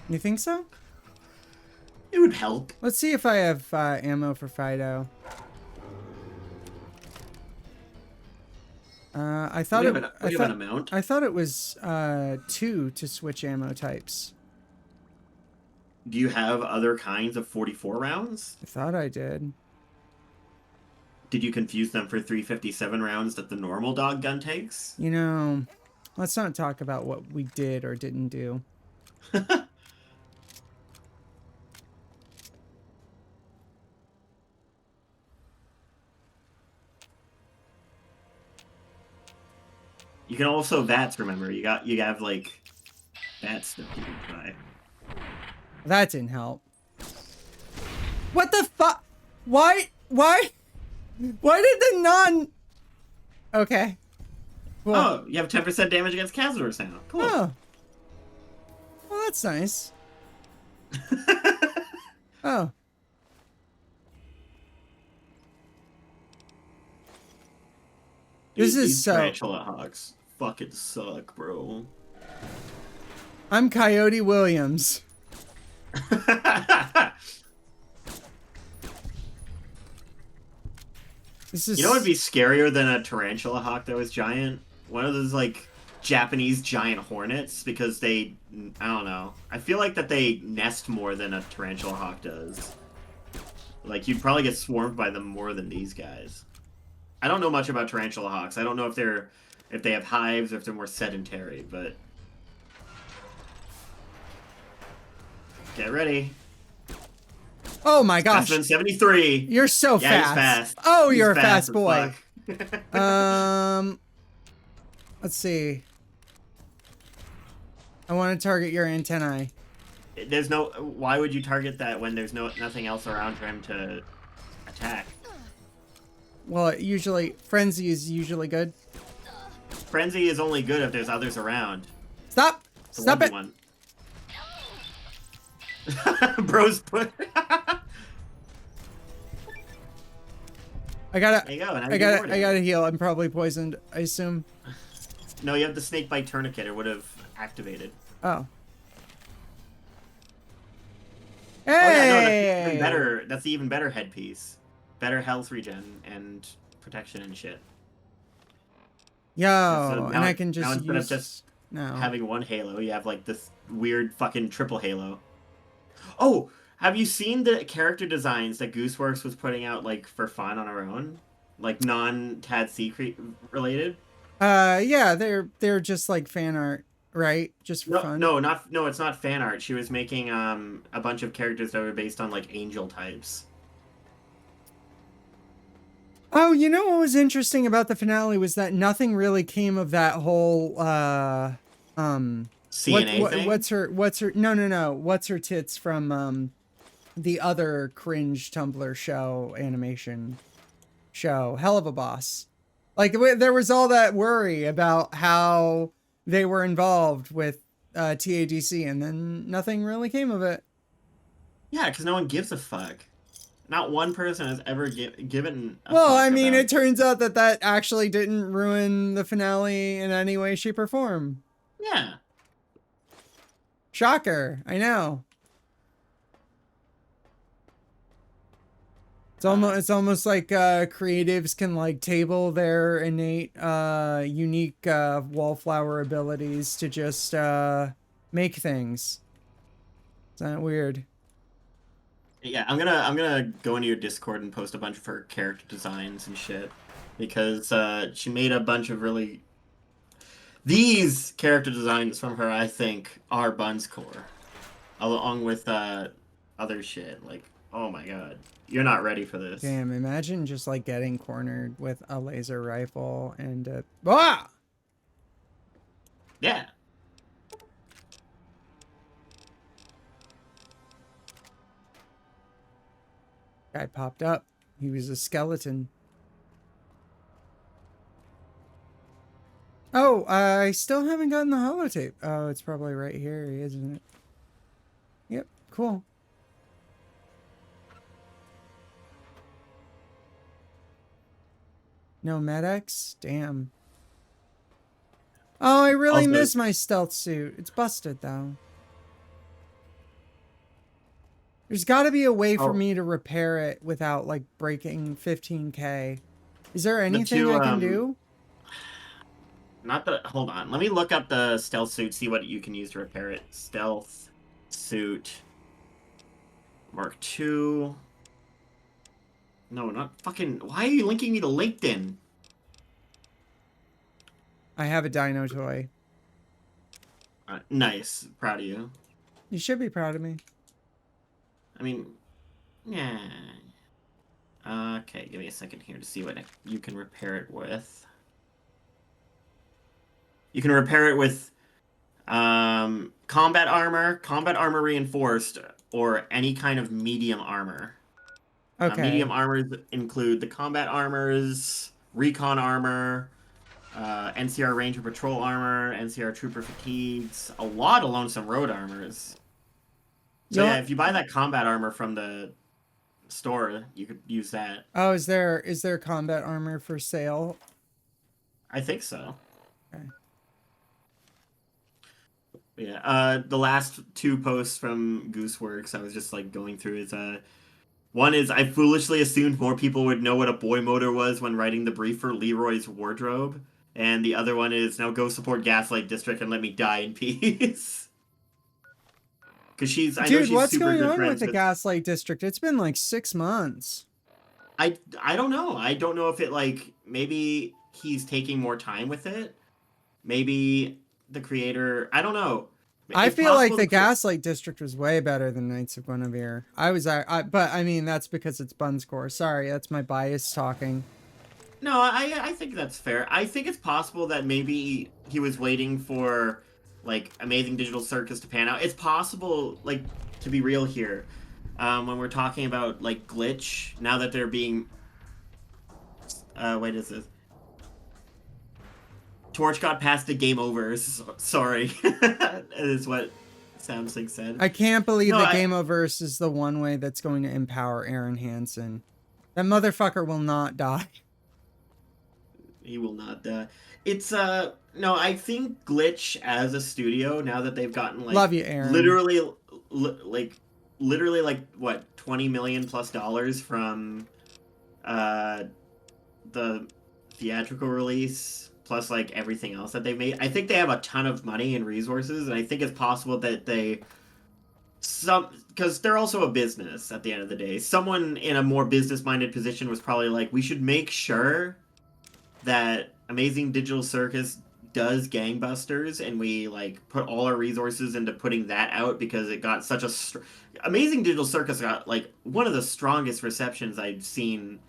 You think so? It would help. Let's see if I have ammo for Fido. I thought We it. have an, we have an amount. I thought it was 2 to switch ammo types. Do you have other kinds of 44 rounds? I thought I did. Did you confuse them for 357 rounds that the normal dog gun takes? You know, let's not talk about what we did or didn't do. You can also VATS, remember. You have like that stuff you can try. That didn't help. What the fuck? Why did the non... Okay. Cool. Oh, you have 10% damage against Cazadors now. Cool. Oh. Well, that's nice. Oh. This Dude, is these so... Tarantula Hawks fucking suck, bro. I'm Coyote Williams. This is... You know what would be scarier than a Tarantula Hawk that was giant? One of those, like, Japanese giant hornets, because they... I don't know. I feel like that they nest more than a Tarantula Hawk does. Like, you'd probably get swarmed by them more than these guys. I don't know much about Tarantula Hawks. I don't know if they have hives or if they're more sedentary, but... Get ready. Oh my gosh. Specimen 73. You're so Yeah, fast. he's fast. Oh, He's you're a fast fast as boy. fuck. Let's see. I want to target your antennae. There's no... Why would you target that when there's nothing else around for him to attack? Well, usually frenzy is usually good. Frenzy is only good if there's others around. Stop! It's a Stop it! 1v1. Bro's put... I gotta. There you go. Now I you gotta. can I gotta heal. I'm probably poisoned. I assume. No, you have the snake bite tourniquet. It would have activated. Oh. Oh yeah, no, Hey! that's even better. That's the even better headpiece. Better health regen and protection and shit. Yo, So and now- I can now just instead of use. just No. having one halo, you have like this weird fucking triple halo. Oh, have you seen the character designs that Gooseworks was putting out like for fun on her own, like non-TAD-C related? Yeah, they're just like fan art, right? Just for fun. No, it's not fan art. She was making a bunch of characters that were based on like angel types. Oh, you know what was interesting about the finale was that nothing really came of that whole CNA thing? what's her no what's her tits from the other cringe Tumblr show animation show Hell of a Boss. Like there was all that worry about how they were involved with TADC and then nothing really came of it. Yeah, because no one gives a fuck. Not one person has ever given a Well, fuck I mean, about... it turns out that actually didn't ruin the finale in any way, shape, or form. Yeah. Shocker. I know. It's almost like creatives can like table their innate unique wallflower abilities to just make things. Isn't that weird? Yeah, I'm gonna go into your Discord and post a bunch of her character designs and shit. Because she made a bunch of really... These character designs from her, I think, are Buns core. Along with other shit. Like, oh my god. You're not ready for this. Damn, imagine just like getting cornered with a laser rifle and ah! Yeah. Guy popped up. He was a skeleton. Oh, I still haven't gotten the holotape. Oh, it's probably right here, isn't it? Yep, cool. No medics? Damn. Oh, I really Also- miss my stealth suit. It's busted, though. There's got to be a way for me to repair it without, like, breaking 15K. Is there anything I can do? Not the. Hold on. Let me look up the stealth suit. See what you can use to repair it. Stealth suit Mark II. No, not fucking. Why are you linking me to LinkedIn? I have a dino toy. Nice. Proud of you. You should be proud of me. I mean, yeah. Okay, give me a second here to see what you can repair it with. You can repair it with combat armor reinforced, or any kind of medium armor. Okay. Medium armors include the combat armors, recon armor, NCR Ranger Patrol armor, NCR Trooper fatigues, a lot of Lonesome Road armors. So yeah, if you buy that combat armor from the store, you could use that. Oh, is there combat armor for sale? I think so. Okay. Yeah. The last two posts from Gooseworks, I was just like going through is one is I foolishly assumed more people would know what a boy motor was when writing the brief for Leroy's wardrobe. And the other one is now go support Gaslight District and let me die in peace. Because I know she's what's super going good on friends with the with... Gaslight District? It's been like 6 months. I don't know. I don't know if it like maybe he's taking more time with it. Maybe the creator. I don't know. I It's feel like possible the Gaslight District was way better than Knights of Guinevere. But I mean that's because it's Bunscore. Sorry, that's my bias talking. No, I think that's fair. I think it's possible that maybe he was waiting for like Amazing Digital Circus to pan out. It's possible, like, to be real here, when we're talking about like Glitch, now that they're being wait, is this Torch got past the game overs. Sorry. Is what Samsung said. I can't believe that Game Oververse is the one way that's going to empower Aaron Hansen. That motherfucker will not die. He will not die. It's no, I think Glitch as a studio, now that they've gotten like love you, Aaron. Literally like what, $20 million plus from the theatrical release plus like everything else that they've made. I think they have a ton of money and resources, and I think it's possible that because they're also a business at the end of the day. Someone in a more business-minded position was probably like, we should make sure that Amazing Digital Circus does gangbusters, and we like put all our resources into putting that out because it got such a Amazing Digital Circus got like one of the strongest receptions I've seen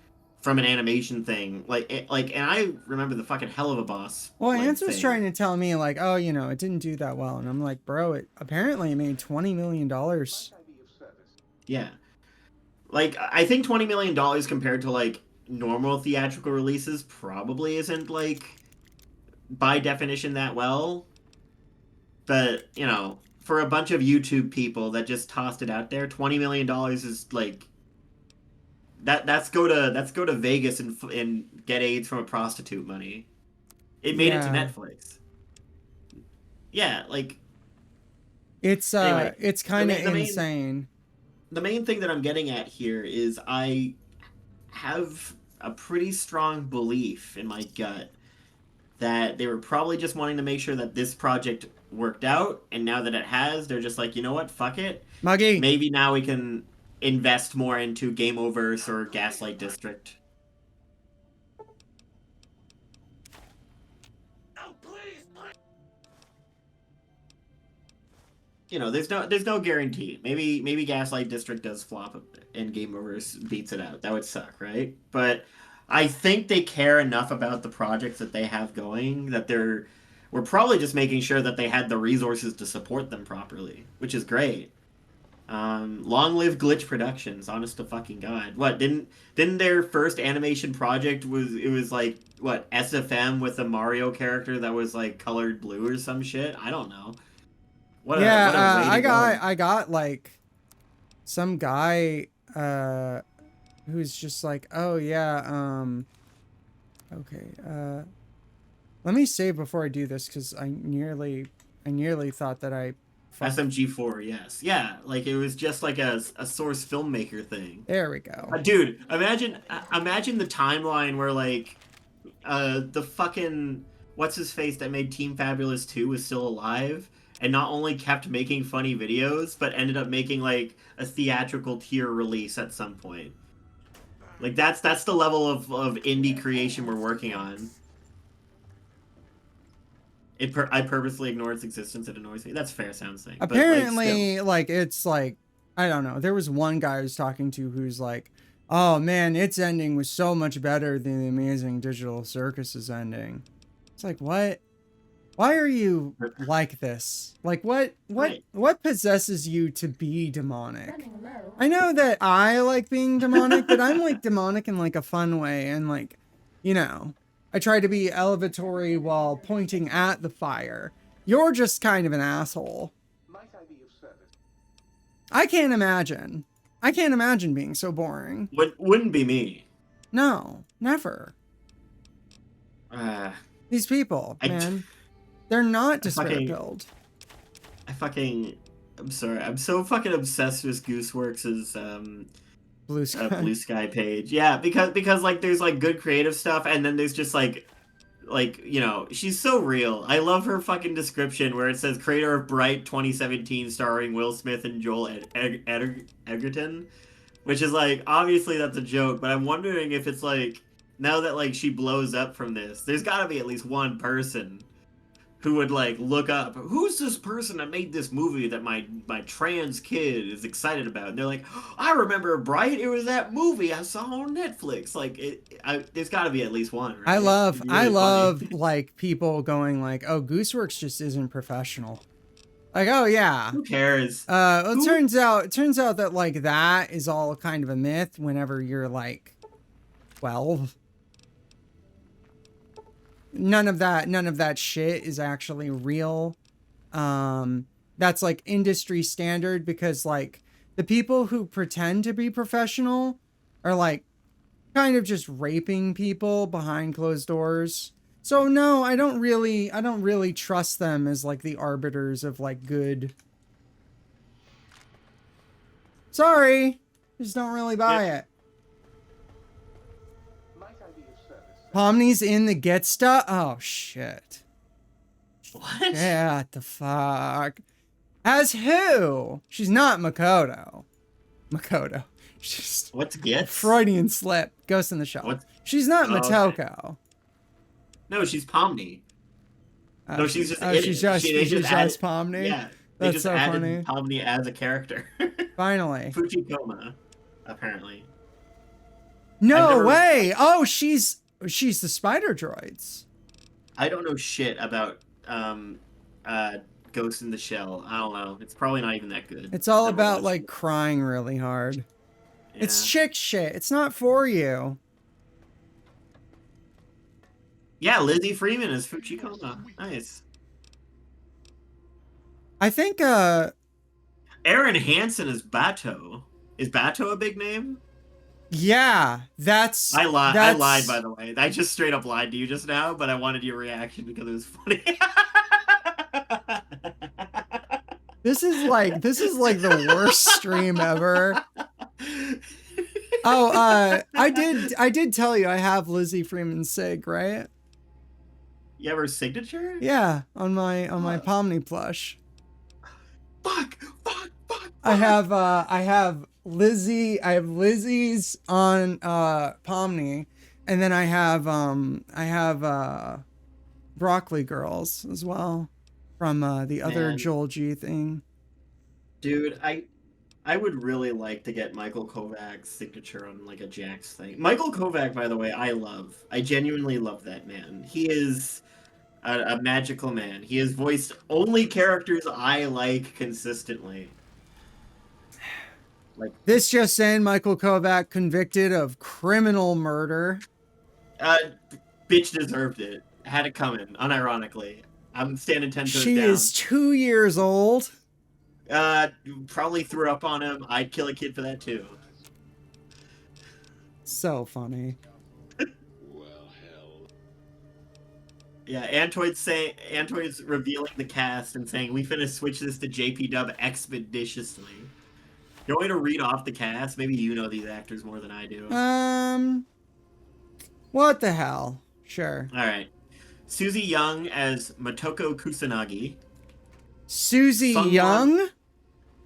from an animation thing. And I remember the fucking Hell of a Boss. Well, Ants was trying to tell me like, oh, you know, it didn't do that well, and I'm like, bro, it apparently made $20 million. Yeah, like I think $20 million compared to like normal theatrical releases probably isn't like by definition that well, but you know, for a bunch of YouTube people that just tossed it out there, $20 million is like that's go to Vegas and get AIDS from a prostitute money. It made it to Netflix. Yeah, like it's anyway, it's kind of insane. The main thing that I'm getting at here is I have a pretty strong belief in my gut that they were probably just wanting to make sure that this project worked out, and now that it has, they're just like, you know what, fuck it. Muggy. Maybe now we can invest more into Game Oververse or Gaslight District. Oh, please. You know, there's no guarantee. Maybe Gaslight District does flop and Game Oververse beats it out. That would suck, right? But I think they care enough about the projects that they have going that we're probably just making sure that they had the resources to support them properly, which is great. Long live Glitch Productions, honest to fucking god. What, didn't their first animation project was like what, SFM with a Mario character that was like colored blue or some shit? I don't know. I got like some guy who's just like, oh yeah, okay, let me save before I do this because I nearly thought that I SMG4, yes. Yeah, like it was just like a source filmmaker thing. There we go. Dude, imagine the timeline where like the fucking what's his face that made Team Fabulous 2 was still alive and not only kept making funny videos but ended up making like a theatrical tier release at some point. Like that's the level of indie creation we're working on. I purposely ignore its existence. It annoys me. That's fair sound saying. Apparently, but, like it's like, I don't know. There was one guy I was talking to who's like, oh man, its ending was so much better than the Amazing Digital Circus's ending. It's like, what? Why are you like this? Like, what possesses you to be demonic? I know that I like being demonic, but I'm like demonic in like a fun way, and like, you know, I try to be elevatory while pointing at the fire. You're just kind of an asshole. I can't imagine. I can't imagine being so boring. Wouldn't be me. No, never. These people, man, they're not despair-pilled. I'm sorry. I'm so fucking obsessed with Gooseworks' Blue Sky page. Yeah, because like there's like good creative stuff, and then there's just like you know, she's so real. I love her fucking description where it says creator of Bright 2017 starring Will Smith and Joel Edgerton, which is like obviously that's a joke, but I'm wondering if it's like now that like she blows up from this, there's got to be at least one person who would like look up, who's this person that made this movie that my trans kid is excited about? And they're like, oh, I remember Bright. It was that movie I saw on Netflix. Like, there's got to be at least one. Right? I love like people going like, oh, Gooseworks just isn't professional. Like, oh yeah. Who cares? Well, it turns out that like that is all kind of a myth. Whenever you're like 12. None of that shit is actually real. That's like industry standard, because like the people who pretend to be professional are like kind of just raping people behind closed doors. So no, I don't really trust them as like the arbiters of like good. Sorry, just don't really buy it. Pomni's in the Get Stuff? Oh, shit. What? Yeah, what the fuck? As who? She's not Makoto. Makoto. She's What's Get? Freudian slip. Ghost in the Shell. She's not Motoko. Okay. No, she's Pomni. No, she's just she's just Pomni? Yeah. That's just so added funny. Pomni as a character. Finally. Fujikoma, apparently. No way! Oh, she's the spider droids. I don't know shit about Ghost in the Shell. I don't know. It's probably not even that good. It's all about like crying really hard. Yeah. It's chick shit. It's not for you. Yeah, Lizzie Freeman is Fujikoma. Nice. I think Aaron Hansen is Bato. Is Bato a big name? Yeah, that's... I lied, by the way. I just straight up lied to you just now, but I wanted your reaction because it was funny. This is like the worst stream ever. Oh, I did tell you I have Lizzie Freeman's sig, right? You have her signature? Yeah, on my Pomni plush. Fuck. I have Lizzie's on Pomni, and then I have Broccoli Girls as well from the other Joel G thing. Dude, I would really like to get Michael Kovac's signature on like a Jax thing. Michael Kovac, by the way, I genuinely love that man. He is a magical man. He has voiced only characters I like consistently. Like this just in, Michael Kovac convicted of criminal murder. Bitch deserved it. Had it coming, unironically. I'm standing 10 toes down. She is 2 years old. Probably threw up on him. I'd kill a kid for that too. So funny. Yeah, Antoid's revealing the cast and saying, we finna switch this to JP Dub expeditiously. You want me to read off the cast? Maybe you know these actors more than I do. What the hell? Sure. Alright. Susie Young as Motoko Kusanagi. Susie Sungwon- Young?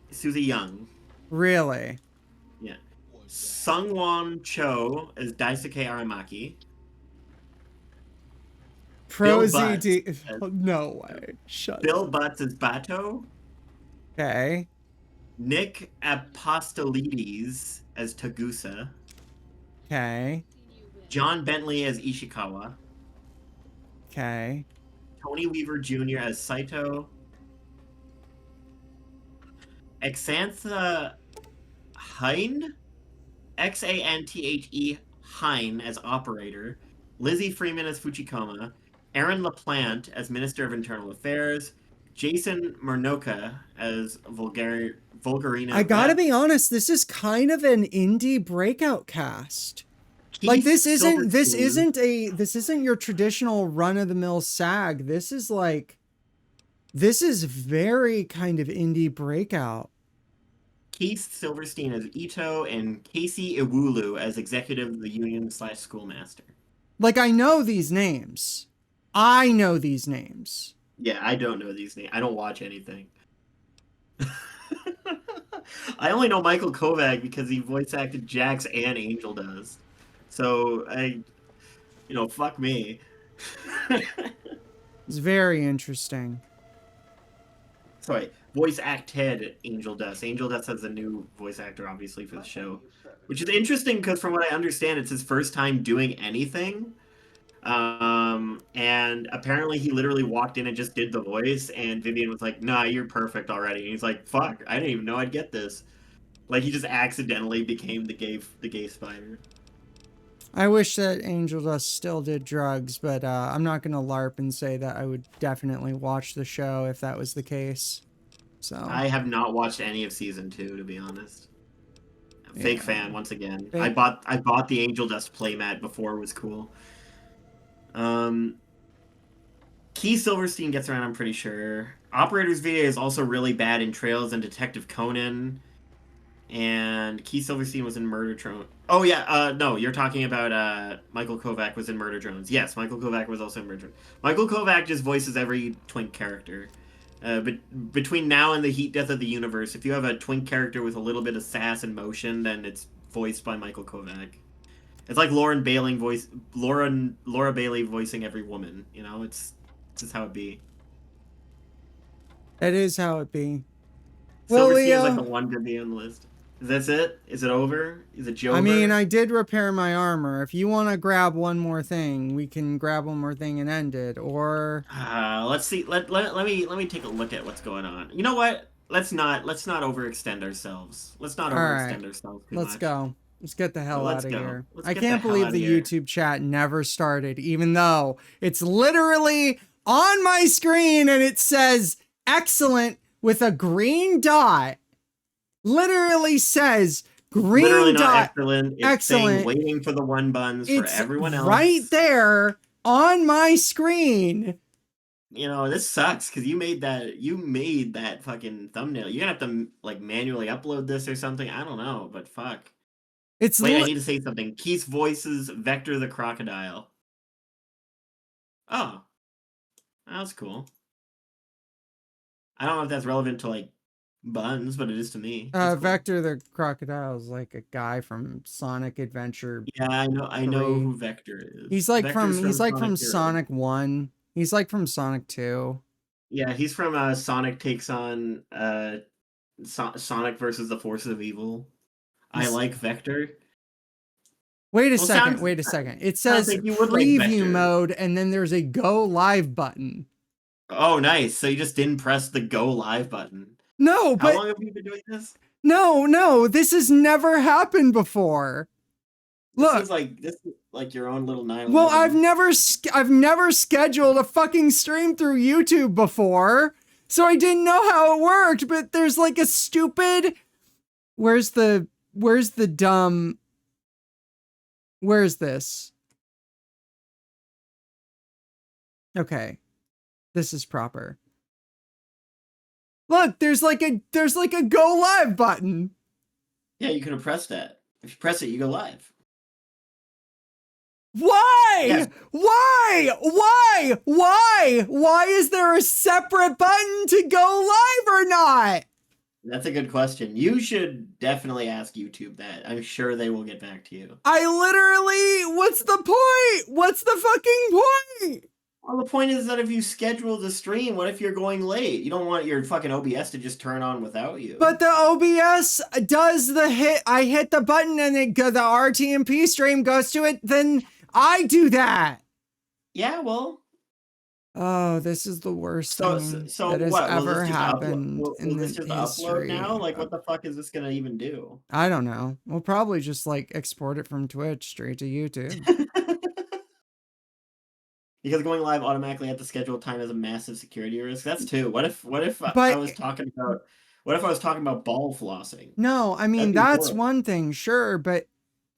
Susie Young. Really? Yeah. Sungwon Cho as Daisuke Aramaki. Bill Prosy Butts D. as, No way. Shut Bill up. Butts as Bato. Okay. Nick Apostolides as Tagusa. Okay. John Bentley as Ishikawa. Okay. Tony Weaver Jr. as Saito. Xantha Hein? Xanthe Hein as Operator. Lizzie Freeman as Fuchikoma. Aaron LaPlante as Minister of Internal Affairs. Jason Murnoka as Vulgarina. I gotta be honest, this is kind of an indie breakout cast. Like Keith this isn't Silverstein. this isn't your traditional run-of-the-mill SAG. This is very kind of indie breakout. Keith Silverstein as Ito, and Casey Iwulu as Executive of the Union/Schoolmaster. Like I know these names. I know these names. Yeah, I don't know these names. I don't watch anything. I only know Michael Kovac because he voice acted Jax and Angel Dust. So fuck me. It's very interesting. Sorry, voice acted Angel Dust. Angel Dust has a new voice actor, obviously, for the show, which is interesting because, from what I understand, it's his first time doing anything. And apparently he literally walked in and just did the voice, and Vivian was like, "Nah, you're perfect already." And he's like, "Fuck, I didn't even know I'd get this." Like he just accidentally became the gay spider. I wish that Angel Dust still did drugs, but I'm not gonna LARP and say that I would definitely watch the show if that was the case. So I have not watched any of season 2, to be honest. Fake fan once again. Fake. I bought the Angel Dust playmat before it was cool. Key Silverstein gets around, I'm pretty sure. Operator's VA is also really bad in Trails and Detective Conan. And Key Silverstein was in Murder Drone. Oh yeah, no, you're talking about Michael Kovac was in Murder Drones. Yes, Michael Kovac was also in Murder Drones. Michael Kovac just voices every Twink character. But between now and the Heat Death of the Universe, if you have a Twink character with a little bit of sass and motion, then it's voiced by Michael Kovac. It's like Laura Bailey voicing every woman. You know, it's just how it be. That is how it be. Silverstein is like the one to be on the list. Is that it? Is it over? Is it Jover? I mean, I did repair my armor. If you want to grab one more thing, we can grab one more thing and end it. Or let's see. Let me take a look at what's going on. You know what? Let's not overextend ourselves. Let's not overextend ourselves too much. Let's go. Let's get the hell out of here. Let's I get can't the hell believe outta the here. YouTube chat never started, even though it's literally on my screen and it says excellent with a green dot. Literally says green Literally dot. not excellent. It's excellent. saying waiting for the one-buns for everyone else. Right there on my screen. You know, this sucks because you made that fucking thumbnail. You're gonna have to like manually upload this or something. I don't know, but fuck. It's Wait, I need to say something. Keith voices Vector the Crocodile. Oh. That's cool. I don't know if that's relevant to like Buns, but it is to me. That's cool. Vector the Crocodile is like a guy from Sonic Adventure. Yeah, I know who Vector is. He's like Vector's from Hero. Sonic 1. He's like from Sonic 2. Yeah, he's from Sonic Takes on Sonic versus the Forces of Evil. I like Vector. Wait a second. It says like you would like preview Vector. mode and then there's a go live button. Oh, nice. So you just didn't press the go live button. No, but how long have you been doing this? No, this has never happened before. Look, This is like your own little 9/11. Well, I've never scheduled a fucking stream through YouTube before, so I didn't know how it worked. But there's like a stupid. Where's the dumb? Where's this? Okay, this is proper. Look, there's like a go live button. Yeah, you could have pressed that. If you press it, you go live. Why? Yes. Why is there a separate button to go live or not? That's a good question. You should definitely ask YouTube that. I'm sure they will get back to you. What's the point? What's the fucking point? Well, the point is that if you schedule the stream, what if you're going late? You don't want your fucking OBS to just turn on without you. But the OBS does the hit. I hit the button and the RTMP stream goes to it. Then I do that. Yeah, well. Oh, this is the worst thing that has what? ever happened Will in this the just upload history. now? Like, what the fuck is this gonna even do? I don't know. We'll probably just like export it from Twitch straight to YouTube. Because going live automatically at the scheduled time is a massive security risk. That's two. What if But- I was talking about ball flossing? No, I mean, That'd be that's horrible. one thing, sure, but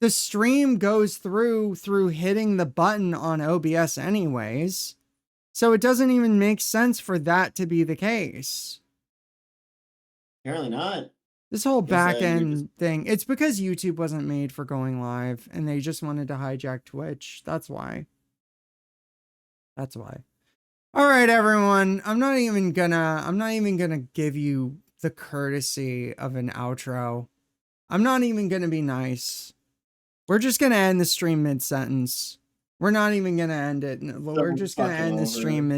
the stream goes through hitting the button on OBS anyways. So it doesn't even make sense for that to be the case. Apparently not. This whole Guess, back you're end just- thing, it's because YouTube wasn't made for going live and they just wanted to hijack Twitch. That's why. That's why. All right, everyone. I'm not even gonna give you the courtesy of an outro. I'm not even gonna be nice. We're just gonna end the stream mid-sentence. We're not even gonna end it. We're just gonna fucking end the over stream it. mid